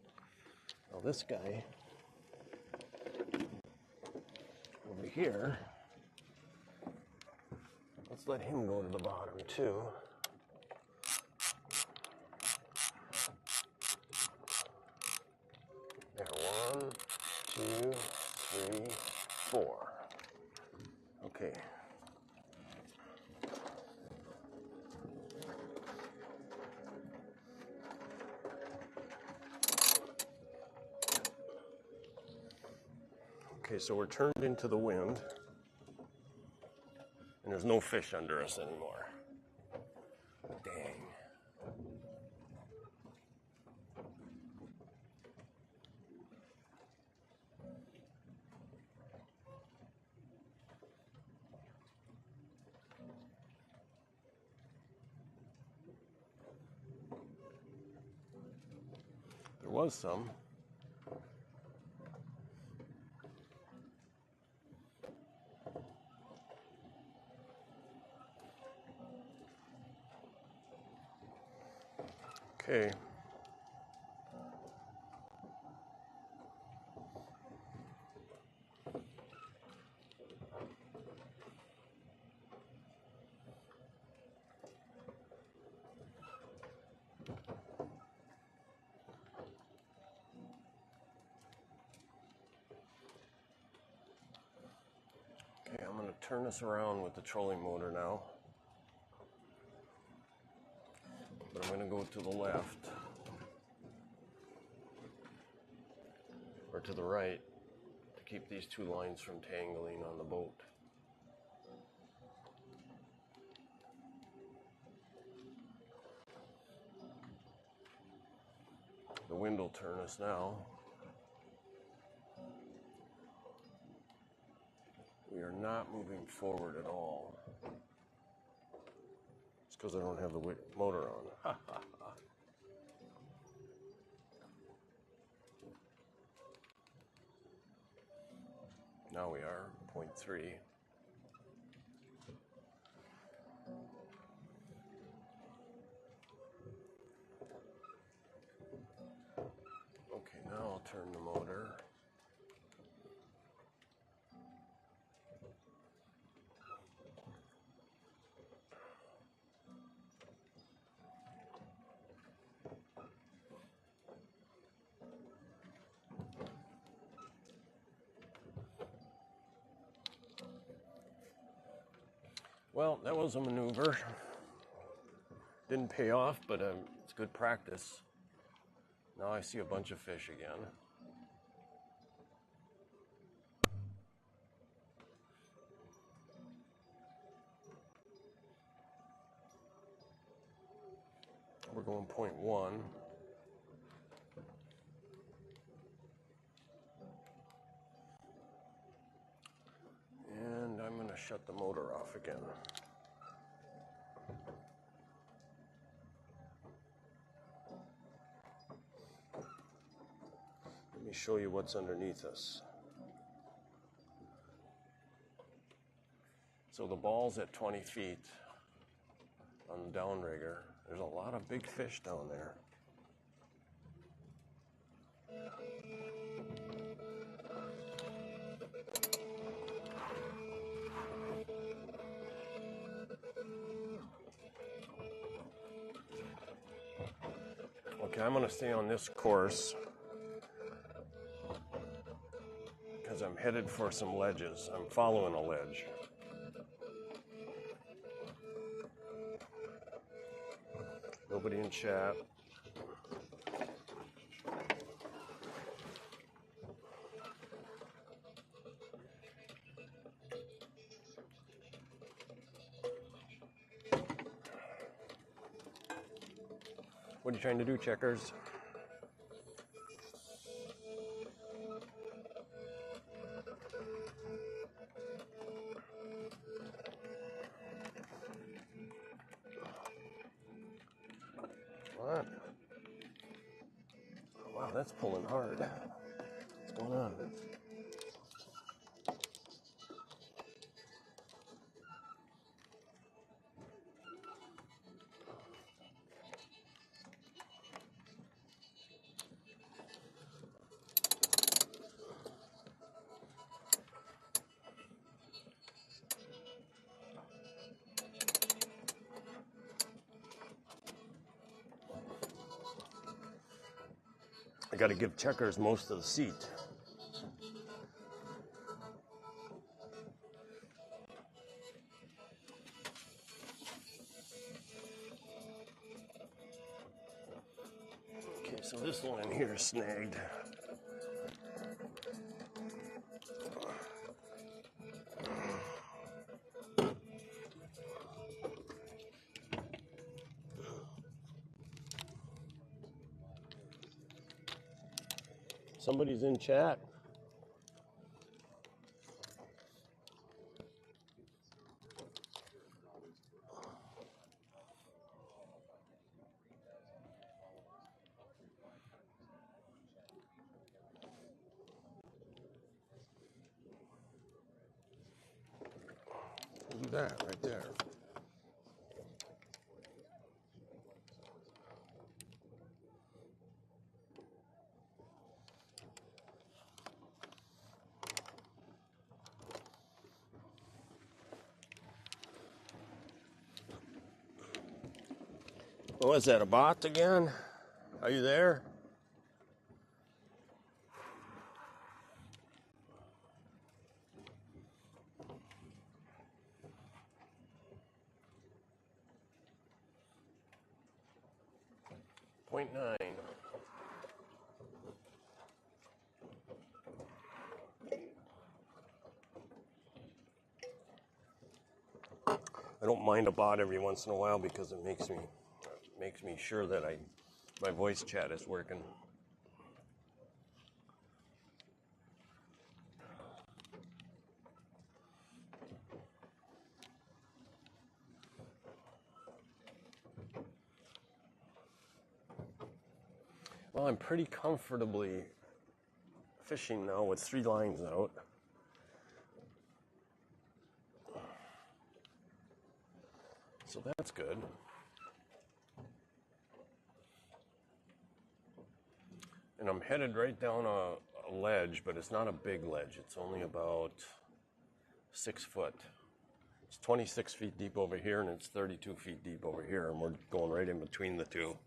Now this guy over here, let's let him go to the bottom too. There, 1, 2, 3, 4. Okay. Okay, so we're turned into the wind, and there's no fish under us anymore. Dang. There was some. Okay. Okay, I'm going to turn this around with the trolling motor now. But I'm going to go to the left. Or to the right to keep these two lines from tangling on the boat. The wind will turn us now. We are not moving forward at all. because I don't have the motor on. Now we are 0.3. Okay, now I'll turn the motor. Well, that was a maneuver. Didn't pay off, but it's good practice. Now I see a bunch of fish again. We're going 0.1. And I'm going to shut the motor off again. Let me show you what's underneath us. So the ball's at 20 feet on the downrigger. There's a lot of big fish down there. Okay, I'm going to stay on this course because I'm headed for some ledges. I'm following a ledge. Nobody in chat. What are you trying to do, Checkers? What? Oh, wow, that's pulling hard. What's going on? I got to give Checkers most of the seat. Okay, so this one in here is snagged. Somebody's in chat. Look at that right there. Oh, is that a bot again? Are you there? Point 0.9. I don't mind a bot every once in a while because it makes me sure that my voice chat is working. Well, I'm pretty comfortably fishing now with 3 lines out. So that's good. And I'm headed right down a ledge, but it's not a big ledge. It's only about 6 foot. It's 26 feet deep over here, and it's 32 feet deep over here, and we're going right in between the two.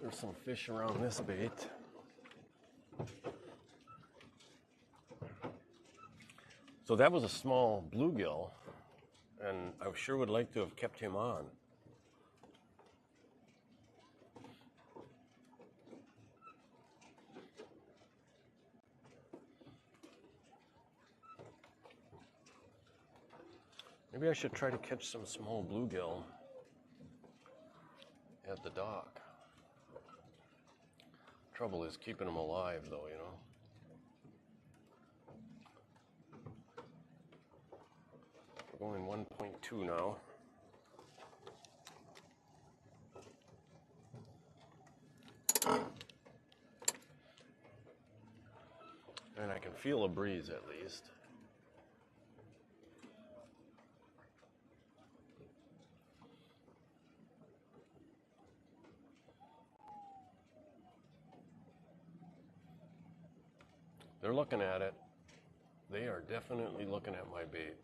There's some fish around this bait. So that was a small bluegill, and I sure would like to have kept him on. Maybe I should try to catch some small bluegill at the dock. Trouble is keeping them alive, though, you know. We're going 1.2 now. And I can feel a breeze at least. They're looking at it. They are definitely looking at my bait.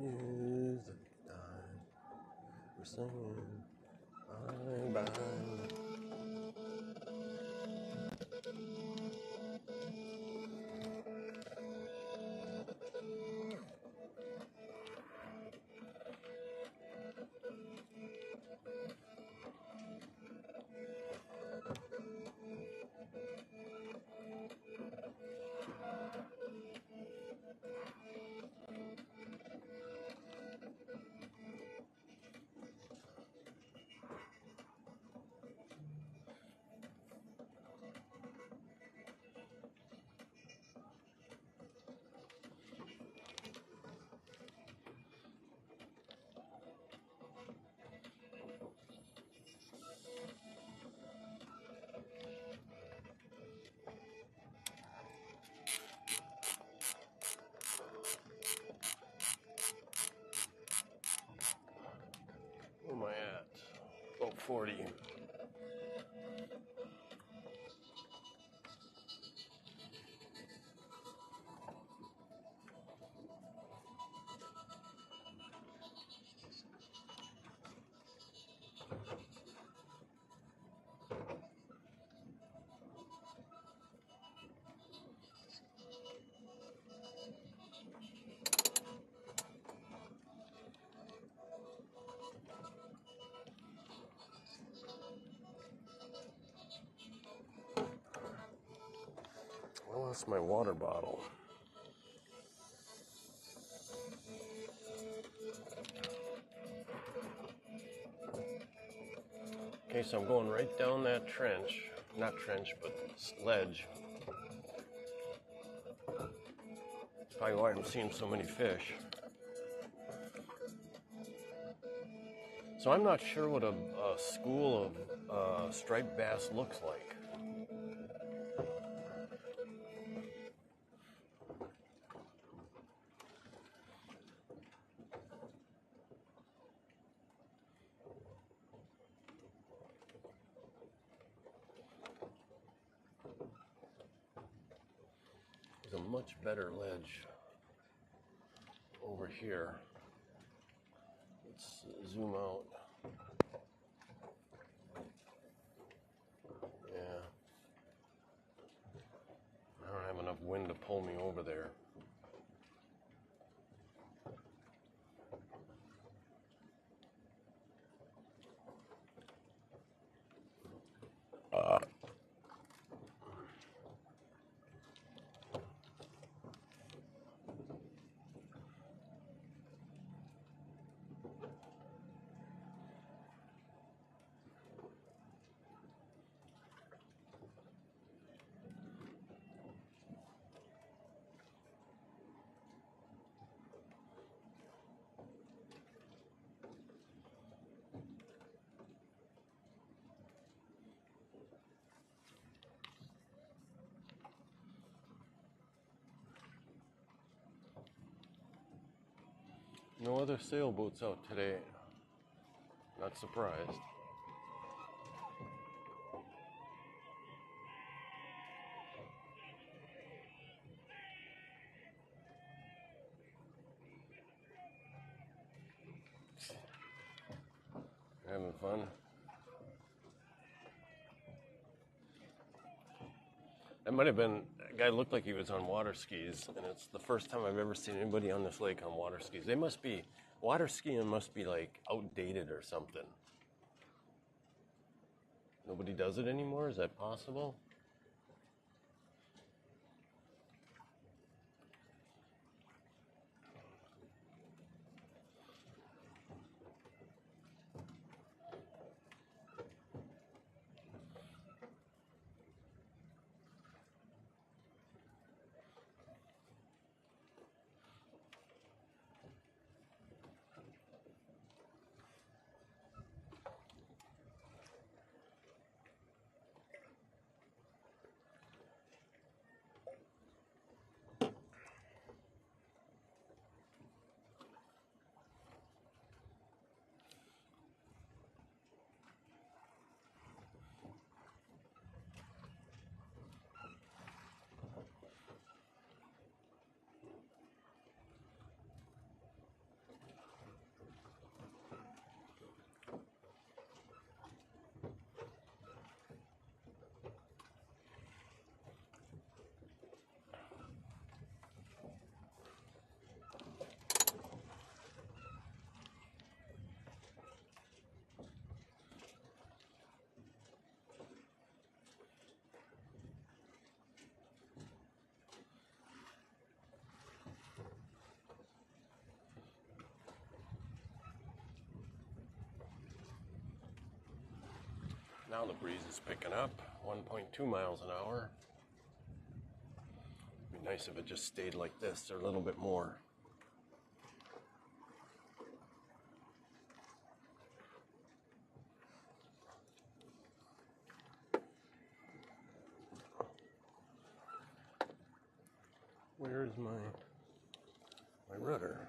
Music time. We're singing bye bye. Where am I at? About 40. I lost my water bottle. Okay, so I'm going right down that trench. Not trench, but ledge. Probably why I'm seeing so many fish. So I'm not sure what a school of striped bass looks like. There's a much better ledge over here. Let's zoom out. Yeah. I don't have enough wind to pull me over there. No other sailboats out today. Not surprised. Having fun. That might have been, a guy looked like he was on water skis, and it's the first time I've ever seen anybody on this lake on water skis. They must be, water skiing must be like outdated or something. Nobody does it anymore? Is that possible? Now the breeze is picking up, 1.2 miles an hour. It'd be nice if it just stayed like this or a little bit more. Where's my rudder?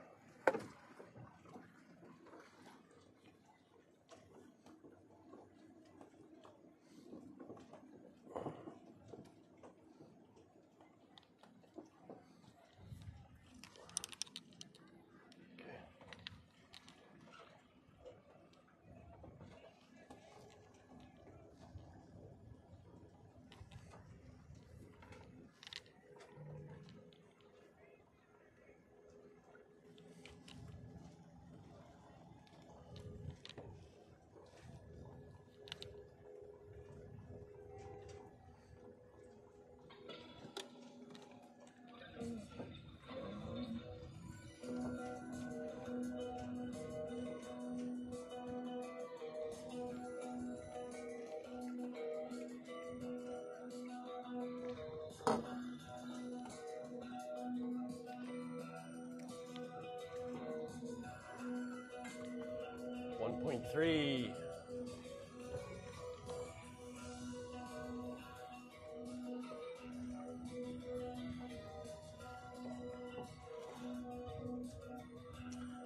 .3.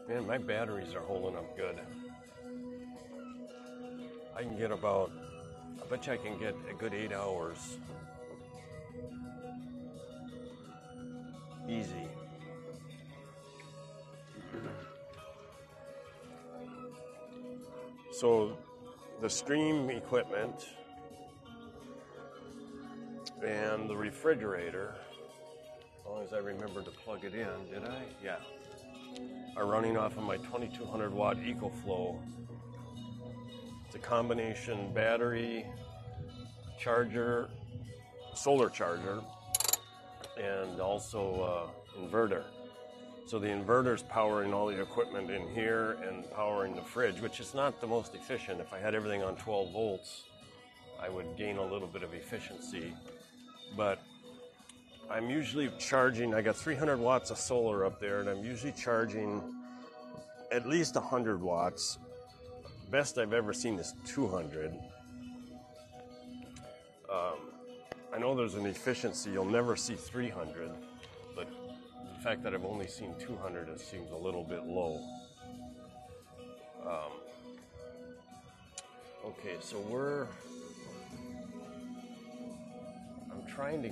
Man, my batteries are holding up good. I can get about, I bet you I can get a good 8 hours. Easy. So the stream equipment and the refrigerator, as long as I remember to plug it in, did I? Yeah. Are running off of my 2200 watt EcoFlow. It's a combination battery, charger, solar charger, and also inverter. So the inverter's powering all the equipment in here and powering the fridge, which is not the most efficient. If I had everything on 12 volts, I would gain a little bit of efficiency. But I'm usually charging, I got 300 watts of solar up there, and I'm usually charging at least 100 watts. Best I've ever seen is 200. I know there's an efficiency, you'll never see 300, but the fact that I've only seen 200, it seems a little bit low. Okay, so I'm trying to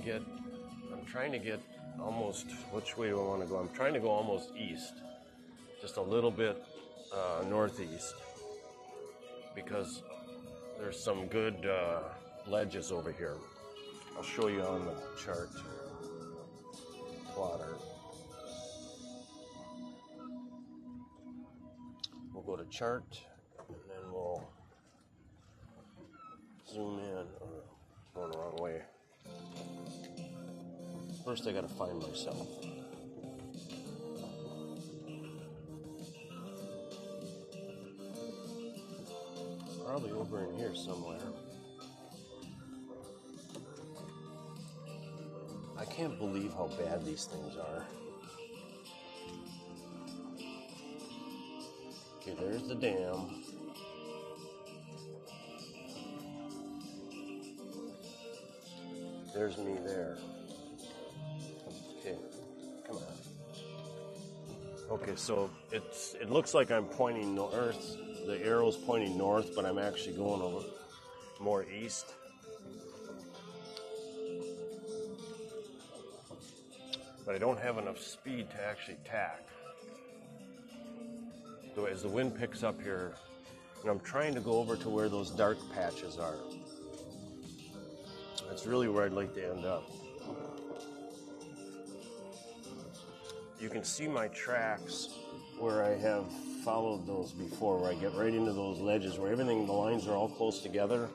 get almost, which way do I want to go? I'm trying to go almost east, just a little bit northeast, because there's some good ledges over here. I'll show you on the chart plotter. We'll go to chart, and then we'll zoom in. Going the wrong way. First, I gotta find myself. Probably over in here somewhere. I can't believe how bad these things are. Okay, there's the dam. There's me there. Okay, come on. Okay, so it looks like I'm pointing north. The arrow's pointing north, but I'm actually going over more east. But I don't have enough speed to actually tack. So as the wind picks up here, and I'm trying to go over to where those dark patches are. That's really where I'd like to end up. You can see my tracks where I have followed those before, where I get right into those ledges where everything, the lines are all close together.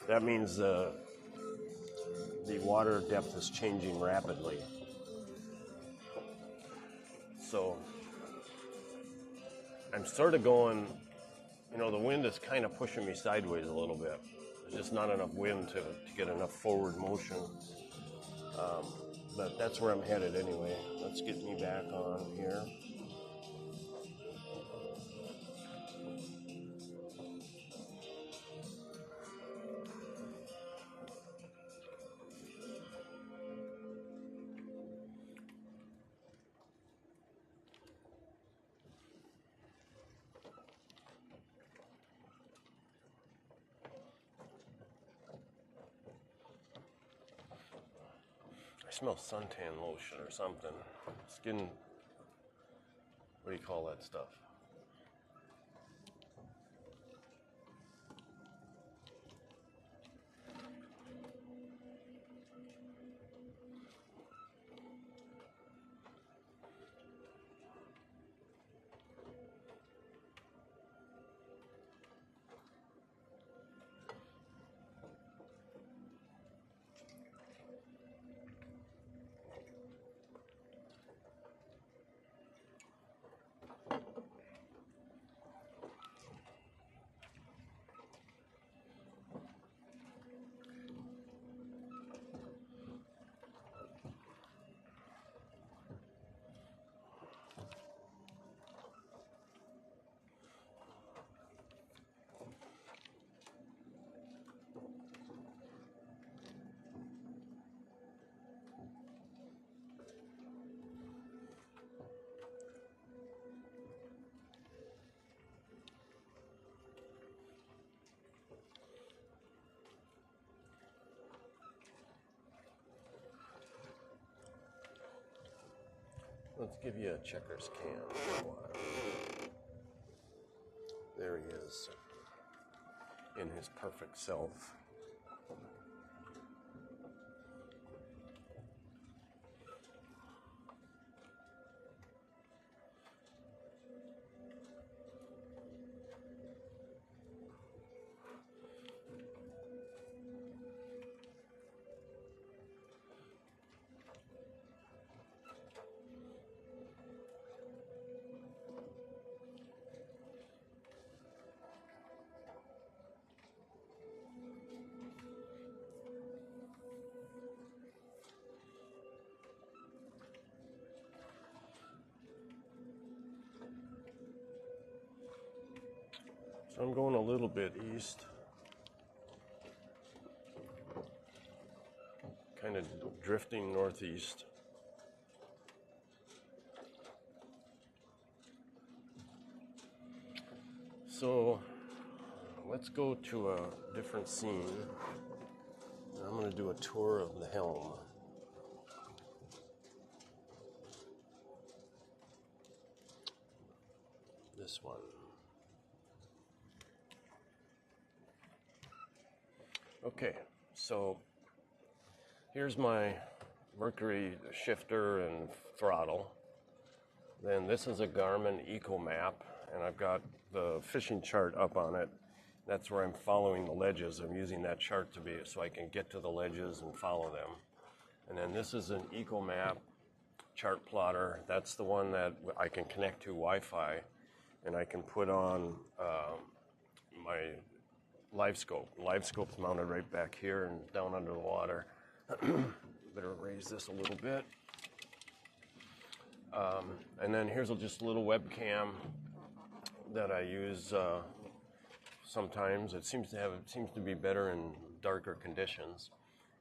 That means the water depth is changing rapidly. So I'm sort of going, the wind is kind of pushing me sideways a little bit. There's just not enough wind to get enough forward motion. But that's where I'm headed anyway. Let's get me back on here. I smell suntan lotion or something. Skin, what do you call that stuff? Let's give you a checkers can. There he is, in his perfect self. So I'm going a little bit east, kind of drifting northeast. So let's go to a different scene. I'm going to do a tour of the helm. This one. Okay, so here's my Mercury shifter and throttle. Then this is a Garmin Eco Map, and I've got the fishing chart up on it. That's where I'm following the ledges. I'm using that chart so I can get to the ledges and follow them. And then this is an Eco Map chart plotter. That's the one that I can connect to Wi-Fi, and I can put on my live scope. Live scope's mounted right back here and down under the water. Better raise this a little bit. And then here's just a little webcam that I use sometimes. It seems to be better in darker conditions.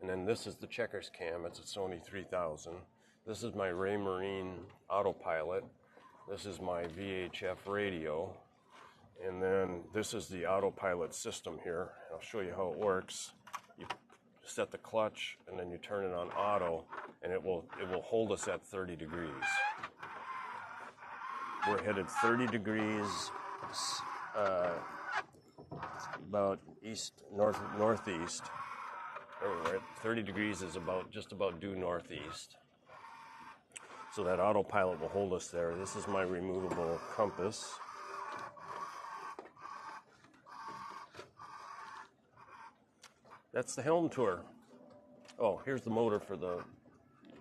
And then this is the checkers cam. It's a Sony 3000. This is my Raymarine autopilot. This is my VHF radio. And then this is the autopilot system here. I'll show you how it works. You set the clutch and then you turn it on auto, and it will hold us at 30 degrees. We're headed 30 degrees about northeast. We're at 30 degrees is just about due northeast. So that autopilot will hold us there. This is my removable compass. That's the helm tour. Oh, here's the motor for the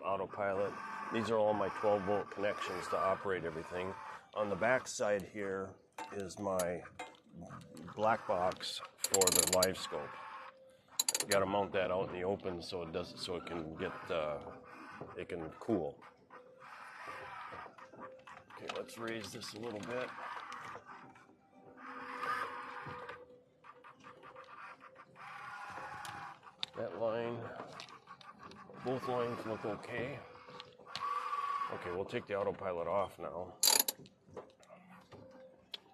autopilot. These are all my 12-volt connections to operate everything. On the back side here is my black box for the live scope. You got to mount that out in the open so it can cool. Okay, let's raise this a little bit. That line, both lines look okay. Okay, we'll take the autopilot off now.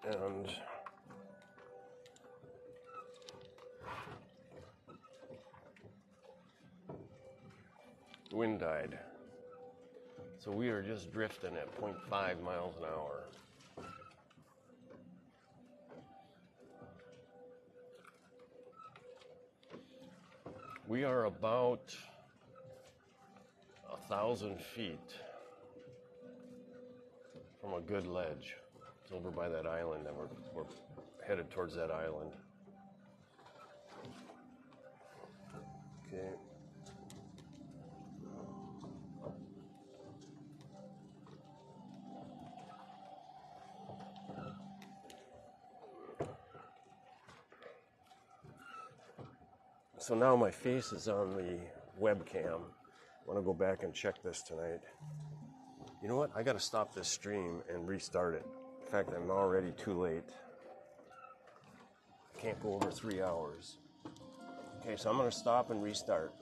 And wind died. So we are just drifting at 0.5 miles an hour. We are about 1,000 feet from a good ledge. It's over by that island, and we're headed towards that island. Okay. So now my face is on the webcam. I want to go back and check this tonight. You know what? I got to stop this stream and restart it. In fact, I'm already too late. I can't go over 3 hours. Okay, so I'm going to stop and restart.